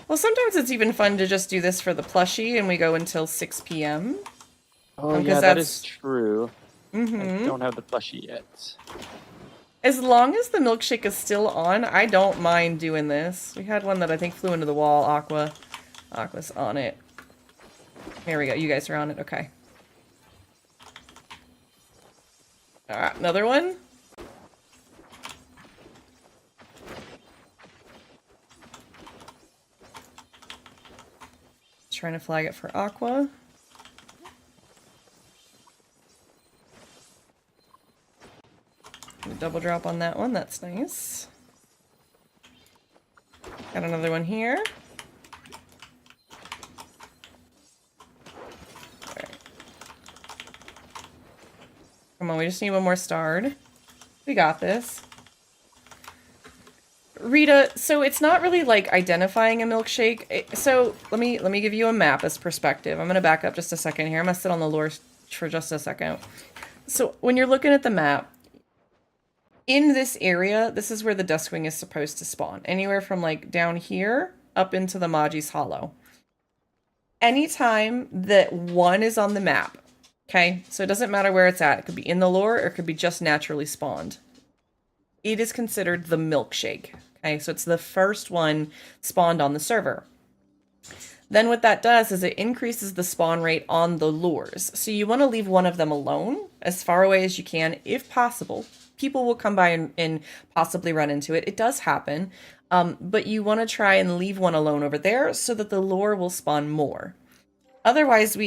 Well, sometimes it's even fun to just do this for the plushie and we go until 6 p.m. Oh, yeah, that is true. I don't have the plushie yet. As long as the milkshake is still on, I don't mind doing this. We had one that I think flew into the wall. Aqua's on it. Here we go. You guys are on it. Okay. Alright, another one. Trying to flag it for Aqua. Double drop on that one. That's nice. Got another one here. Right. Come on, we just need one more starred. We got this. Rita, so it's not really like identifying a milkshake. So let me give you a map as perspective. I'm gonna back up just a second here. I'm gonna sit on the lure for just a second. So when you're looking at the map, in this area, this is where the Duskwing is supposed to spawn. Anywhere from like down here up into the Maji's Hollow. Anytime that one is on the map, okay? So it doesn't matter where it's at. It could be in the lure or it could be just naturally spawned. It is considered the milkshake. Okay, so it's the first one spawned on the server. Then what that does is it increases the spawn rate on the lures. So you want to leave one of them alone as far away as you can, if possible. People will come by and possibly run into it. It does happen. But you want to try and leave one alone over there so that the lure will spawn more. Otherwise,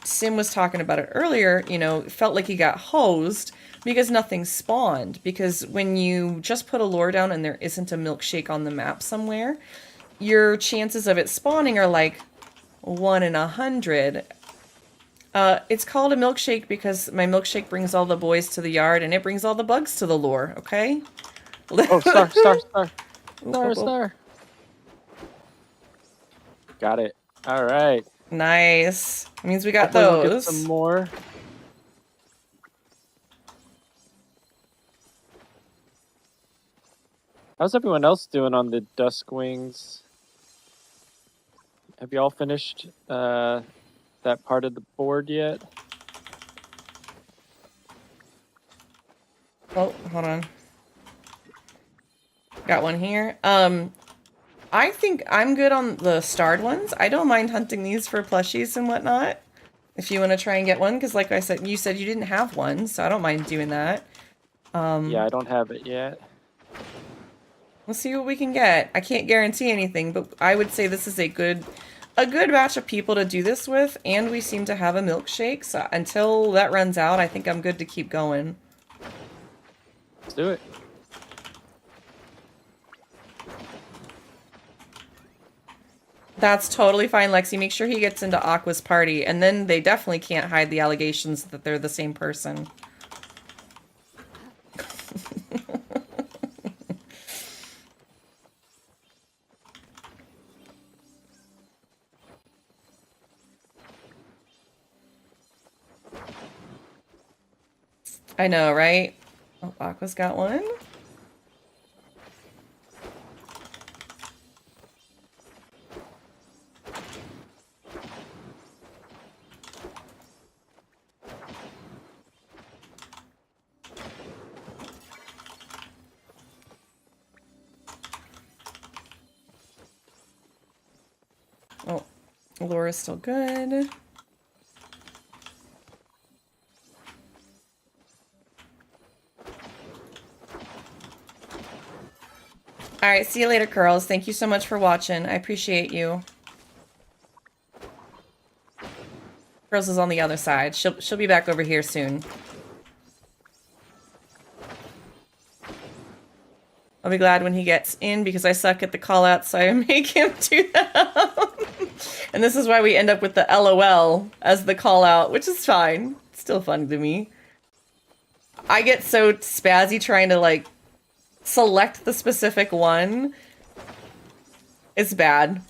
Sim was talking about it earlier, felt like he got hosed because nothing spawned. Because when you just put a lure down and there isn't a milkshake on the map somewhere, your chances of it spawning are like 1 in 100. It's called a milkshake because my milkshake brings all the boys to the yard and it brings all the bugs to the lure, okay? Oh, star. Star. Got it. All right. Nice. Means we got Hopefully we'll those. get some more. How's everyone else doing on the Duskwings? Have you all finished that part of the board yet? Oh, hold on. Got one here. I think I'm good on the starred ones. I don't mind hunting these for plushies and whatnot. If you want to try and get one, because like I said, you said you didn't have one, so I don't mind doing that. Yeah, I don't have it yet. We'll see what we can get. I can't guarantee anything, but I would say this is a good a good batch of people to do this with, and we seem to have a milkshake, so until that runs out, I think I'm good to keep going. Let's do it. That's totally fine, Lexi. Make sure he gets into Aqua's party, and then they definitely can't hide the allegations that they're the same person. I know, right? Oh, Aqua's got one. Oh, Laura's still good. All right, see you later, Curls. Thank you so much for watching. I appreciate you. Curls is on the other side. She'll be back over here soon. I'll be glad when he gets in because I suck at the call-outs, so I make him do that. And this is why we end up with the LOL as the call-out, which is fine. It's still fun to me. I get so spazzy trying to, like, select the specific one. It's bad.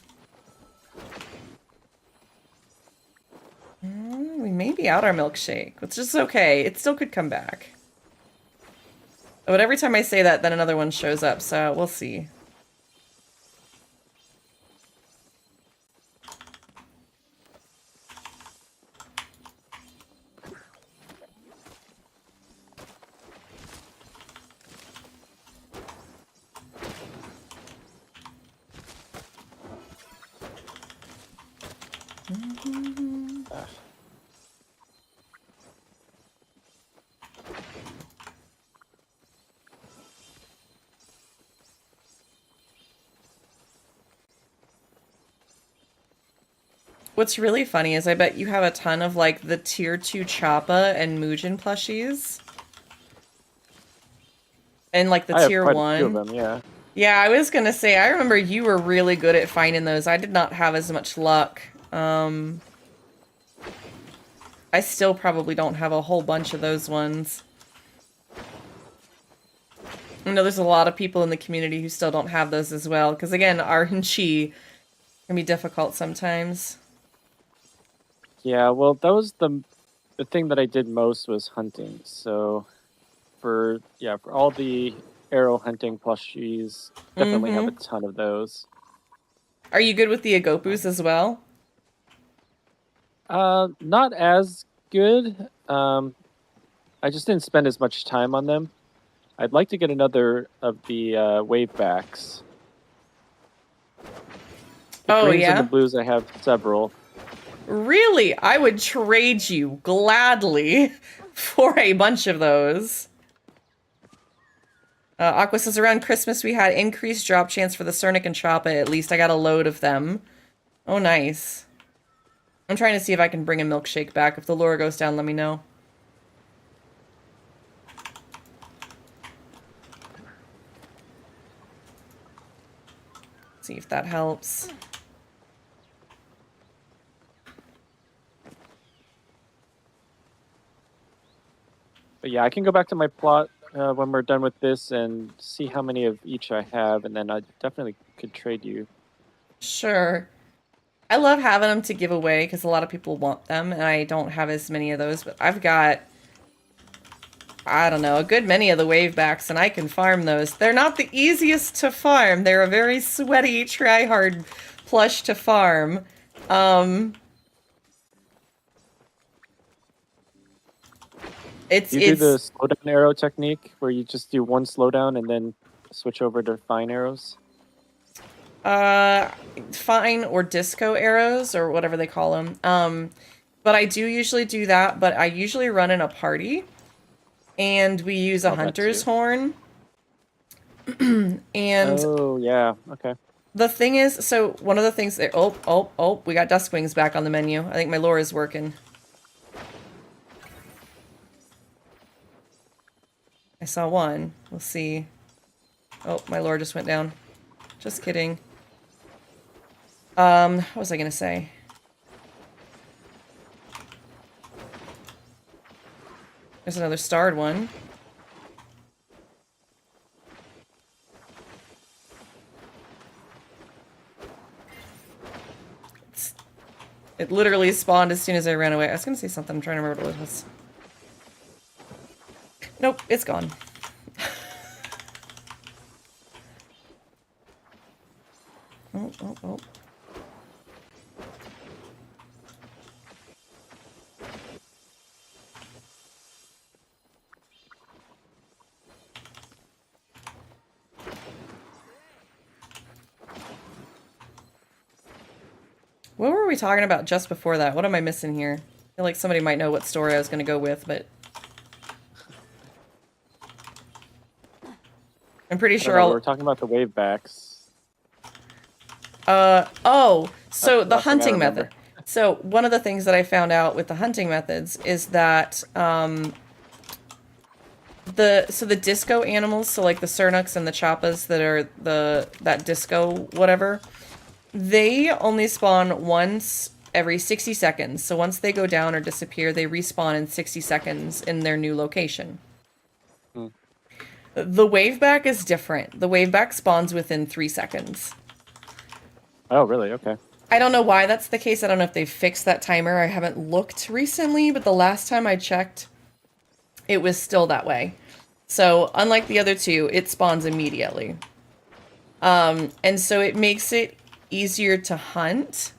We may be out our milkshake, which is okay. It still could come back. But every time I say that, then another one shows up, so we'll see. What's really funny is I bet you have a ton of, like, the tier 2 Choppa and Muujin plushies. And, like, the tier 1. I have quite a few of them, yeah. Yeah, I was gonna say, I remember you were really good at finding those. I did not have as much luck. I still probably don't have a whole bunch of those ones. I know there's a lot of people in the community who still don't have those as well. Because, again, RNG can be difficult sometimes. Yeah, well, that was the thing that I did most was hunting. So for all the arrow hunting plushies, definitely have a ton of those. Are you good with the Agopus as well? Not as good. I just didn't spend as much time on them. I'd like to get another of the wave backs. The greens and the blues, I have several. Really? I would trade you gladly for a bunch of those. Aqua says, around Christmas we had increased drop chance for the Cernic and Choppa. At least I got a load of them. Oh, nice. I'm trying to see if I can bring a milkshake back. If the lure goes down, let me know. See if that helps. But yeah, I can go back to my plot when we're done with this and see how many of each I have, and then I definitely could trade you. Sure. I love having them to give away because a lot of people want them, and I don't have as many of those, but I've got, I don't know, a good many of the wave backs, and I can farm those. They're not the easiest to farm. They're a very sweaty, try-hard plush to farm. You do the slowdown arrow technique where you just do one slowdown and then switch over to fine arrows? Fine or disco arrows or whatever they call them. But I do usually do that, but I usually run in a party and we use a hunter's horn. And oh, yeah. Okay. The thing is, so one of the things there. Oh, we got Duskwings back on the menu. I think my lure is working. I saw one. We'll see. Oh, my lure just went down. Just kidding. What was I gonna say? There's another starred one. It literally spawned as soon as I ran away. I was gonna say something. I'm trying to remember what it was. Nope, it's gone. Oh. What were we talking about just before that? What am I missing here? I feel like somebody might know what story I was going to go with, but... I'm pretty sure We're talking about the wave backs. So the hunting method. So one of the things that I found out with the hunting methods is that, the disco animals, so like the Cernuks and the Chappas that are that disco whatever, they only spawn once every 60 seconds. So once they go down or disappear, they respawn in 60 seconds in their new location. The waveback is different. The waveback spawns within 3 seconds. Oh, really? Okay. I don't know why that's the case. I don't know if they've fixed that timer. I haven't looked recently, but the last time I checked, it was still that way. So unlike the other two, it spawns immediately. And so it makes it easier to hunt,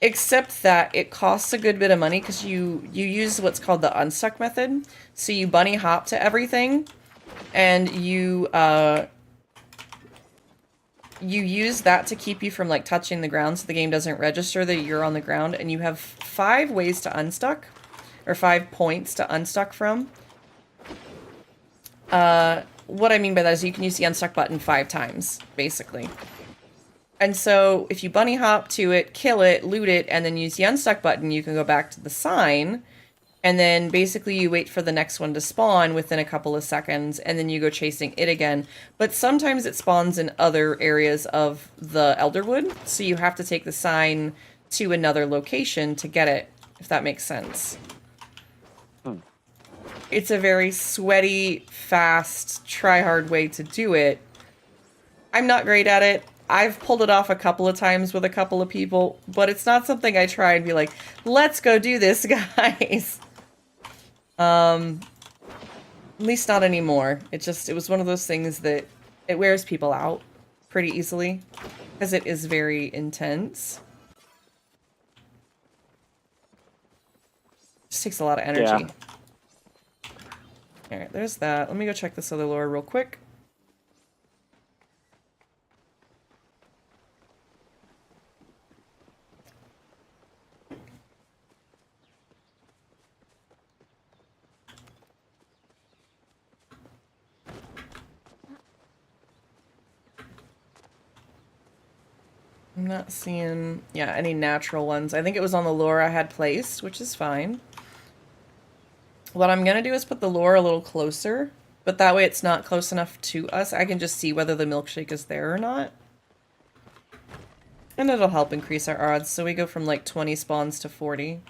except that it costs a good bit of money because you use what's called the unstuck method. So you bunny hop to everything, and you use that to keep you from like touching the ground, so the game doesn't register that you're on the ground. And you have 5 ways to unstuck, or 5 points to unstuck from. What I mean by that is you can use the unstuck button 5 times, basically. And so if you bunny hop to it, kill it, loot it, and then use the unstuck button, you can go back to the sign, and then basically you wait for the next one to spawn within a couple of seconds, and then you go chasing it again. But sometimes it spawns in other areas of the Elderwood, so you have to take the sign to another location to get it, if that makes sense. It's a very sweaty, fast, try-hard way to do it. I'm not great at it. I've pulled it off a couple of times with a couple of people, but it's not something I try and be like, let's go do this, guys. At least not anymore. It was one of those things that it wears people out pretty easily, because it is very intense. Just takes a lot of energy. Yeah. Alright, there's that. Let me go check this other lore real quick. I'm not seeing, any natural ones. I think it was on the lure I had placed, which is fine. What I'm gonna do is put the lure a little closer, but that way it's not close enough to us. I can just see whether the milkshake is there or not. And it'll help increase our odds, so we go from like 20 spawns to 40.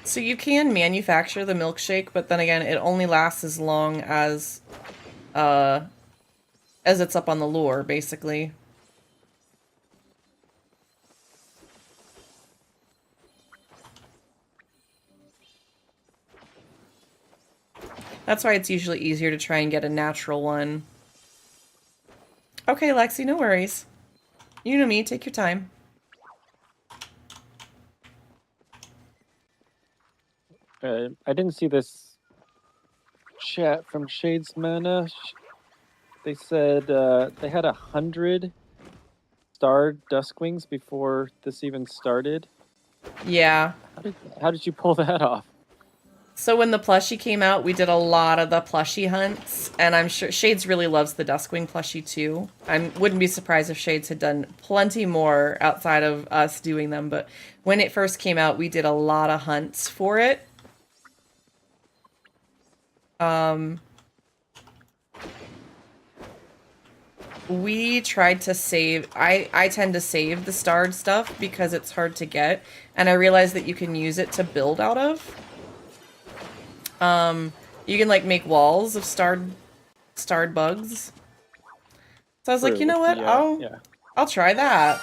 So you can manufacture the milkshake, but then again, it only lasts as long as it's up on the lure, basically. That's why it's usually easier to try and get a natural one. Okay, Lexi, no worries. You know me, take your time. I didn't see this chat from Shades Mana. They said they had 100 starred Duskwings before this even started? Yeah. How did you pull that off? So when the plushie came out, we did a lot of the plushie hunts, and I'm sure Shades really loves the Duskwing plushie too. I wouldn't be surprised if Shades had done plenty more outside of us doing them, but when it first came out, we did a lot of hunts for it. We tried to save, I tend to save the starred stuff because it's hard to get, and I realized that you can use it to build out of. You can like make walls of starred bugs. So I was like, you know what? I'll try that.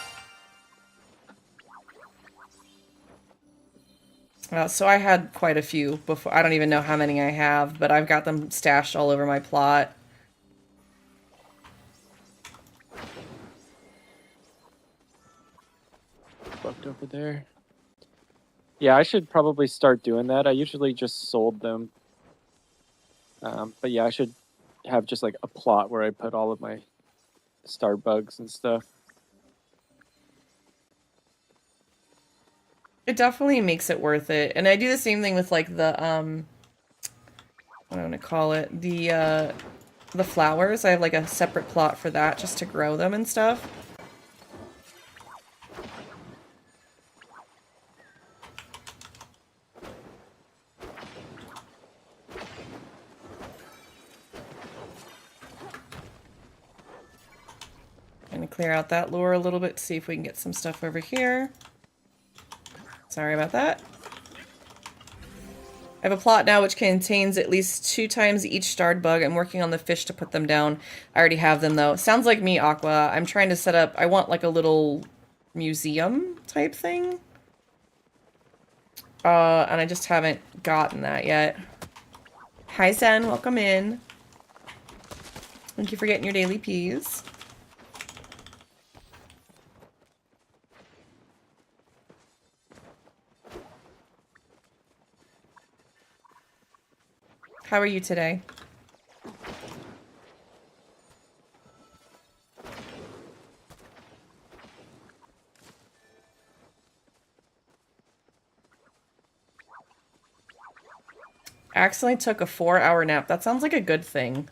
So I had quite a few before. I don't even know how many I have, but I've got them stashed all over my plot. Fucked over there. Yeah, I should probably start doing that. I usually just sold them. But yeah, I should have just like a plot where I put all of my star bugs and stuff. It definitely makes it worth it. And I do the same thing with like the what do I want to call it? The flowers. I have like a separate plot for that just to grow them and stuff. Gonna clear out that lure a little bit to see if we can get some stuff over here. Sorry about that. I have a plot now which contains at least 2 times each starred bug. I'm working on the fish to put them down. I already have them though. Sounds like me, Aqua. I'm trying to set up, I want like a little museum type thing. And I just haven't gotten that yet. Hi Zen, welcome in. Thank you for getting your daily peas. How are you today? Accidentally took a 4-hour nap. That sounds like a good thing.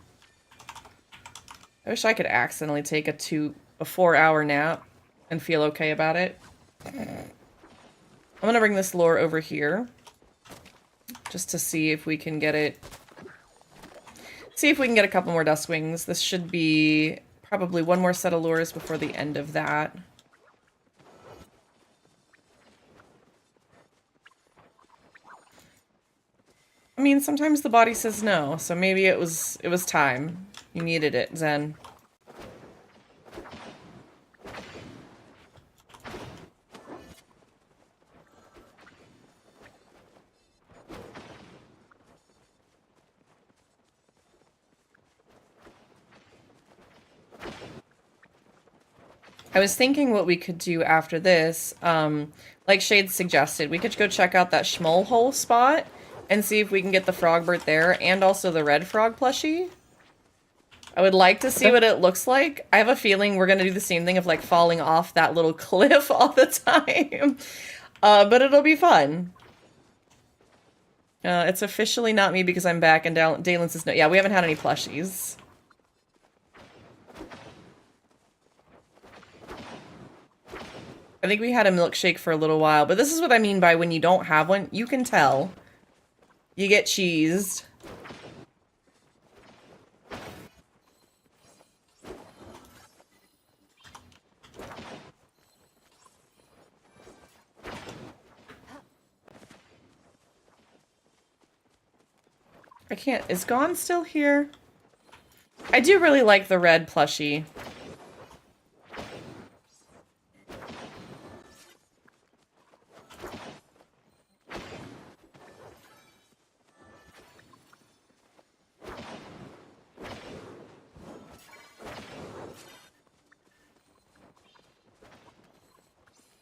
I wish I could accidentally take a 4-hour nap and feel okay about it. I'm gonna bring this lure over here just to see if we can get it. See if we can get a couple more Duskwings. This should be probably one more set of lures before the end of that. I mean, sometimes the body says no, so maybe it was time. You needed it, Zen. I was thinking what we could do after this, like Shade suggested, we could go check out that Schmoll hole spot and see if we can get the Frogbert there and also the red frog plushie. I would like to see what it looks like. I have a feeling we're going to do the same thing of like falling off that little cliff all the time, but it'll be fun. It's officially not me because I'm back and Dalen says no. Yeah, we haven't had any plushies. I think we had a milkshake for a little while, but this is what I mean by when you don't have one, you can tell. You get cheesed. I can't, is Gone still here? I do really like the red plushie.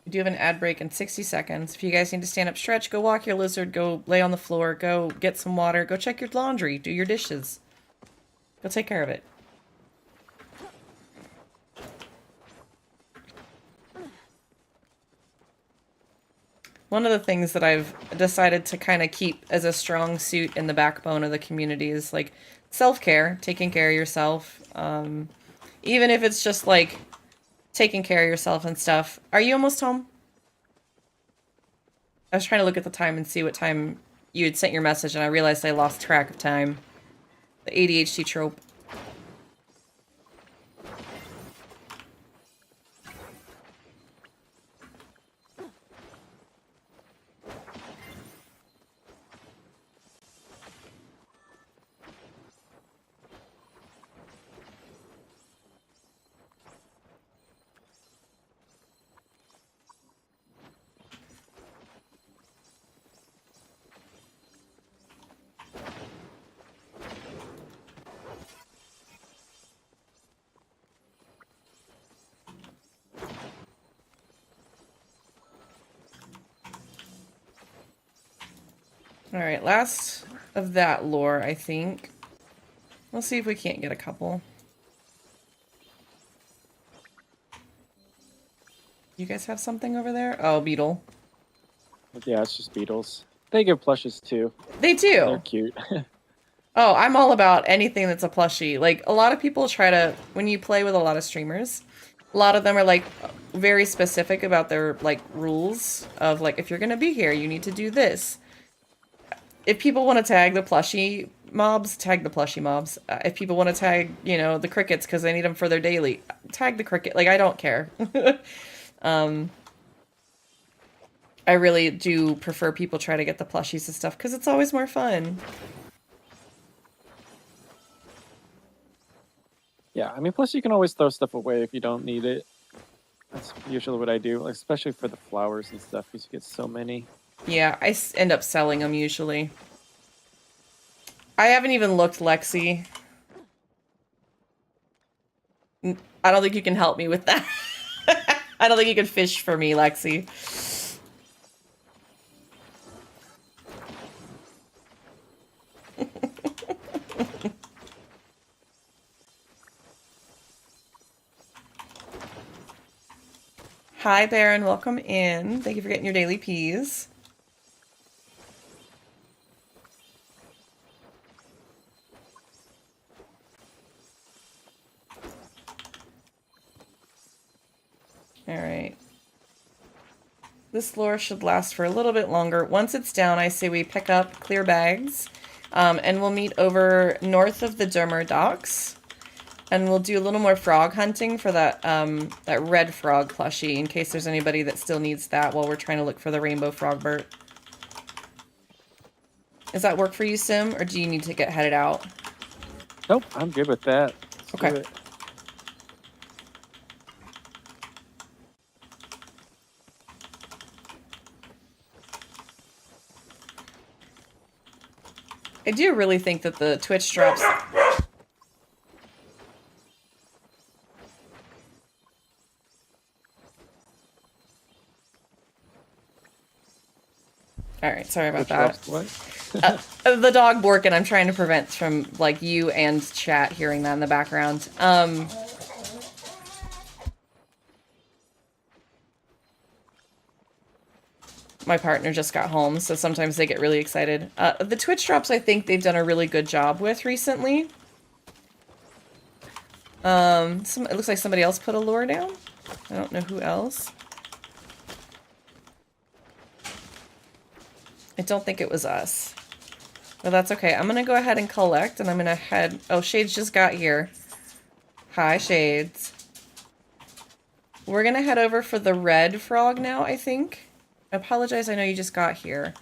We do have an ad break in 60 seconds. If you guys need to stand up, stretch, go walk your lizard, go lay on the floor, go get some water, go check your laundry, do your dishes. Go take care of it. one of the things that I've decided to kind of keep as a strong suit in the backbone of the community is like self-care, taking care of yourself. Even if it's just like taking care of yourself and stuff. Are you almost home? I was trying to look at the time and see what time you had sent your message, and I realized I lost track of time. The ADHD trope. Alright, last of that lore, I think. We'll see if we can't get a couple. You guys have something over there? Oh, beetle. Yeah, it's just beetles. They give plushes too. They do. They're cute. Oh, I'm all about anything that's a plushie. Like, a lot of people try to, when you play with a lot of streamers, a lot of them are, like, very specific about their, like, rules of, like, if you're gonna be here, you need to do this. If people want to tag the plushie mobs, tag the plushie mobs. If people want to tag, you know, the crickets because they need them for their daily, tag the cricket. Like, I don't care. I really do prefer people try to get the plushies and stuff because it's always more fun. Yeah, I mean, plus you can always throw stuff away if you don't need it. That's usually what I do, like, especially for the flowers and stuff, because you get so many. Yeah, I end up selling them usually. I haven't even looked, Lexi. I don't think you can help me with that. I don't think you can fish for me, Lexi. Hi, Baron. Welcome in. Thank you for getting your daily peas. Alright. This lure should last for a little bit longer. Once it's down, I say we pick up clear bags. And we'll meet over north of the Dermer docks. And we'll do a little more frog hunting for that that red frog plushie, in case there's anybody that still needs that while we're trying to look for the Rainbow Frogbert. Does that work for you, Sim, or do you need to get headed out? Nope, I'm good with that. Let's do Okay. it. I do really think that the Twitch drops... Alright, sorry about that. What? The dog barking, I'm trying to prevent from, like, you and chat hearing that in the background. My partner just got home, so sometimes they get really excited. The Twitch drops, I think they've done a really good job with recently. It looks like somebody else put a lure down. I don't know who else. I don't think it was us. But that's okay. I'm gonna go ahead and collect, and I'm gonna head... Oh, Shades just got here. Hi, Shades. We're gonna head over for the red frog now, I think. I apologize, I know you just got here.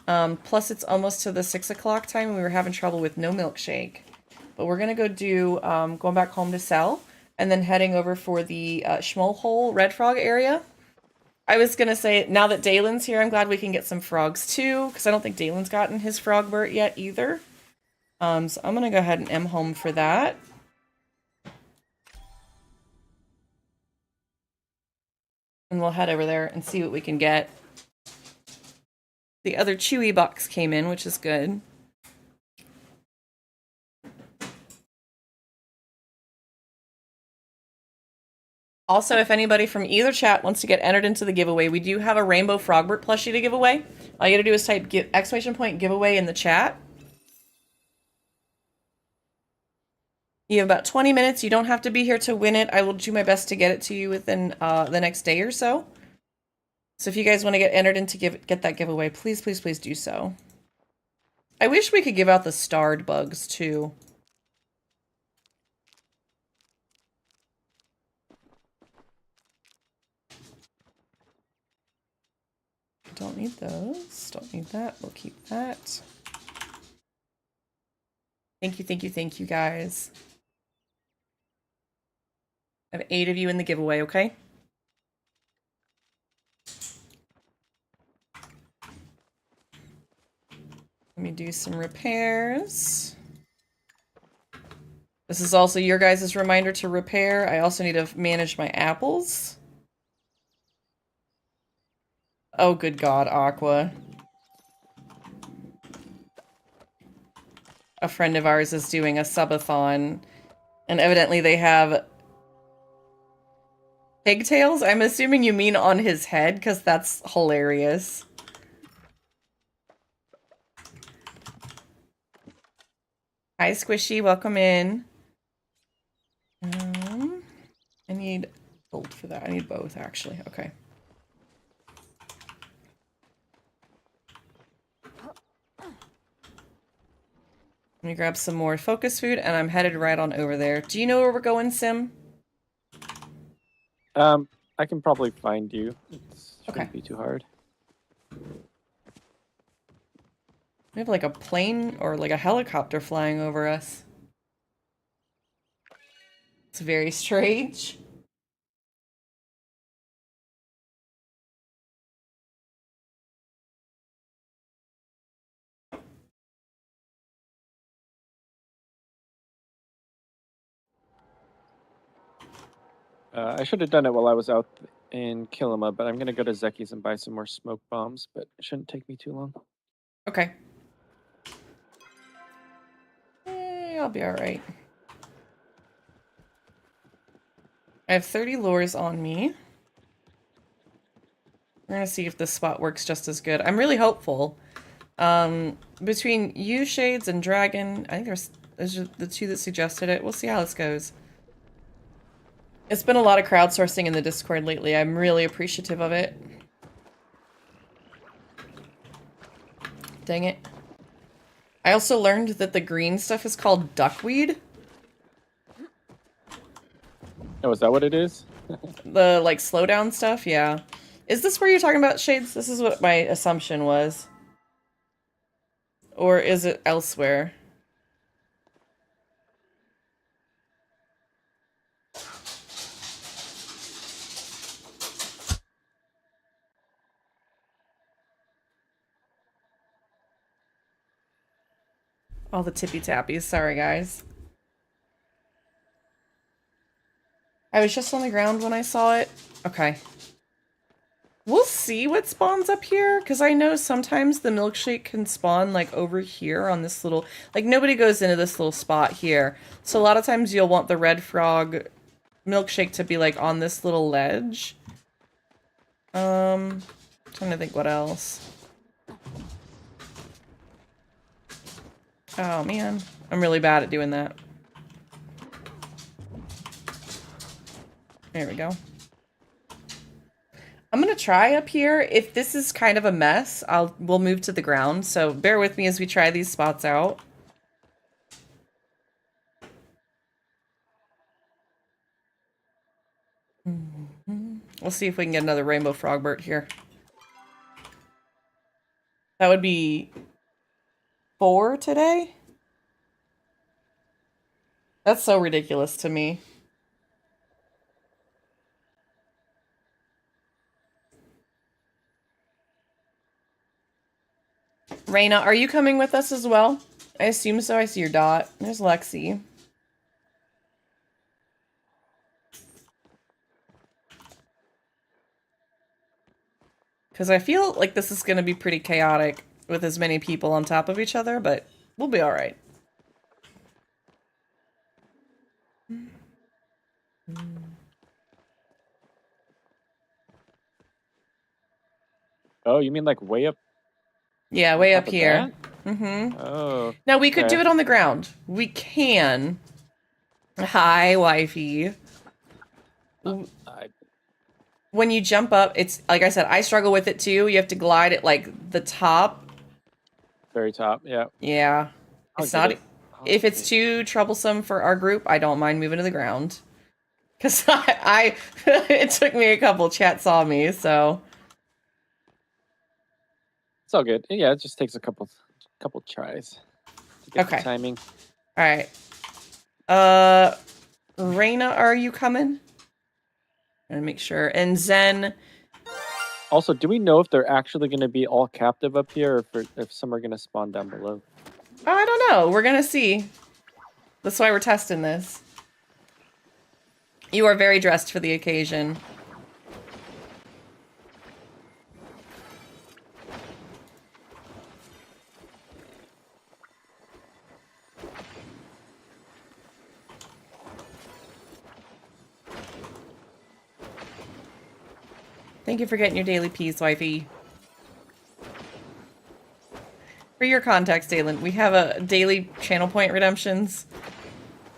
Plus, it's almost to the 6 o'clock time, and we were having trouble with no milkshake. But we're gonna go do, going back home to sell, and then heading over for the Schmollhole red frog area. I was gonna say, now that Dalen's here, I'm glad we can get some frogs too, because I don't think Dalen's gotten his Frogbert yet either. So I'm gonna go ahead and M home for that. And we'll head over there and see what we can get. The other Chewy box came in, which is good. Also, if anybody from either chat wants to get entered into the giveaway, we do have a Rainbow Frogbert plushie to give away. All you gotta do is type !giveaway in the chat. You have about 20 minutes. You don't have to be here to win it. I will do my best to get it to you within the next day or so. So if you guys want to get entered in to get that giveaway, please, please, please do so. I wish we could give out the starred bugs too. Don't need those. Don't need that. We'll keep that. Thank you, thank you, thank you, guys. I have 8 of you in the giveaway, okay? Let me do some repairs. This is also your guys' reminder to repair. I also need to manage my apples. Oh, good God, Aqua. A friend of ours is doing a subathon, and evidently they have pigtails. I'm assuming you mean on his head, because that's hilarious. Hi, Squishy. Welcome in. I need gold for that. I need both, actually. Okay. Let me grab some more focus food, and I'm headed right on over there. Do you know where we're going, Sim? I can probably find you. It shouldn't be too hard. We have like a plane or like a helicopter flying over us. It's very strange. I should have done it while I was out in Kilima, but I'm going to go to Zeki's and buy some more smoke bombs, but it shouldn't take me too long. Okay. I'll be alright. I have 30 lures on me. We're gonna see if this spot works just as good. I'm really hopeful. Between you, Shades, and Dragon, I think those are the 2 that suggested it. We'll see how this goes. It's been a lot of crowdsourcing in the Discord lately. I'm really appreciative of it. Dang it. I also learned that the green stuff is called duckweed. Oh, is that what it is? The, like, slowdown stuff? Yeah. Is this where you're talking about, Shades? This is what my assumption was. Or is it elsewhere? All the tippy tappies. Sorry, guys. I was just on the ground when I saw it. Okay. We'll see what spawns up here, because I know sometimes the milkshake can spawn, like, over here on this little... Like, nobody goes into this little spot here. So a lot of times you'll want the red frog milkshake to be, like, on this little ledge. Trying to think what else. Oh, man. I'm really bad at doing that. There we go. I'm gonna try up here. If this is kind of a mess, we'll move to the ground. So bear with me as we try these spots out. We'll see if we can get another Rainbow Frogbert here. That would be 4 today? That's so ridiculous to me. Raina, are you coming with us as well? I assume so. I see your dot. There's Lexi. Because I feel like this is going to be pretty chaotic with as many people on top of each other, but we'll be alright. Oh, you mean like way up? Yeah, on way top up of here. that? Mm-hmm. Oh. Now we could okay. do it on the ground. We can. Hi, wifey. I, When you jump up, it's like I said, I struggle with it too. You have to glide at like the top. very top. Yeah. Yeah. I'll It's get not it. I'll if get it's it. too troublesome for our group, I don't mind moving to the ground. Cause I it took me a couple. Chat saw me, so It's all good. Yeah, it just takes a couple tries to get the okay. timing. All right. Raina, are you coming? And make sure. And Zen, Also, do we know if they're actually going to be all captive up here, or if some are going to spawn down below? I don't know. We're gonna see. That's why we're testing this. You are very dressed for the occasion. Thank you for getting your daily peas, wifey. For your context, Dalen, we have a daily channel point redemptions.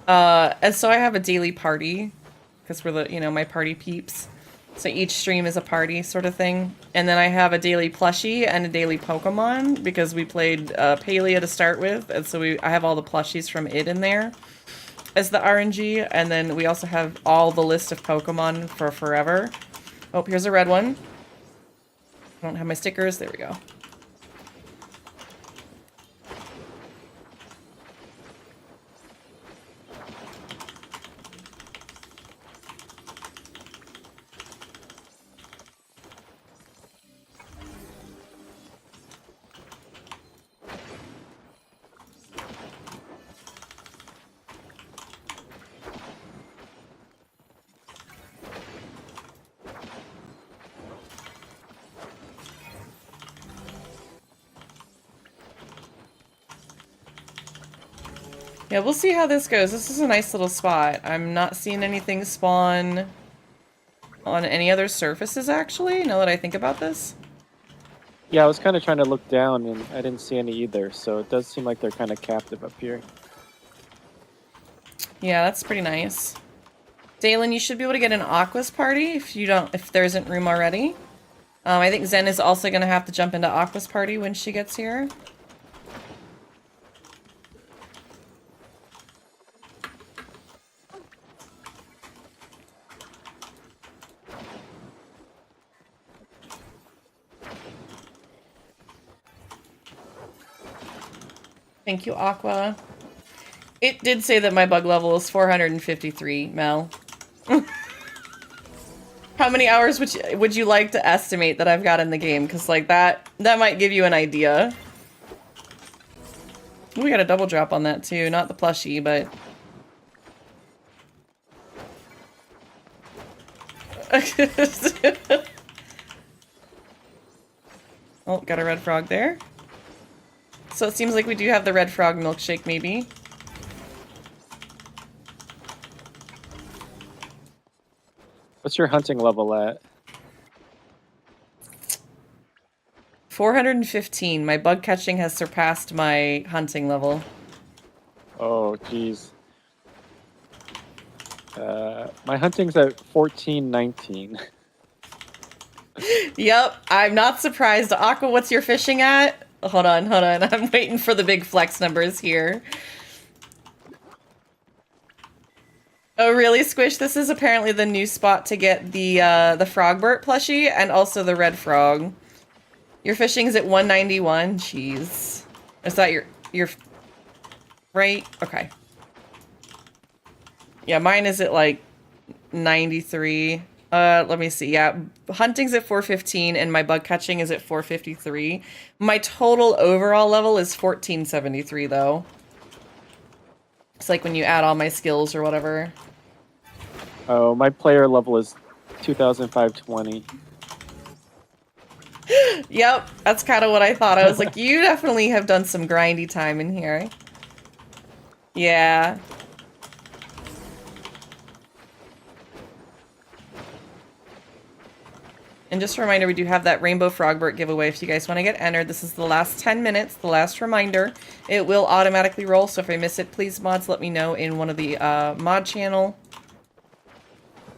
And so I have a daily party, because we're the, my party peeps. So each stream is a party sort of thing. And then I have a daily plushie and a daily Pokemon, because we played Palia to start with. And so I have all the plushies from it in there as the RNG. And then we also have all the list of Pokemon for forever. Oh, here's a red one. I don't have my stickers. There we go. Yeah, we'll see how this goes. This is a nice little spot. I'm not seeing anything spawn on any other surfaces, actually, now that I think about this. Yeah, I was kind of trying to look down, and I didn't see any either, so it does seem like they're kind of captive up here. Yeah, that's pretty nice. Dalen, you should be able to get an Aqua's party if there isn't room already. I think Zen is also going to have to jump into Aqua's party when she gets here. Thank you, Aqua. It did say that my bug level is 453, Mel. How many hours would you like to estimate that I've got in the game? Because, like, that might give you an idea. Ooh, we got a double drop on that, too. Not the plushie, but... Oh, got a red frog there. So it seems like we do have the red frog milkshake, maybe. What's your hunting level at? 415. My bug catching has surpassed my hunting level. Oh, jeez. My hunting's at 1419. Yep, I'm not surprised. Aqua, what's your fishing at? Hold on. I'm waiting for the big flex numbers here. Oh, really, Squish? This is apparently the new spot to get the Frogbert plushie and also the red frog. Your fishing's at 191. Jeez. Is that your right? Okay. Yeah, mine is at like 93. Let me see. Yeah, hunting's at 415 and my bug catching is at 453. My total overall level is 1473 though. It's like when you add all my skills or whatever. Oh, my player level is 2520. Yep, that's kind of what I thought. I was like, you definitely have done some grindy time in here. Yeah. And just a reminder, we do have that Rainbow Frogbert giveaway if you guys want to get entered. This is the last 10 minutes, the last reminder. It will automatically roll, so if I miss it, please, mods, let me know in one of the mod channel.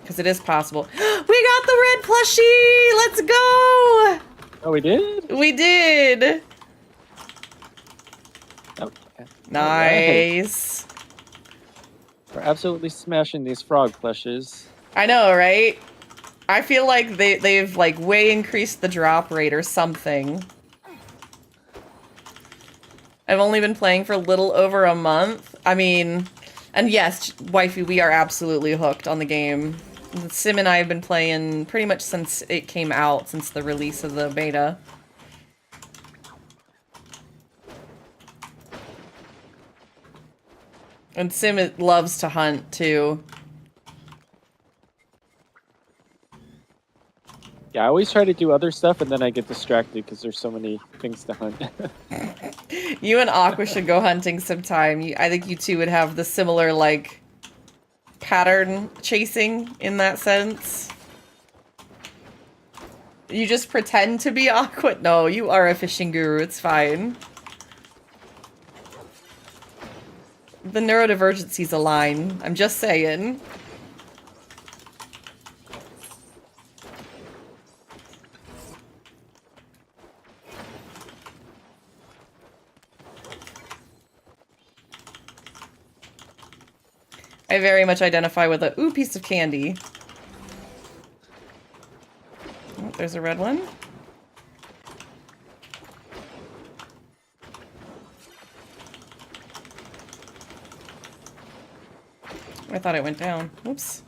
Because it is possible. We got the red plushie! Let's go! Oh, we did? We did! Oh, okay. Nice. We're absolutely smashing these frog plushes. I know, right? I feel like they've like way increased the drop rate or something. I've only been playing for a little over a month. I mean, and yes, wifey, we are absolutely hooked on the game. Sim and I have been playing pretty much since it came out, since the release of the beta. And Sim loves to hunt too. Yeah, I always try to do other stuff and then I get distracted because there's so many things to hunt. You and Aqua should go hunting sometime. I think you two would have the similar, like, pattern chasing in that sense. You just pretend to be Aqua. No, you are a fishing guru. It's fine. The neurodivergencies align. I'm just saying. I very much identify with a ooh piece of candy. Oh, there's a red one. I thought it went down. Oops.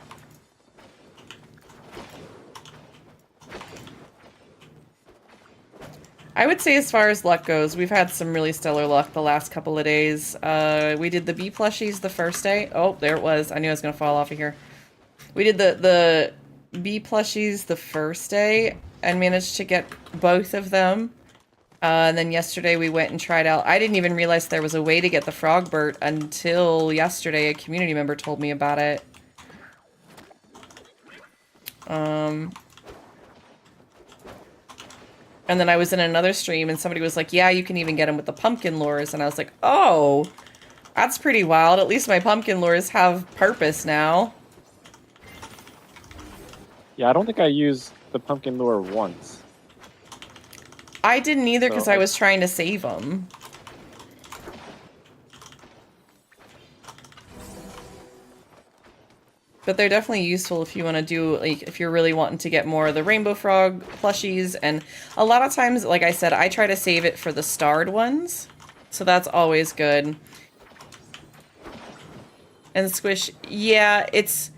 I would say as far as luck goes, we've had some really stellar luck the last couple of days. We did the bee plushies the first day. Oh, there it was. I knew I was going to fall off of here. We did the bee plushies the first day and managed to get both of them. And then yesterday we went and tried out. I didn't even realize there was a way to get the Frogbert until yesterday. A community member told me about it. And then I was in another stream and somebody was like, yeah, you can even get them with the pumpkin lures. And I was like, oh, that's pretty wild. At least my pumpkin lures have purpose now. Yeah, I don't think I used the pumpkin lure once. I didn't either because I was trying to save them. But they're definitely useful if you want to do, like, if you're really wanting to get more of the Rainbow Frog plushies. And a lot of times, like I said, I try to save it for the starred ones. So that's always good. And Squish, yeah, it's...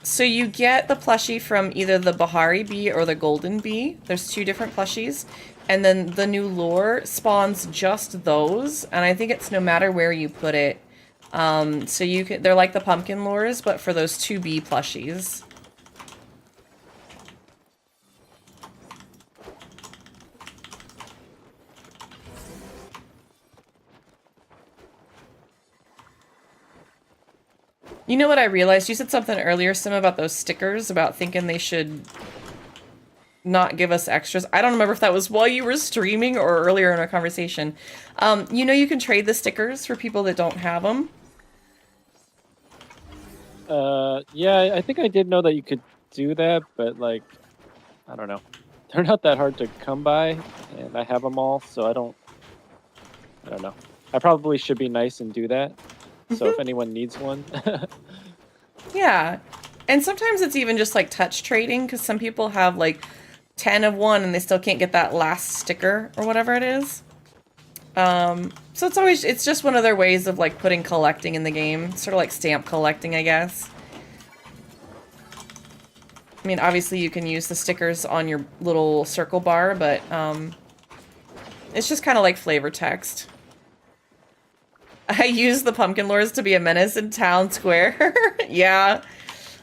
So you get the plushie from either the Bahari bee or the golden bee. There's two different plushies. And then the new lure spawns just those. And I think it's no matter where you put it. So you can, they're like the pumpkin lures, but for those 2B plushies. You know what I realized? You said something earlier, Sim, about those stickers, about thinking they should not give us extras. I don't remember if that was while you were streaming or earlier in our conversation. You know you can trade the stickers for people that don't have them. Yeah, I think I did know that you could do that, but like, I don't know. They're not that hard to come by, and I have them all, so I don't know. I probably should be nice and do that. So if anyone needs one. Yeah. And sometimes it's even just like touch trading, because some people have like 10 of one and they still can't get that last sticker or whatever it is. So it's just one of their ways of like putting collecting in the game. Sort of like stamp collecting, I guess. I mean, obviously you can use the stickers on your little circle bar, but it's just kind of like flavor text. I use the pumpkin lures to be a menace in town square. Yeah.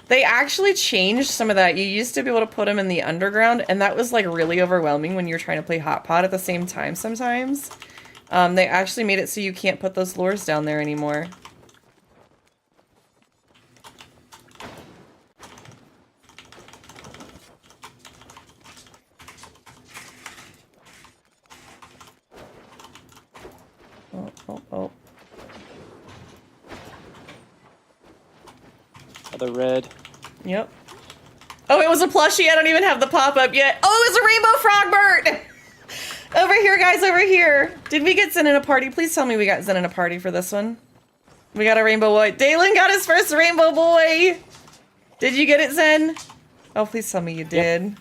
They actually changed some of that. You used to be able to put them in the underground, and that was like really overwhelming when you're trying to play hot pot at the same time sometimes. They actually made it so you can't put those lures down there anymore. Oh, oh. Another red. Yep. Oh, it was a plushie. I don't even have the pop-up yet. Oh, it was a Rainbow Frogbert! Over here, guys, over here. Did we get Zen in a party? Please tell me we got Zen in a party for this one. We got a rainbow boy. Dalen got his first rainbow boy. Did you get it, Zen? Oh, please tell me you did. Yep.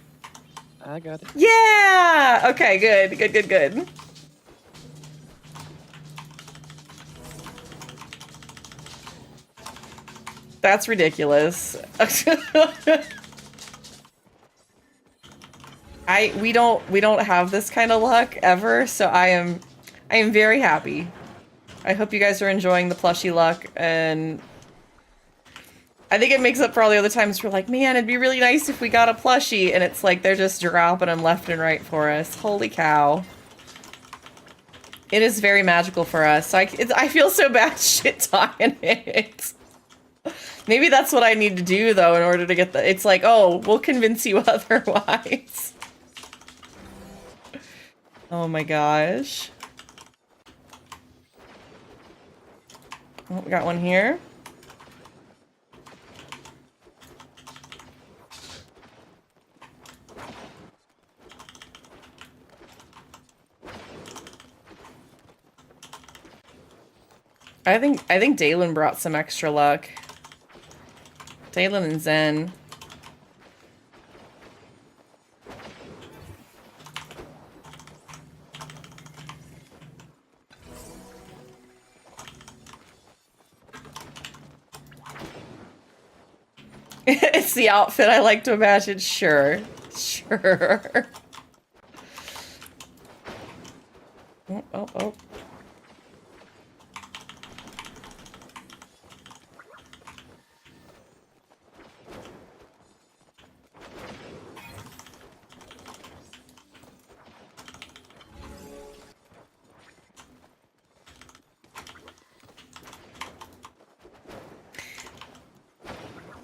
I got it. Yeah! Okay, good, good, good, good. That's ridiculous. We don't have this kind of luck ever, so I am very happy. I hope you guys are enjoying the plushie luck, and I think it makes up for all the other times we're like, man, it'd be really nice if we got a plushie, and it's like they're just dropping them left and right for us. Holy cow. It is very magical for us. So I feel so bad shit-talking it. Maybe that's what I need to do, though, in order to get the... It's like, oh, we'll convince you otherwise. Oh my gosh. Oh, we got one here. I think Dalen brought some extra luck. Dalen and Zen. It's the outfit I like to imagine. Sure. Sure. Oh, oh, oh.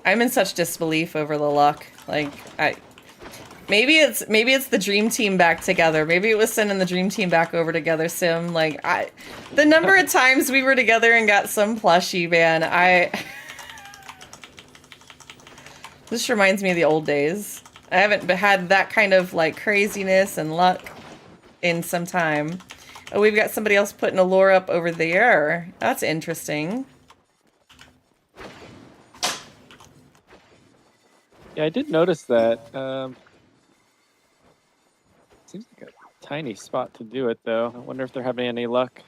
I'm in such disbelief over the luck. Like, maybe it's the dream team back together. Maybe it was sending the dream team back over together, Sim. Like, the number of times we were together and got some plushie, man. This reminds me of the old days. I haven't had that kind of like craziness and luck in some time. Oh, we've got somebody else putting a lure up over there. That's interesting. Yeah, I did notice that. Seems like a tiny spot to do it, though. I wonder if they're having any luck.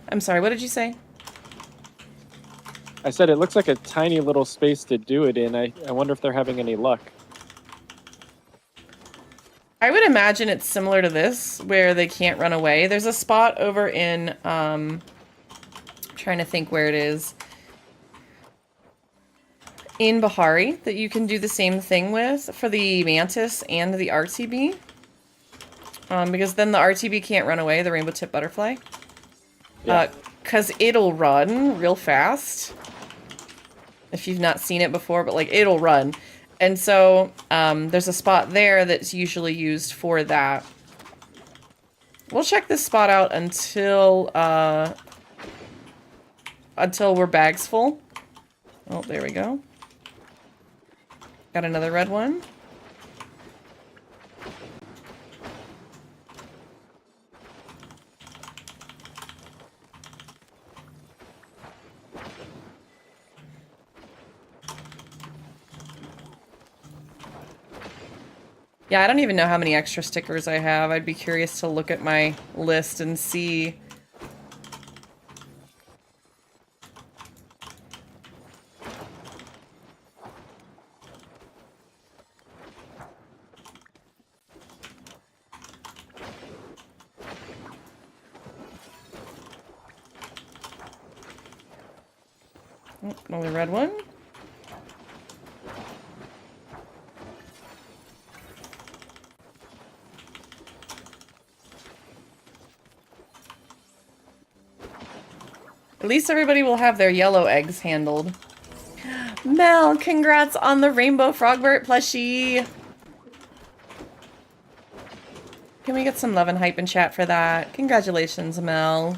I'm sorry, what did you say? I said it looks like a tiny little space to do it in. I wonder if they're having any luck. I would imagine it's similar to this, where they can't run away. There's a spot over in, trying to think where it is. In Bahari, that you can do the same thing with for the Mantis and the RTB. Because then the RTB can't run away, the Rainbow Tip Butterfly. Yeah. Because it'll run real fast. If you've not seen it before, but like, it'll run. And so, there's a spot there that's usually used for that. We'll check this spot out until we're bags full. Oh, there we go. Got another red one. Yeah, I don't even know how many extra stickers I have. I'd be curious to look at my list and see. Oh, another red one. At least everybody will have their yellow eggs handled. Mel, congrats on the Rainbow Frogbert plushie. Can we get some love and hype in chat for that? Congratulations, Mel.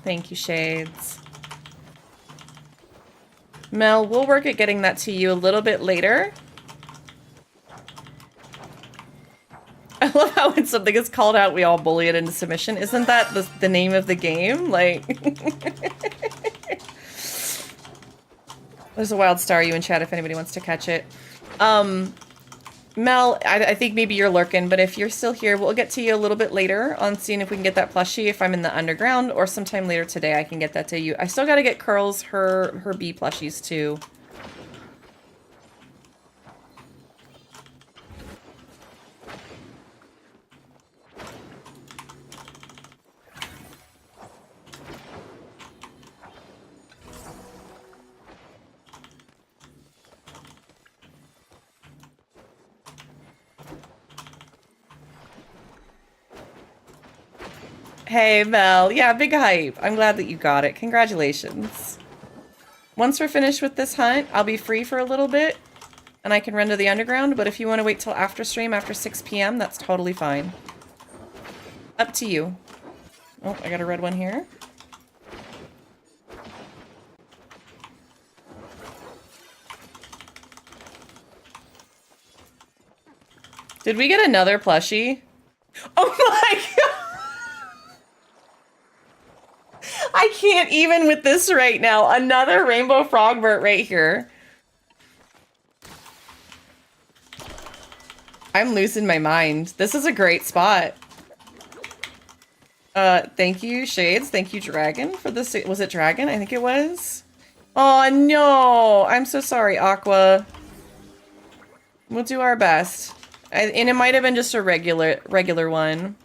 Thank you, Shades. Mel, we'll work at getting that to you a little bit later. I love how when something is called out, we all bully it into submission. Isn't that the name of the game? Like, there's a wild star you in chat if anybody wants to catch it. Mel, I think maybe you're lurking, but if you're still here, we'll get to you a little bit later on seeing if we can get that plushie. If I'm in the underground, or sometime later today, I can get that to you. I still got to get Curls her bee plushies too. Hey, Mel. Yeah, big hype. I'm glad that you got it. Congratulations. Once we're finished with this hunt, I'll be free for a little bit, and I can run to the underground, but if you want to wait till after stream, after 6 p.m., that's totally fine. Up to you. Oh, I got a red one here. Did we get another plushie? Oh my god! I can't even with this right now. Another Rainbow Frogbert right here. I'm losing my mind. This is a great spot. Thank you, Shades. Thank you, Dragon, for this. Was it Dragon? I think it was. Oh, no. I'm so sorry, Aqua. We'll do our best. And it might have been just a regular one.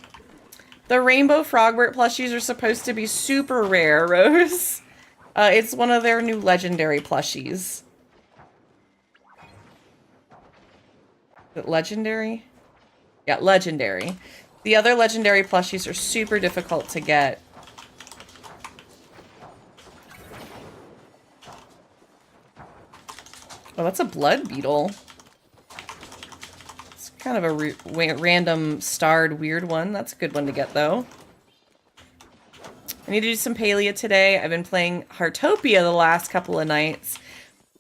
The Rainbow Frogbert plushies are supposed to be super rare, Rose. It's one of their new legendary plushies. Is it legendary? Yeah, legendary. The other legendary plushies are super difficult to get. Oh, that's a blood beetle. Kind of a random starred weird one. That's a good one to get though. I need to do some Palia today. I've been playing Heartopia the last couple of nights.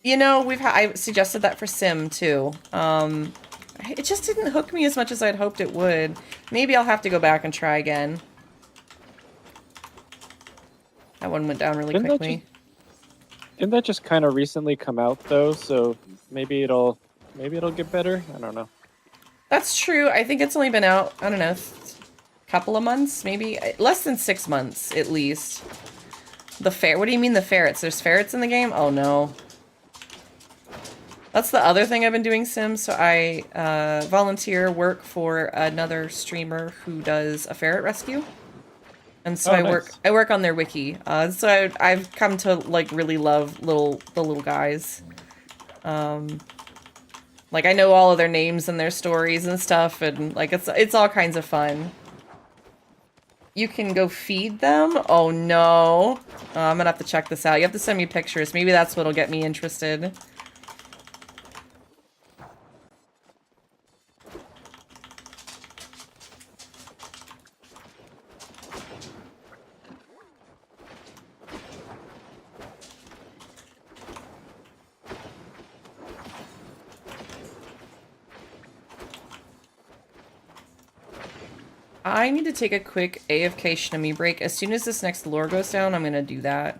You know, I suggested that for Sim too. It just didn't hook me as much as I'd hoped it would. Maybe I'll have to go back and try again. That one went down really quickly. Didn't that just kind of recently come out though? So maybe it'll get better. I don't know. That's true. I think it's only been out, I don't know, a couple of months, maybe less than 6 months at least. The what do you mean the ferrets? There's ferrets in the game? Oh no. That's the other thing I've been doing, Sims. So I volunteer work for another streamer who does a ferret rescue. And so I work on their wiki. So I've come to like really love the little guys. Like I know all of their names and their stories and stuff, and like it's all kinds of fun. You can go feed them? Oh no. I'm gonna have to check this out. You have to send me pictures. Maybe that's what'll get me interested. I need to take a quick AFK Shnummy break. As soon as this next lore goes down, I'm gonna do that.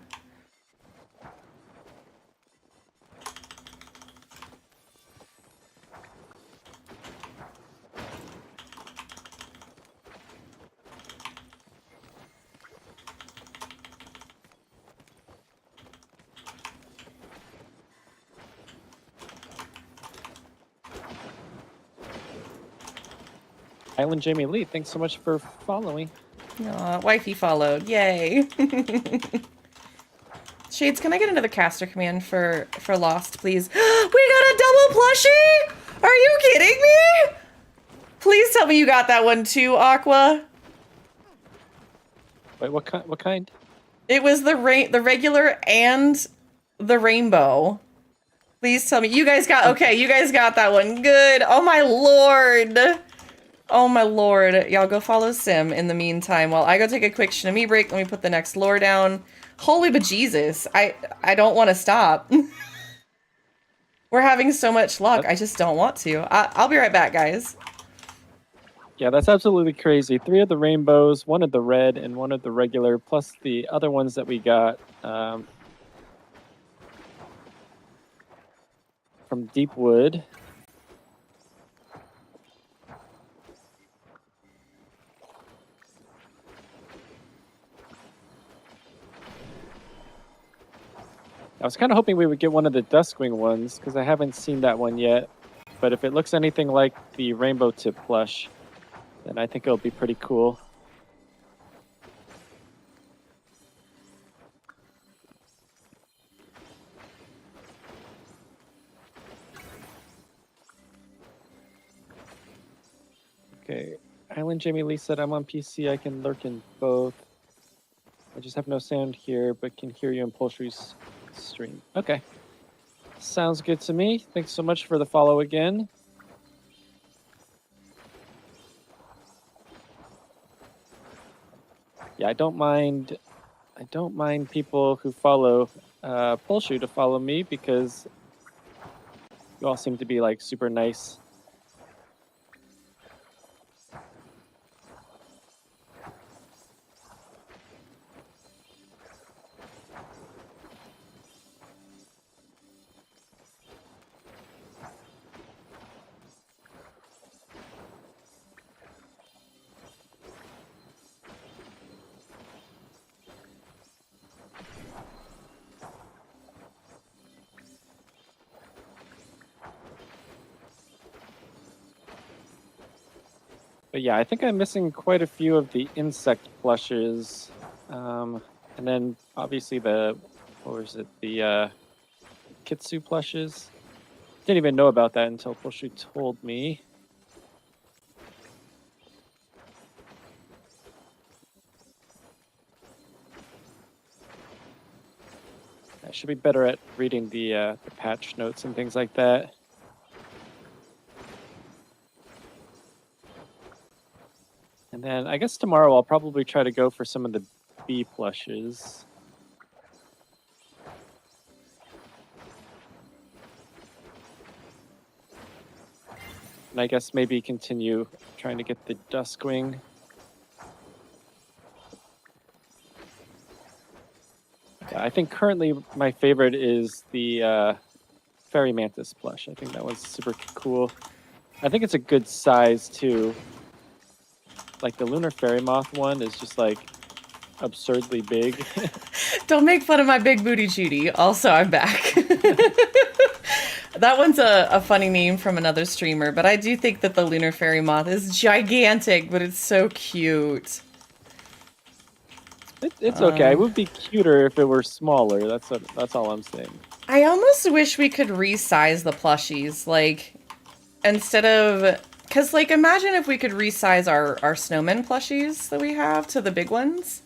Island Jamie Lee, thanks so much for following. Aw, wifey followed. Yay. Shades, can I get another caster command for Lost, please? We got a double plushie? Are you kidding me? Please tell me you got that one too, Aqua. Wait, what kind? What kind? It was the regular and the rainbow. Please tell me you guys got. Okay, you guys got that one. Good. Oh my lord. Oh my lord. Y'all go follow Sim in the meantime while I go take a quick Shinami break. Let me put the next lore down. Holy bejesus. I don't want to stop. We're having so much luck. I just don't want to. I'll be right back, guys. Yeah, that's absolutely crazy. 3 of the rainbows, 1 of the red, and 1 of the regular, plus the other ones that we got from Deepwood. I was kind of hoping we would get one of the Duskwing ones, because I haven't seen that one yet. But if it looks anything like the Rainbow Tip plush, then I think it'll be pretty cool. Okay, Island Jamie Lee said I'm on PC, I can lurk in both. I just have no sound here, but can hear you in Poultry's stream. Okay. Sounds good to me. Thanks so much for the follow again. Yeah, I don't mind people who follow Poultry to follow me, because you all seem to be like super nice. But yeah, I think I'm missing quite a few of the insect plushes. And then obviously the, what was it, the Kitsu plushes. Didn't even know about that until Poultry told me. I should be better at reading the patch notes and things like that. And then I guess tomorrow I'll probably try to go for some of the bee plushes. And I guess maybe continue trying to get the Duskwing. I think currently my favorite is the Fairy Mantis plush. I think that one's super cool. I think it's a good size too. Like the Lunar Fairy Moth one is just like absurdly big. Don't make fun of my big booty Judy. Also, I'm back. That one's a funny name from another streamer, but I do think that the Lunar Fairy Moth is gigantic, but it's so cute. It's okay. It would be cuter if it were smaller. That's all I'm saying. I almost wish we could resize the plushies, like instead of, because like imagine if we could resize our snowmen plushies that we have to the big ones.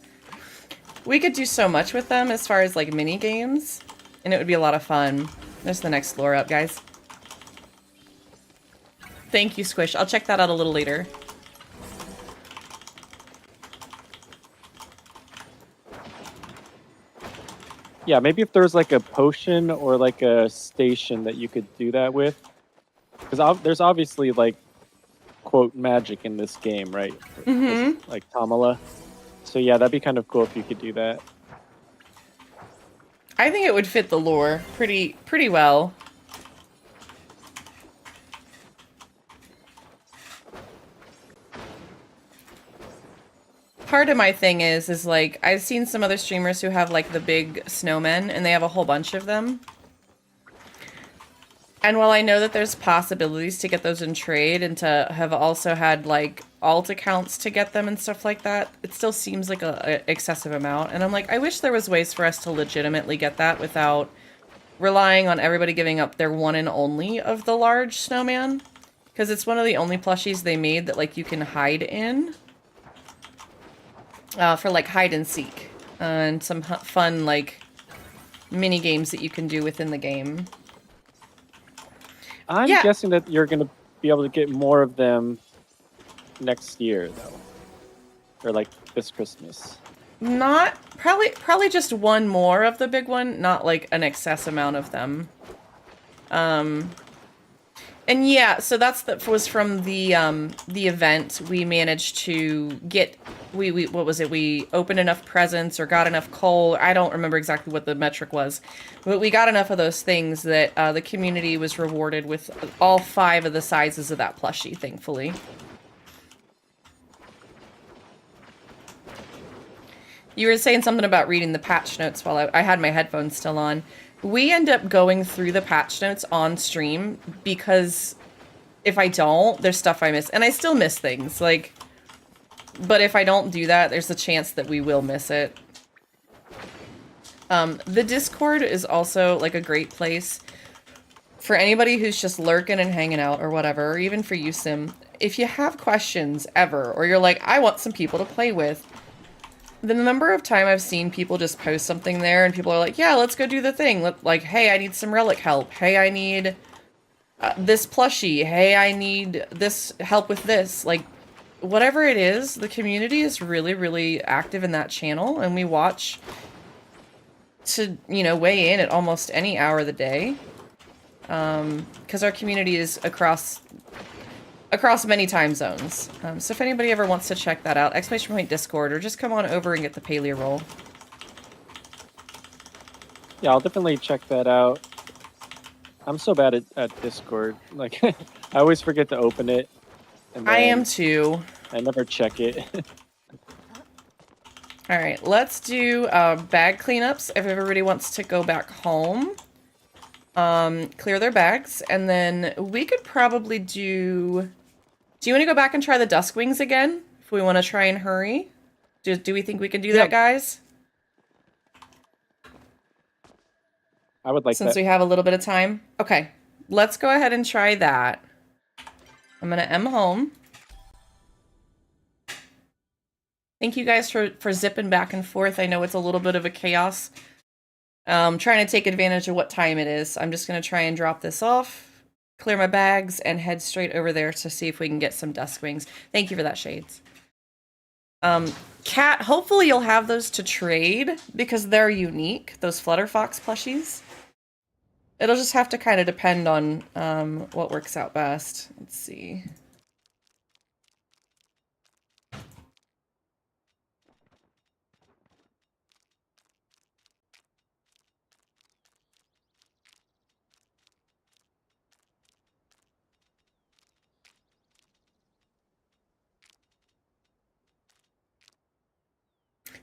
We could do so much with them as far as like mini games, and it would be a lot of fun. There's the next lore up, guys. Thank you, Squish. I'll check that out a little later. Yeah, maybe if there was like a potion or like a station that you could do that with. Because there's obviously like, quote, magic in this game, right? Mm-hmm. Like Tamala. So yeah, that'd be kind of cool if you could do that. I think it would fit the lore pretty well. Part of my thing is like, I've seen some other streamers who have like the big snowmen and they have a whole bunch of them. And while I know that there's possibilities to get those in trade and to have also had like alt accounts to get them and stuff like that, it still seems like a excessive amount. And I'm like, I wish there was ways for us to legitimately get that without relying on everybody giving up their one and only of the large snowman. Because it's one of the only plushies they made that, like, you can hide in. For, like, hide and seek. And some fun, like, mini games that you can do within the game. I'm guessing that you're going to be able to get more of them next year, though. Or, like, this Christmas. Not... Probably just one more of the big one. Not, like, an excess amount of them. And yeah, so that was from the event. We managed to get... what was it? We opened enough presents or got enough coal. I don't remember exactly what the metric was. But we got enough of those things that the community was rewarded with all 5 of the sizes of that plushie, thankfully. You were saying something about reading the patch notes while I had my headphones still on. We end up going through the patch notes on stream because if I don't, there's stuff I miss. And I still miss things, like... But if I don't do that, there's a chance that we will miss it. The Discord is also, like, a great place for anybody who's just lurking and hanging out or whatever, or even for you, Sim. If you have questions ever, or you're like, I want some people to play with, the number of time I've seen people just post something there and people are like, yeah, let's go do the thing. Like, hey, I need some relic help. Hey, I need this plushie. Hey, I need this help with this. Like, whatever it is, the community is really, really active in that channel, and we watch to, you know, weigh in at almost any hour of the day. Because our community is across many time zones. So if anybody ever wants to check that out, !Discord, or just come on over and get the Palia roll. Yeah, I'll definitely check that out. I'm so bad at Discord. Like, I always forget to open it. And I am too. I never check it. Alright, let's do bag cleanups if everybody wants to go back home. Clear their bags, and then we could probably do... Do you want to go back and try the Duskwings again? If we want to try and hurry? Do we think we can do that, guys? I would like Since that. we have a little bit of time. Okay, let's go ahead and try that. I'm going to M home. Thank you guys for zipping back and forth. I know it's a little bit of a chaos. Trying to take advantage of what time it is. I'm just going to try and drop this off, clear my bags, and head straight over there to see if we can get some Duskwings. Thank you for that, Shades. Kat, hopefully you'll have those to trade because they're unique, those Flutterfox plushies. It'll just have to kind of depend on what works out best. Let's see.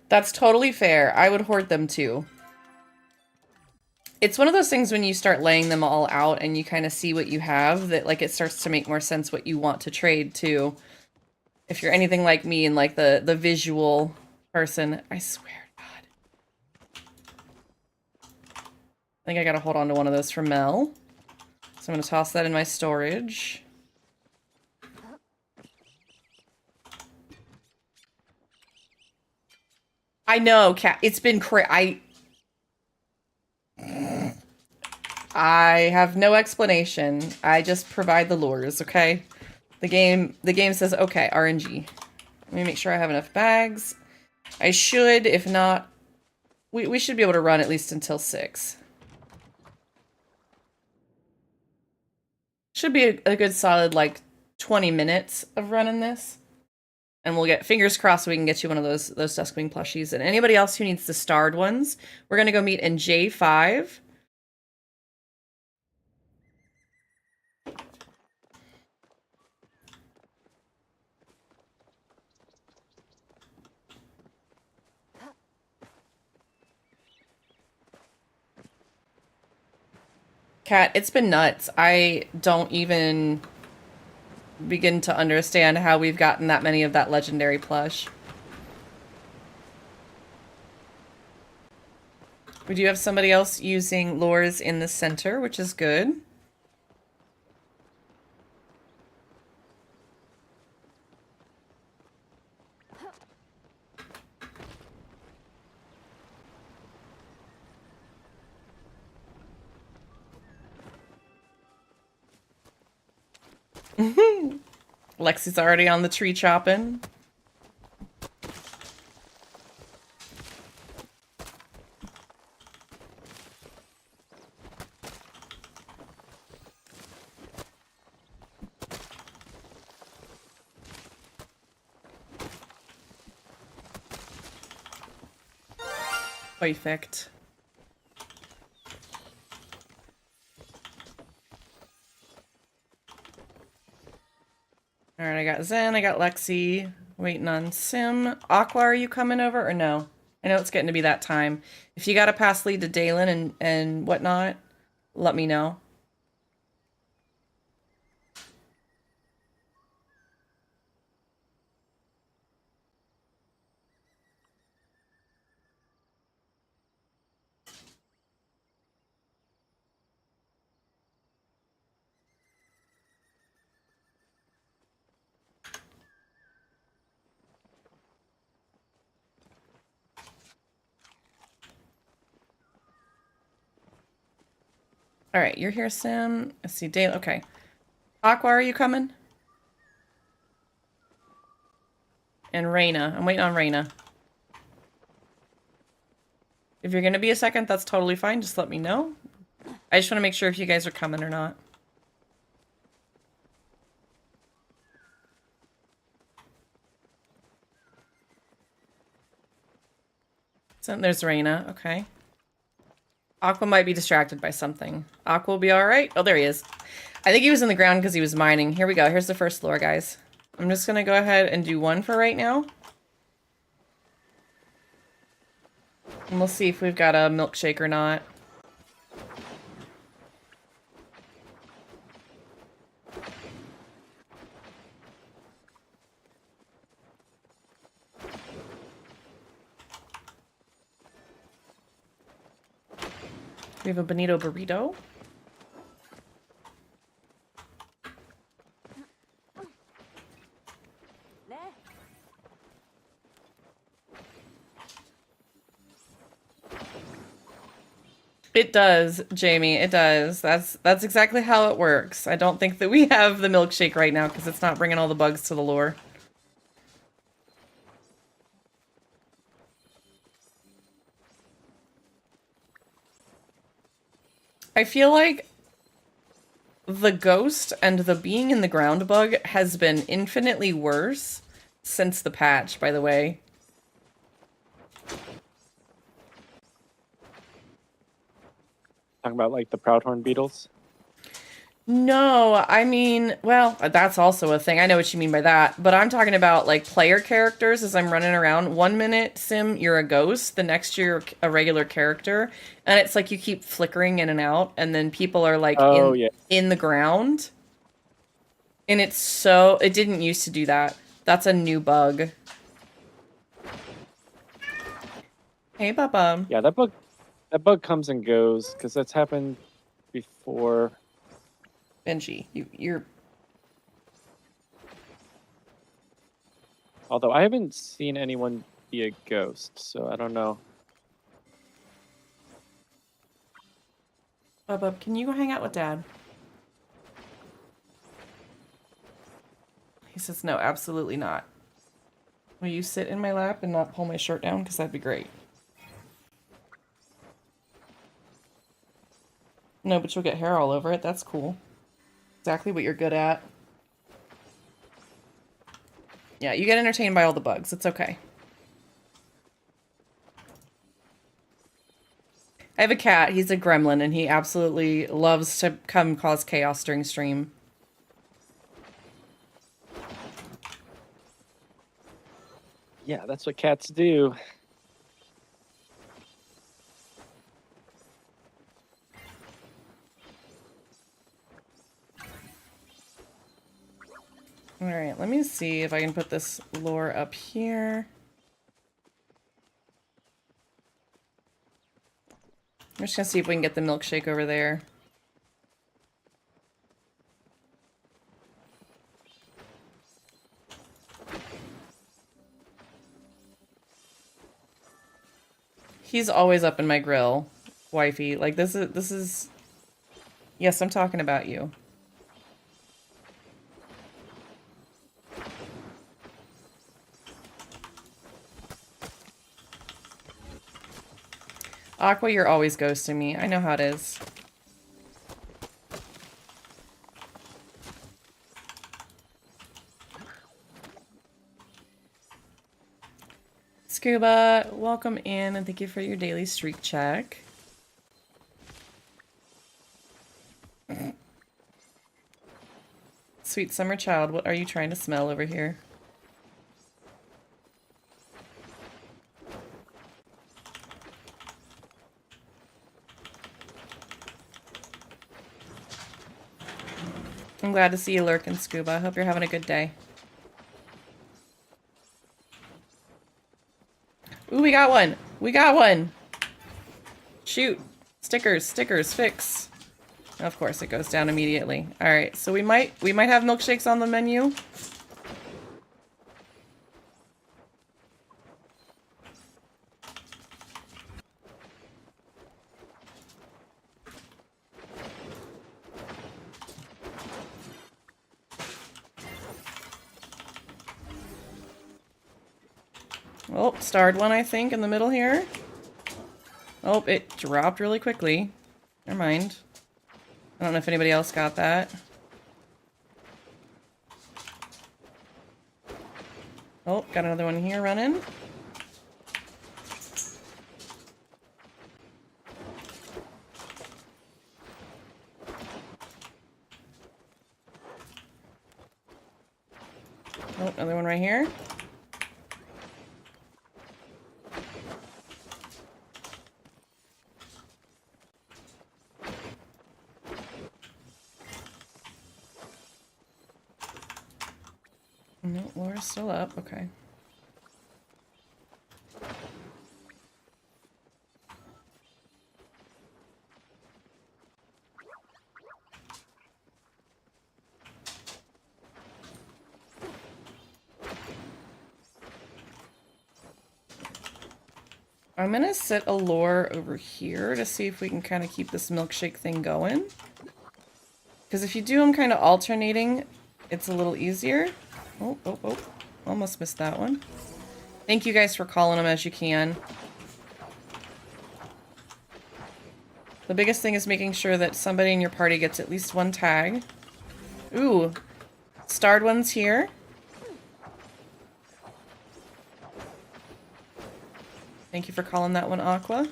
That's totally fair. I would hoard them too. It's one of those things when you start laying them all out and you kind of see what you have that, like, it starts to make more sense what you want to trade too. If you're anything like me and like the visual person, I swear to God. I think I gotta hold on to one of those for Mel. So I'm gonna toss that in my storage. I know, Cat. It's been I have no explanation. I just provide the lures, okay? The game says, okay, RNG. Let me make sure I have enough bags. I should, if not, we should be able to run at least until 6. Should be a good solid, like, 20 minutes of running this. And we'll get, fingers crossed, we can get you one of those Duskwing plushies. And anybody else who needs the starred ones, we're going to go meet in J5. Kat, it's been nuts. I don't even begin to understand how we've gotten that many of that legendary plush. We do have somebody else using lures in the center, which is good. Lexi's already on the tree chopping. Perfect. Alright, I got Zen, I got Lexi, waiting on Sim. Aqua, are you coming over or no? I know it's getting to be that time. If you got a pass lead to Dalen and whatnot, let me know. All right, you're here, Sim. I see Dale. Okay. Aqua, are you coming? And Reyna. I'm waiting on Reyna. If you're going to be a second, that's totally fine. Just let me know. I just want to make sure if you guys are coming or not. So there's Reyna. Okay. Aqua might be distracted by something. Aqua will be alright. Oh, there he is. I think he was in the ground because he was mining. Here we go. Here's the first lure, guys. I'm just going to go ahead and do one for right now. And we'll see if we've got a milkshake or not. We have a bonito burrito. It does, Jamie. It does. That's exactly how it works. I don't think that we have the milkshake right now because it's not bringing all the bugs to the lure. I feel like the ghost and the being in the ground bug has been infinitely worse since the patch, by the way. Talking about like the proudhorn beetles. No, I mean, well, that's also a thing. I know what you mean by that. But I'm talking about, like, player characters as I'm running around. 1 minute, Sim, you're a ghost. The next you're a regular character. And it's like you keep flickering in and out. And then people are, like, in the ground. And it's so... It didn't used to do that. That's a new bug. Hey, Bubba. Yeah, that bug comes and goes, because that's happened before... Benji, you're... Although I haven't seen anyone be a ghost, so I don't know. Bubba, can you go hang out with Dad? He says, no, absolutely not. Will you sit in my lap and not pull my shirt down? Because that'd be great. No, but you'll get hair all over it. That's cool. Exactly what you're good at. Yeah, you get entertained by all the bugs. It's okay. I have a cat. He's a gremlin, and he absolutely loves to come cause chaos during stream. Yeah, that's what cats do. Alright, let me see if I can put this lure up here. I'm just gonna see if we can get the milkshake over there. He's always up in my grill, wifey. Like, this is... Yes, I'm talking about you. Aqua, you're always ghosting me. I know how it is. Scuba, welcome in and thank you for your daily streak check. Sweet summer child, what are you trying to smell over here? I'm glad to see you lurking, Scuba. I hope you're having a good day. Ooh, we got one! We got one! Shoot. Stickers, stickers, fix. Of course, it goes down immediately. Alright, so we might have milkshakes on the menu. Oh, starred one, I think, in the middle here. Oh, it dropped really quickly. Never mind. I don't know if anybody else got that. Oh, got another one here running. Oh, another one right here. No, Laura's still up. Okay. I'm gonna set a lure over here to see if we can kind of keep this milkshake thing going. Because if you do them kind of alternating, it's a little easier. Oh, oh, oh. Almost missed that one. Thank you guys for calling them as you can. The biggest thing is making sure that somebody in your party gets at least one tag. Ooh. Starred one's here. Thank you for calling that one Aqua.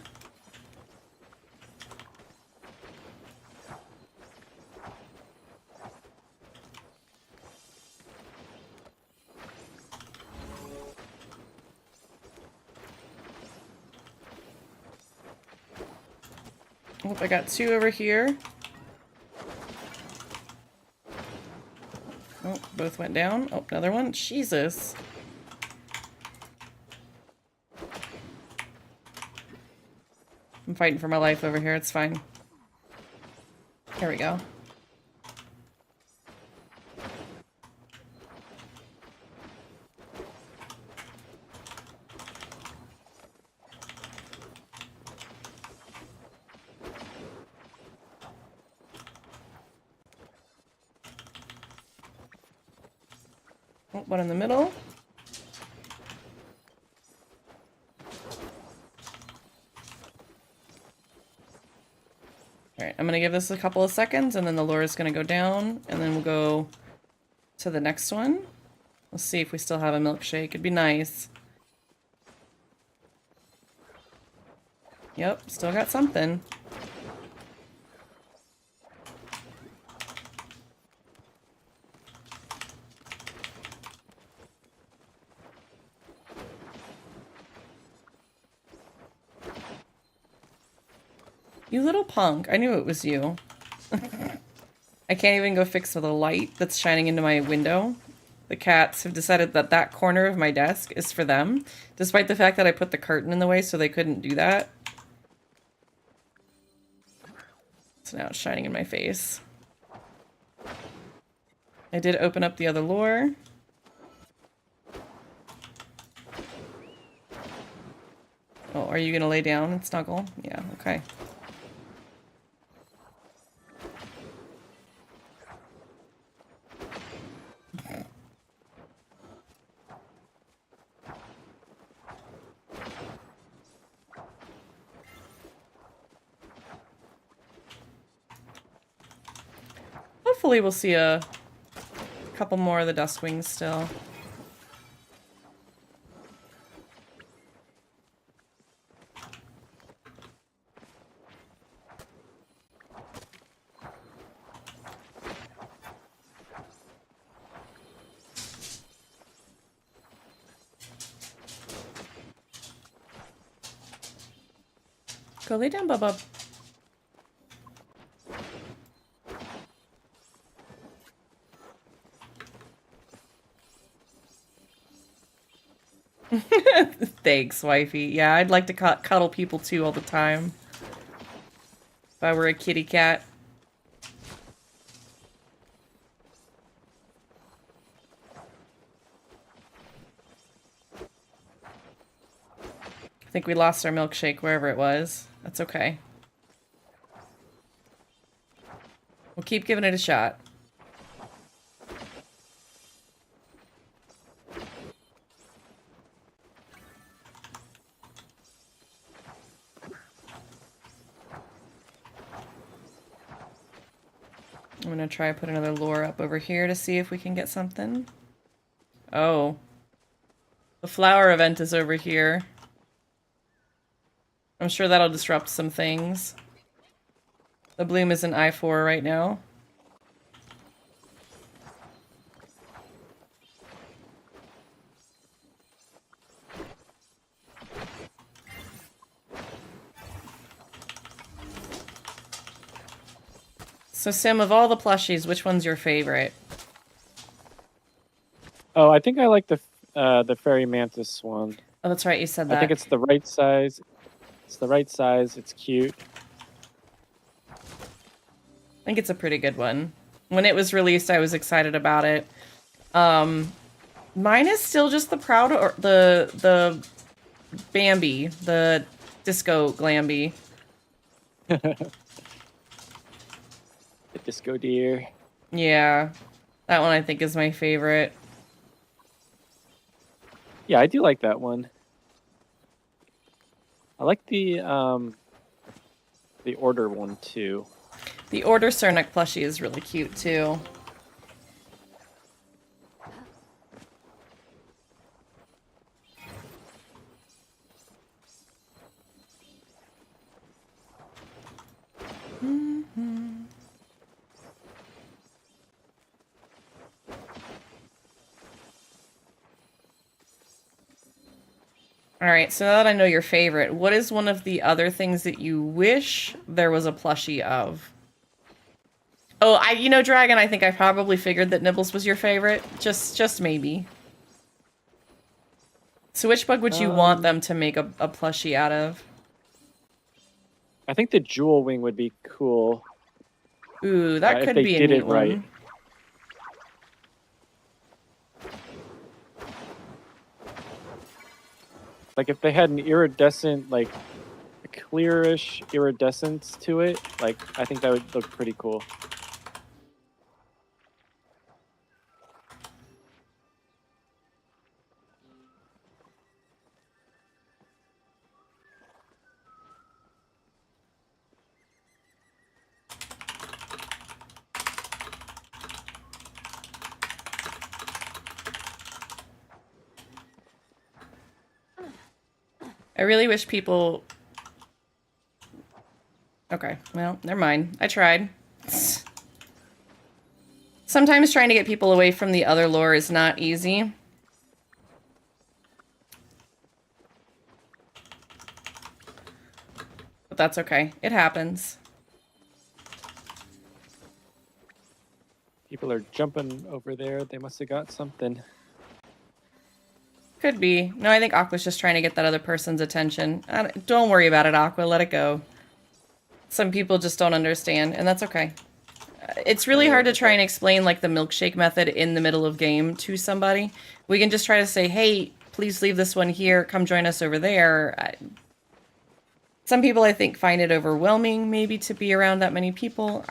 Oh, I got two over here. Oh, both went down. Oh, another one. Jesus. I'm fighting for my life over here. It's fine. There we go. Oh, one in the middle. Alright, I'm gonna give this a couple of seconds and then the lure is gonna go down and then we'll go to the next one. Let's see if we still have a milkshake. It'd be nice. Yep, still got something. You little punk. I knew it was you. I can't even go fix the light that's shining into my window. The cats have decided that that corner of my desk is for them, despite the fact that I put the curtain in the way so they couldn't do that. So now it's shining in my face. I did open up the other lure. Oh, are you gonna lay down and snuggle? Yeah, okay. Hopefully we'll see a couple more of the Duskwings still. Go lay down, Bubba. Thanks, wifey. Yeah, I'd like to cuddle people too all the time. If I were a kitty cat. I think we lost our milkshake wherever it was. That's okay. We'll keep giving it a shot. I'm gonna try to put another lure up over here to see if we can get something. Oh. The flower event is over here. I'm sure that'll disrupt some things. The bloom is in I-4 right now. So Sim, of all the plushies, which one's your favorite? Oh, I think I like the fairy mantis one. Oh, that's right, you said that. I think it's the right size. It's the right size. It's cute. I think it's a pretty good one. When it was released, I was excited about it. Mine is still just the the Bambi, the Disco Glamby. The disco deer. Yeah, that one I think is my favorite. Yeah, I do like that one. I like the order one too. The Order Cernak plushie is really cute too. Alright, so now that I know your favorite, what is one of the other things that you wish there was a plushie of? Oh, you know, Dragon, I think I probably figured that Nibbles was your favorite. Just maybe. So which bug would you want them to make a plushie out of? I think the jewel wing would be cool. Ooh, that could be a neat one. Right. Like if they had an iridescent, like a clearish iridescence to it, like I think that would look pretty cool. I really wish people... Okay, well, never mind. I tried. Sometimes trying to get people away from the other lore is not easy. But that's okay. It happens. People are jumping over there. They must have got something. Could be. No, I think Aqua's just trying to get that other person's attention. Don't worry about it, Aqua. Let it go. Some people just don't understand, and that's okay. It's really hard to try and explain like the milkshake method in the middle of game to somebody. We can just try to say, hey, please leave this one here, come join us over there. Some people, I think, find it overwhelming maybe to be around that many people.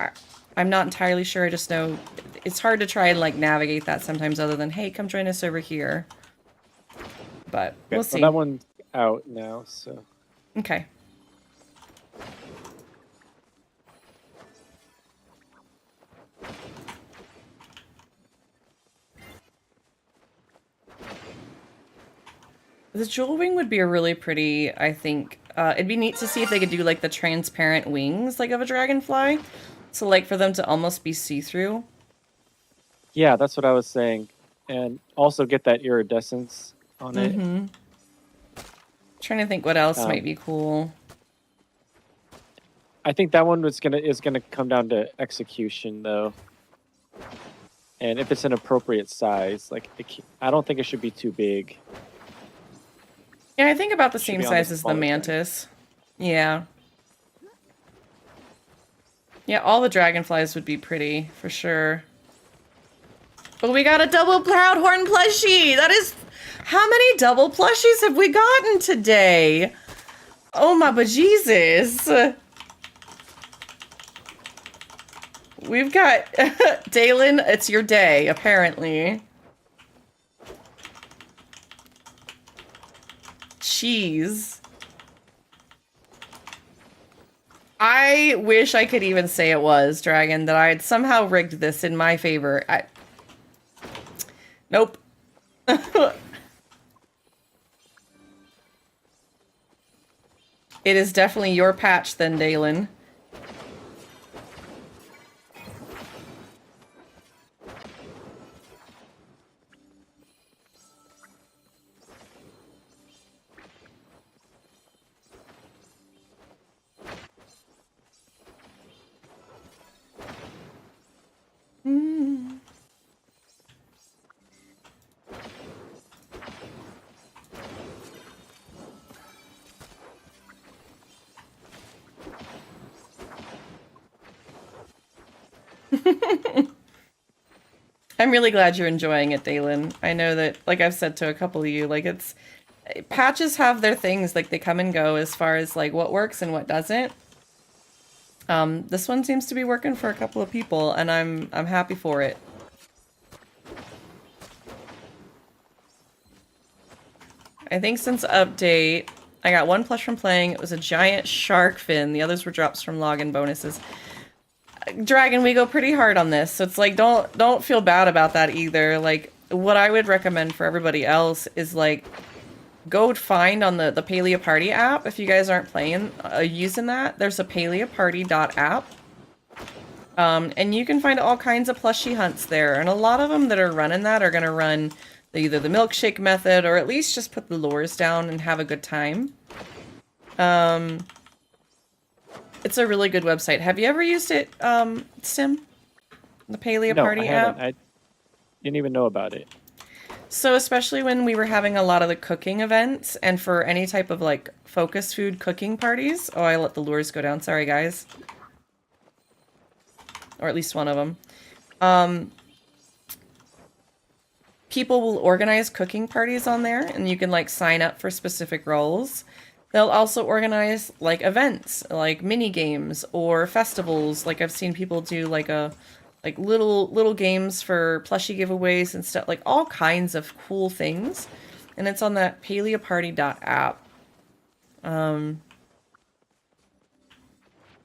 I'm not entirely sure. I just know it's hard to try and like navigate that sometimes other than, hey, come join us over here. But we'll see. Well, that one's out now, so. Okay. The jewel wing would be a really pretty, I think. It'd be neat to see if they could do like the transparent wings like of a dragonfly. So like for them to almost be see-through. Yeah, that's what I was saying. And also get that iridescence on it. Trying to think what else might be cool. I think that one is gonna come down to execution though. And if it's an appropriate size, like I don't think it should be too big. Yeah, I think about the same size as the mantis. Yeah. Yeah, all the dragonflies would be pretty, for sure. But we got a double Proudhorn plushie! That is... How many double plushies have we gotten today? Oh my bejesus. We've got... Dalen, it's your day, apparently. Cheese. I wish I could even say it was, Dragon, that I had somehow rigged this in my favor. Nope. It is definitely your patch then, Dalen. I'm really glad you're enjoying it, Dalen. I know that, like I've said to a couple of you, like patches have their things, like they come and go as far as like what works and what doesn't. This one seems to be working for a couple of people, and I'm happy for it. I think since update, I got one plush from playing. It was a giant shark fin. The others were drops from login bonuses. Dragon, we go pretty hard on this, so it's like don't feel bad about that either. Like what I would recommend for everybody else is like go find on the Palia Party app if you guys aren't playing using that. There's a paliaparty.app. And you can find all kinds of plushie hunts there, and a lot of them that are running that are going to run either the milkshake method or at least just put the lures down and have a good time. It's a really good website. Have you ever used it, Sim? The Palia Party app? I didn't even know about it. So especially when we were having a lot of the cooking events and for any type of like focus food cooking parties. Oh, I let the lures go down. Sorry, guys. Or at least one of them. People will organize cooking parties on there, and you can like sign up for specific roles. They'll also organize like events, like mini games or festivals. Like I've seen people do like little games for plushie giveaways and stuff, like all kinds of cool things. And it's on that paliaparty.app.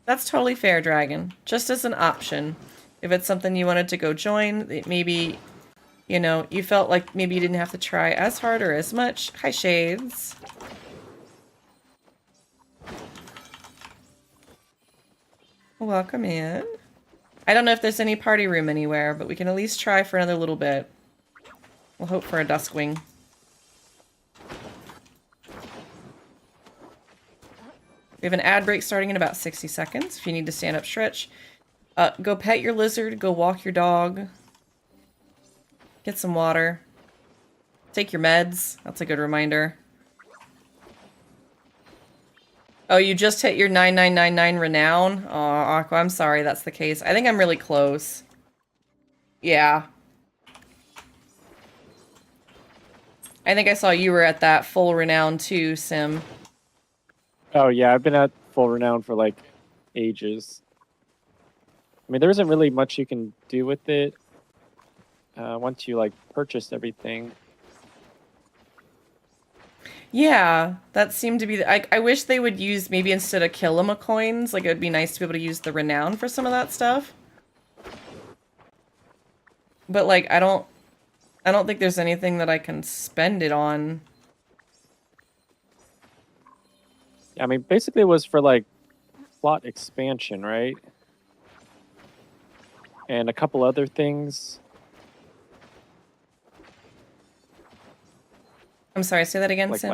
That's totally fair, Dragon. Just as an option. If it's something you wanted to go join, maybe, you know, you felt like maybe you didn't have to try as hard or as much. Hi, Shades. Welcome in. I don't know if there's any party room anywhere, but we can at least try for another little bit. We'll hope for a Duskwing. We have an ad break starting in about 60 seconds. If you need to stand up, stretch. Go pet your lizard. Go walk your dog. Get some water. Take your meds. That's a good reminder. Oh, you just hit your 9999 renown? Oh, Aqua, I'm sorry that's the case. I think I'm really close. Yeah. I think I saw you were at that full renown too, Sim. Oh yeah, I've been at full renown for like ages. I mean, there isn't really much you can do with it once you like purchase everything. Yeah, that seemed to be I wish they would use, maybe instead of Kilima coins, like it would be nice to be able to use the renown for some of that stuff. But like I don't think there's anything that I can spend it on. I mean, basically it was for like plot expansion, right? And a couple other things. I'm sorry, say that again, Like Sim.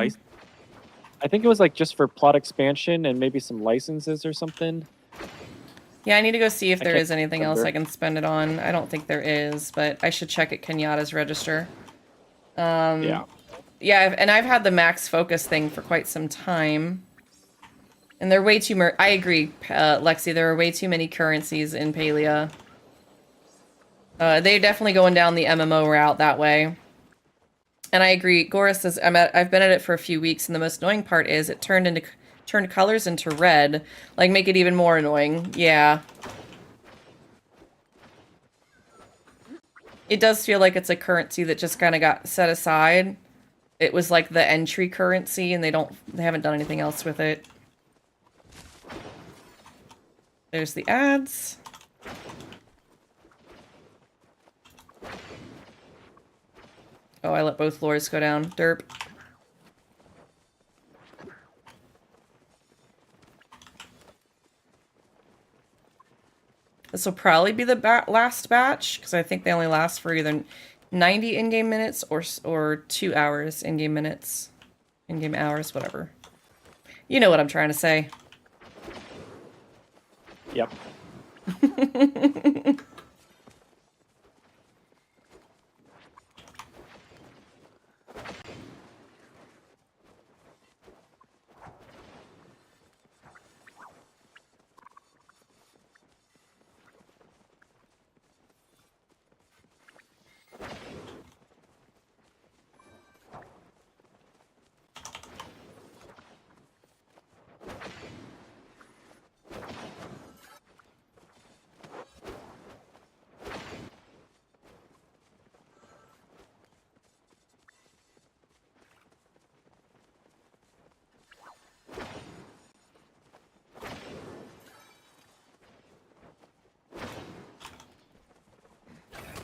I think it was like just for plot expansion and maybe some licenses or something. Yeah, I need to go see if there can't is anything else I can spend it on. I don't think there is, but I should check at Kenyatta's register. Yeah. Yeah, and I've had the max focus thing for quite some time. And they're way too I agree, Lexi, there are way too many currencies in Palia. They're definitely going down the MMO route that way. And I agree, Goris says, I've been at it for a few weeks, and the most annoying part is it turned colors into red. Like, make it even more annoying. Yeah. It does feel like it's a currency that just kind of got set aside. It was like the entry currency, and they haven't done anything else with it. There's the ads. Oh, I let both floors go down. Derp. This will probably be the last batch, because I think they only last for either 90 in-game minutes or 2 hours in-game minutes. In-game hours, whatever. You know what I'm trying to say. Yep.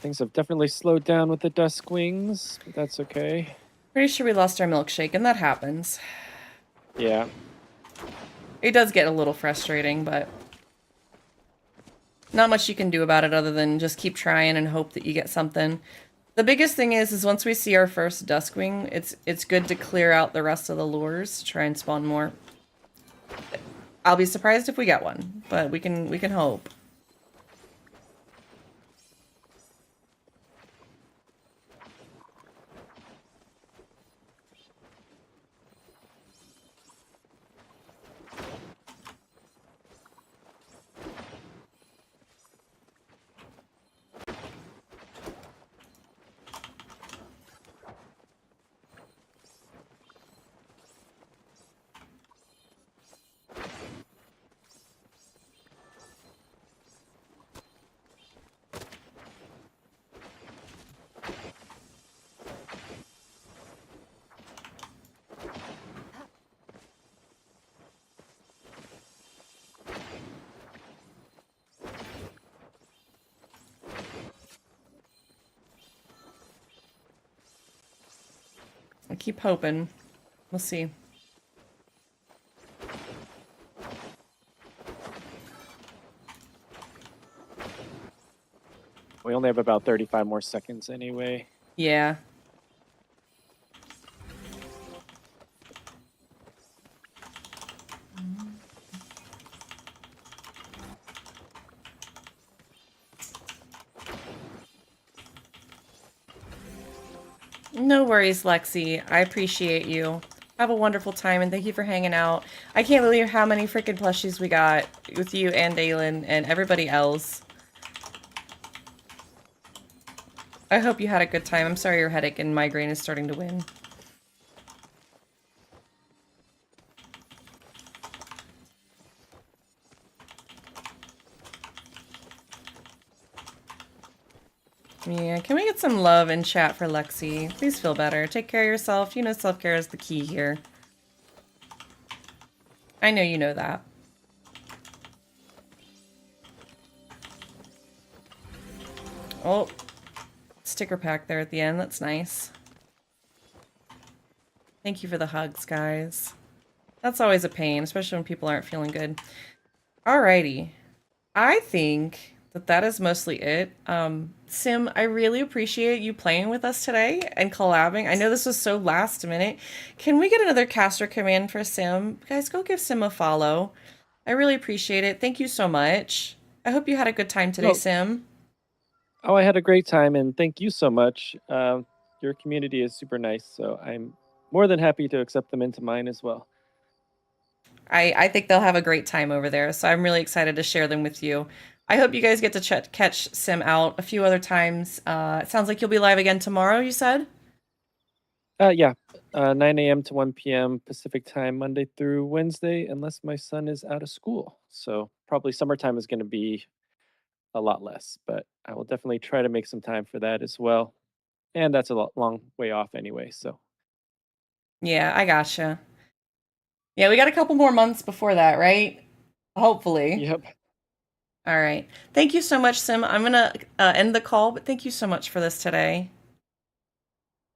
Things have definitely slowed down with the Dusk Wings, but that's okay. Pretty sure we lost our milkshake, and that happens. Yeah. It does get a little frustrating, but not much you can do about it other than just keep trying and hope that you get something. The biggest thing is once we see our first Duskwing, it's good to clear out the rest of the lures to try and spawn more. I'll be surprised if we get one, but we can hope. I keep hoping. We'll see. We only have about 35 more seconds anyway. Yeah. No worries, Lexi. I appreciate you. Have a wonderful time, and thank you for hanging out. I can't believe how many freaking plushies we got with you and Dalen and everybody else. I hope you had a good time. I'm sorry your headache and migraine is starting to win. Yeah, can we get some love in chat for Lexi? Please feel better. Take care of yourself. You know self-care is the key here. I know you know that. Oh, sticker pack there at the end. That's nice. Thank you for the hugs, guys. That's always a pain, especially when people aren't feeling good. Alrighty. I think that is mostly it. Sim, I really appreciate you playing with us today and collabing. I know this was so last minute. Can we get another caster command for Sim? Guys, go give Sim a follow. I really appreciate it. Thank you so much. I hope you had a good time today, Sim. Oh, I had a great time, and thank you so much. Your community is super nice, so I'm more than happy to accept them into mine as well. I think they'll have a great time over there, so I'm really excited to share them with you. I hope you guys get to catch Sim out a few other times. It sounds like you'll be live again tomorrow, you said? Yeah, 9 a.m. to 1 p.m. Pacific time, Monday through Wednesday, unless my son is out of school. So probably summertime is going to be a lot less, but I will definitely try to make some time for that as well. And that's a long way off anyway, so. Yeah, I gotcha. Yeah, we got a couple more months before that, right? Hopefully. Yep. All right. Thank you so much, Sim. I'm going to end the call, but thank you so much for this today.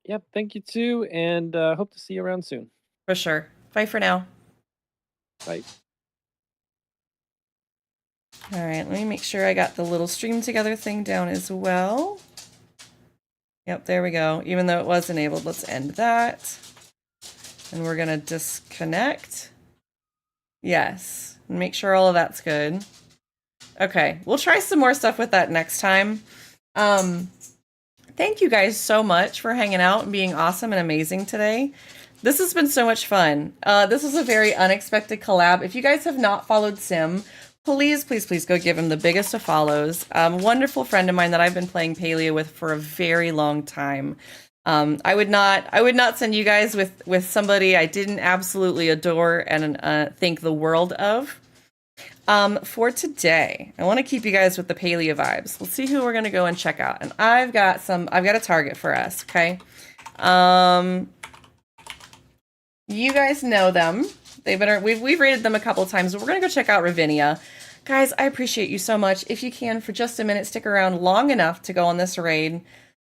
Yep, thank you too, and hope to see you around soon. For sure. Bye for now. Bye. All right, let me make sure I got the little stream together thing down as well. Yep, there we go. Even though it was enabled, let's end that. And we're going to disconnect. Yes. Make sure all of that's good. Okay, we'll try some more stuff with that next time. Thank you guys so much for hanging out and being awesome and amazing today. This has been so much fun. This was a very unexpected collab. If you guys have not followed Sim, please, please, please go give him the biggest of follows. Wonderful friend of mine that I've been playing Palia with for a very long time. I would not send you guys with somebody I didn't absolutely adore and think the world of. For today, I want to keep you guys with the Palia vibes. Let's see who we're gonna go and check out. And I've got a target for us, okay? You guys know them. We've rated them a couple of times, but we're gonna go check out Ravinia. Guys, I appreciate you so much. If you can, for just a minute, stick around long enough to go on this raid.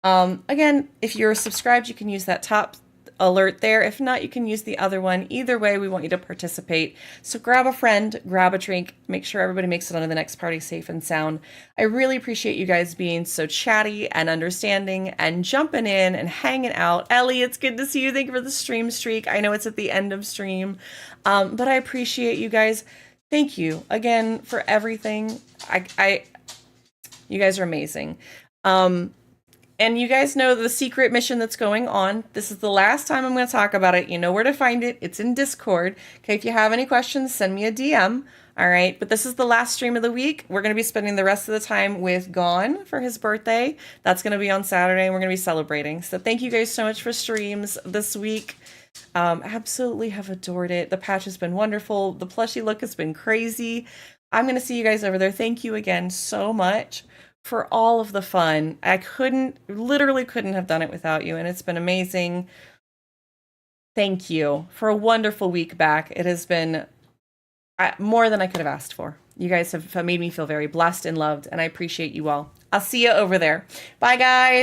Again, if you're subscribed, you can use that top alert there. If not, you can use the other one. Either way, we want you to participate. So grab a friend, grab a drink, make sure everybody makes it onto the next party safe and sound. I really appreciate you guys being so chatty and understanding and jumping in and hanging out. Ellie, it's good to see you. Thank you for the stream streak. I know it's at the end of stream, but I appreciate you guys. Thank you again for everything. You guys are amazing. And you guys know the secret mission that's going on. This is the last time I'm going to talk about it. You know where to find it. It's in Discord. Okay, if you have any questions, send me a DM. All right, but this is the last stream of the week. We're going to be spending the rest of the time with Gone for his birthday. That's going to be on Saturday, and we're going to be celebrating. So thank you guys so much for streams this week. Absolutely have adored it. The patch has been wonderful. The plushie look has been crazy. I'm going to see you guys over there. Thank you again so much for all of the fun. I literally couldn't have done it without you, and it's been amazing. Thank you for a wonderful week back. It has been more than I could have asked for. You guys have made me feel very blessed and loved, and I appreciate you all. I'll see you over there. Bye, guys.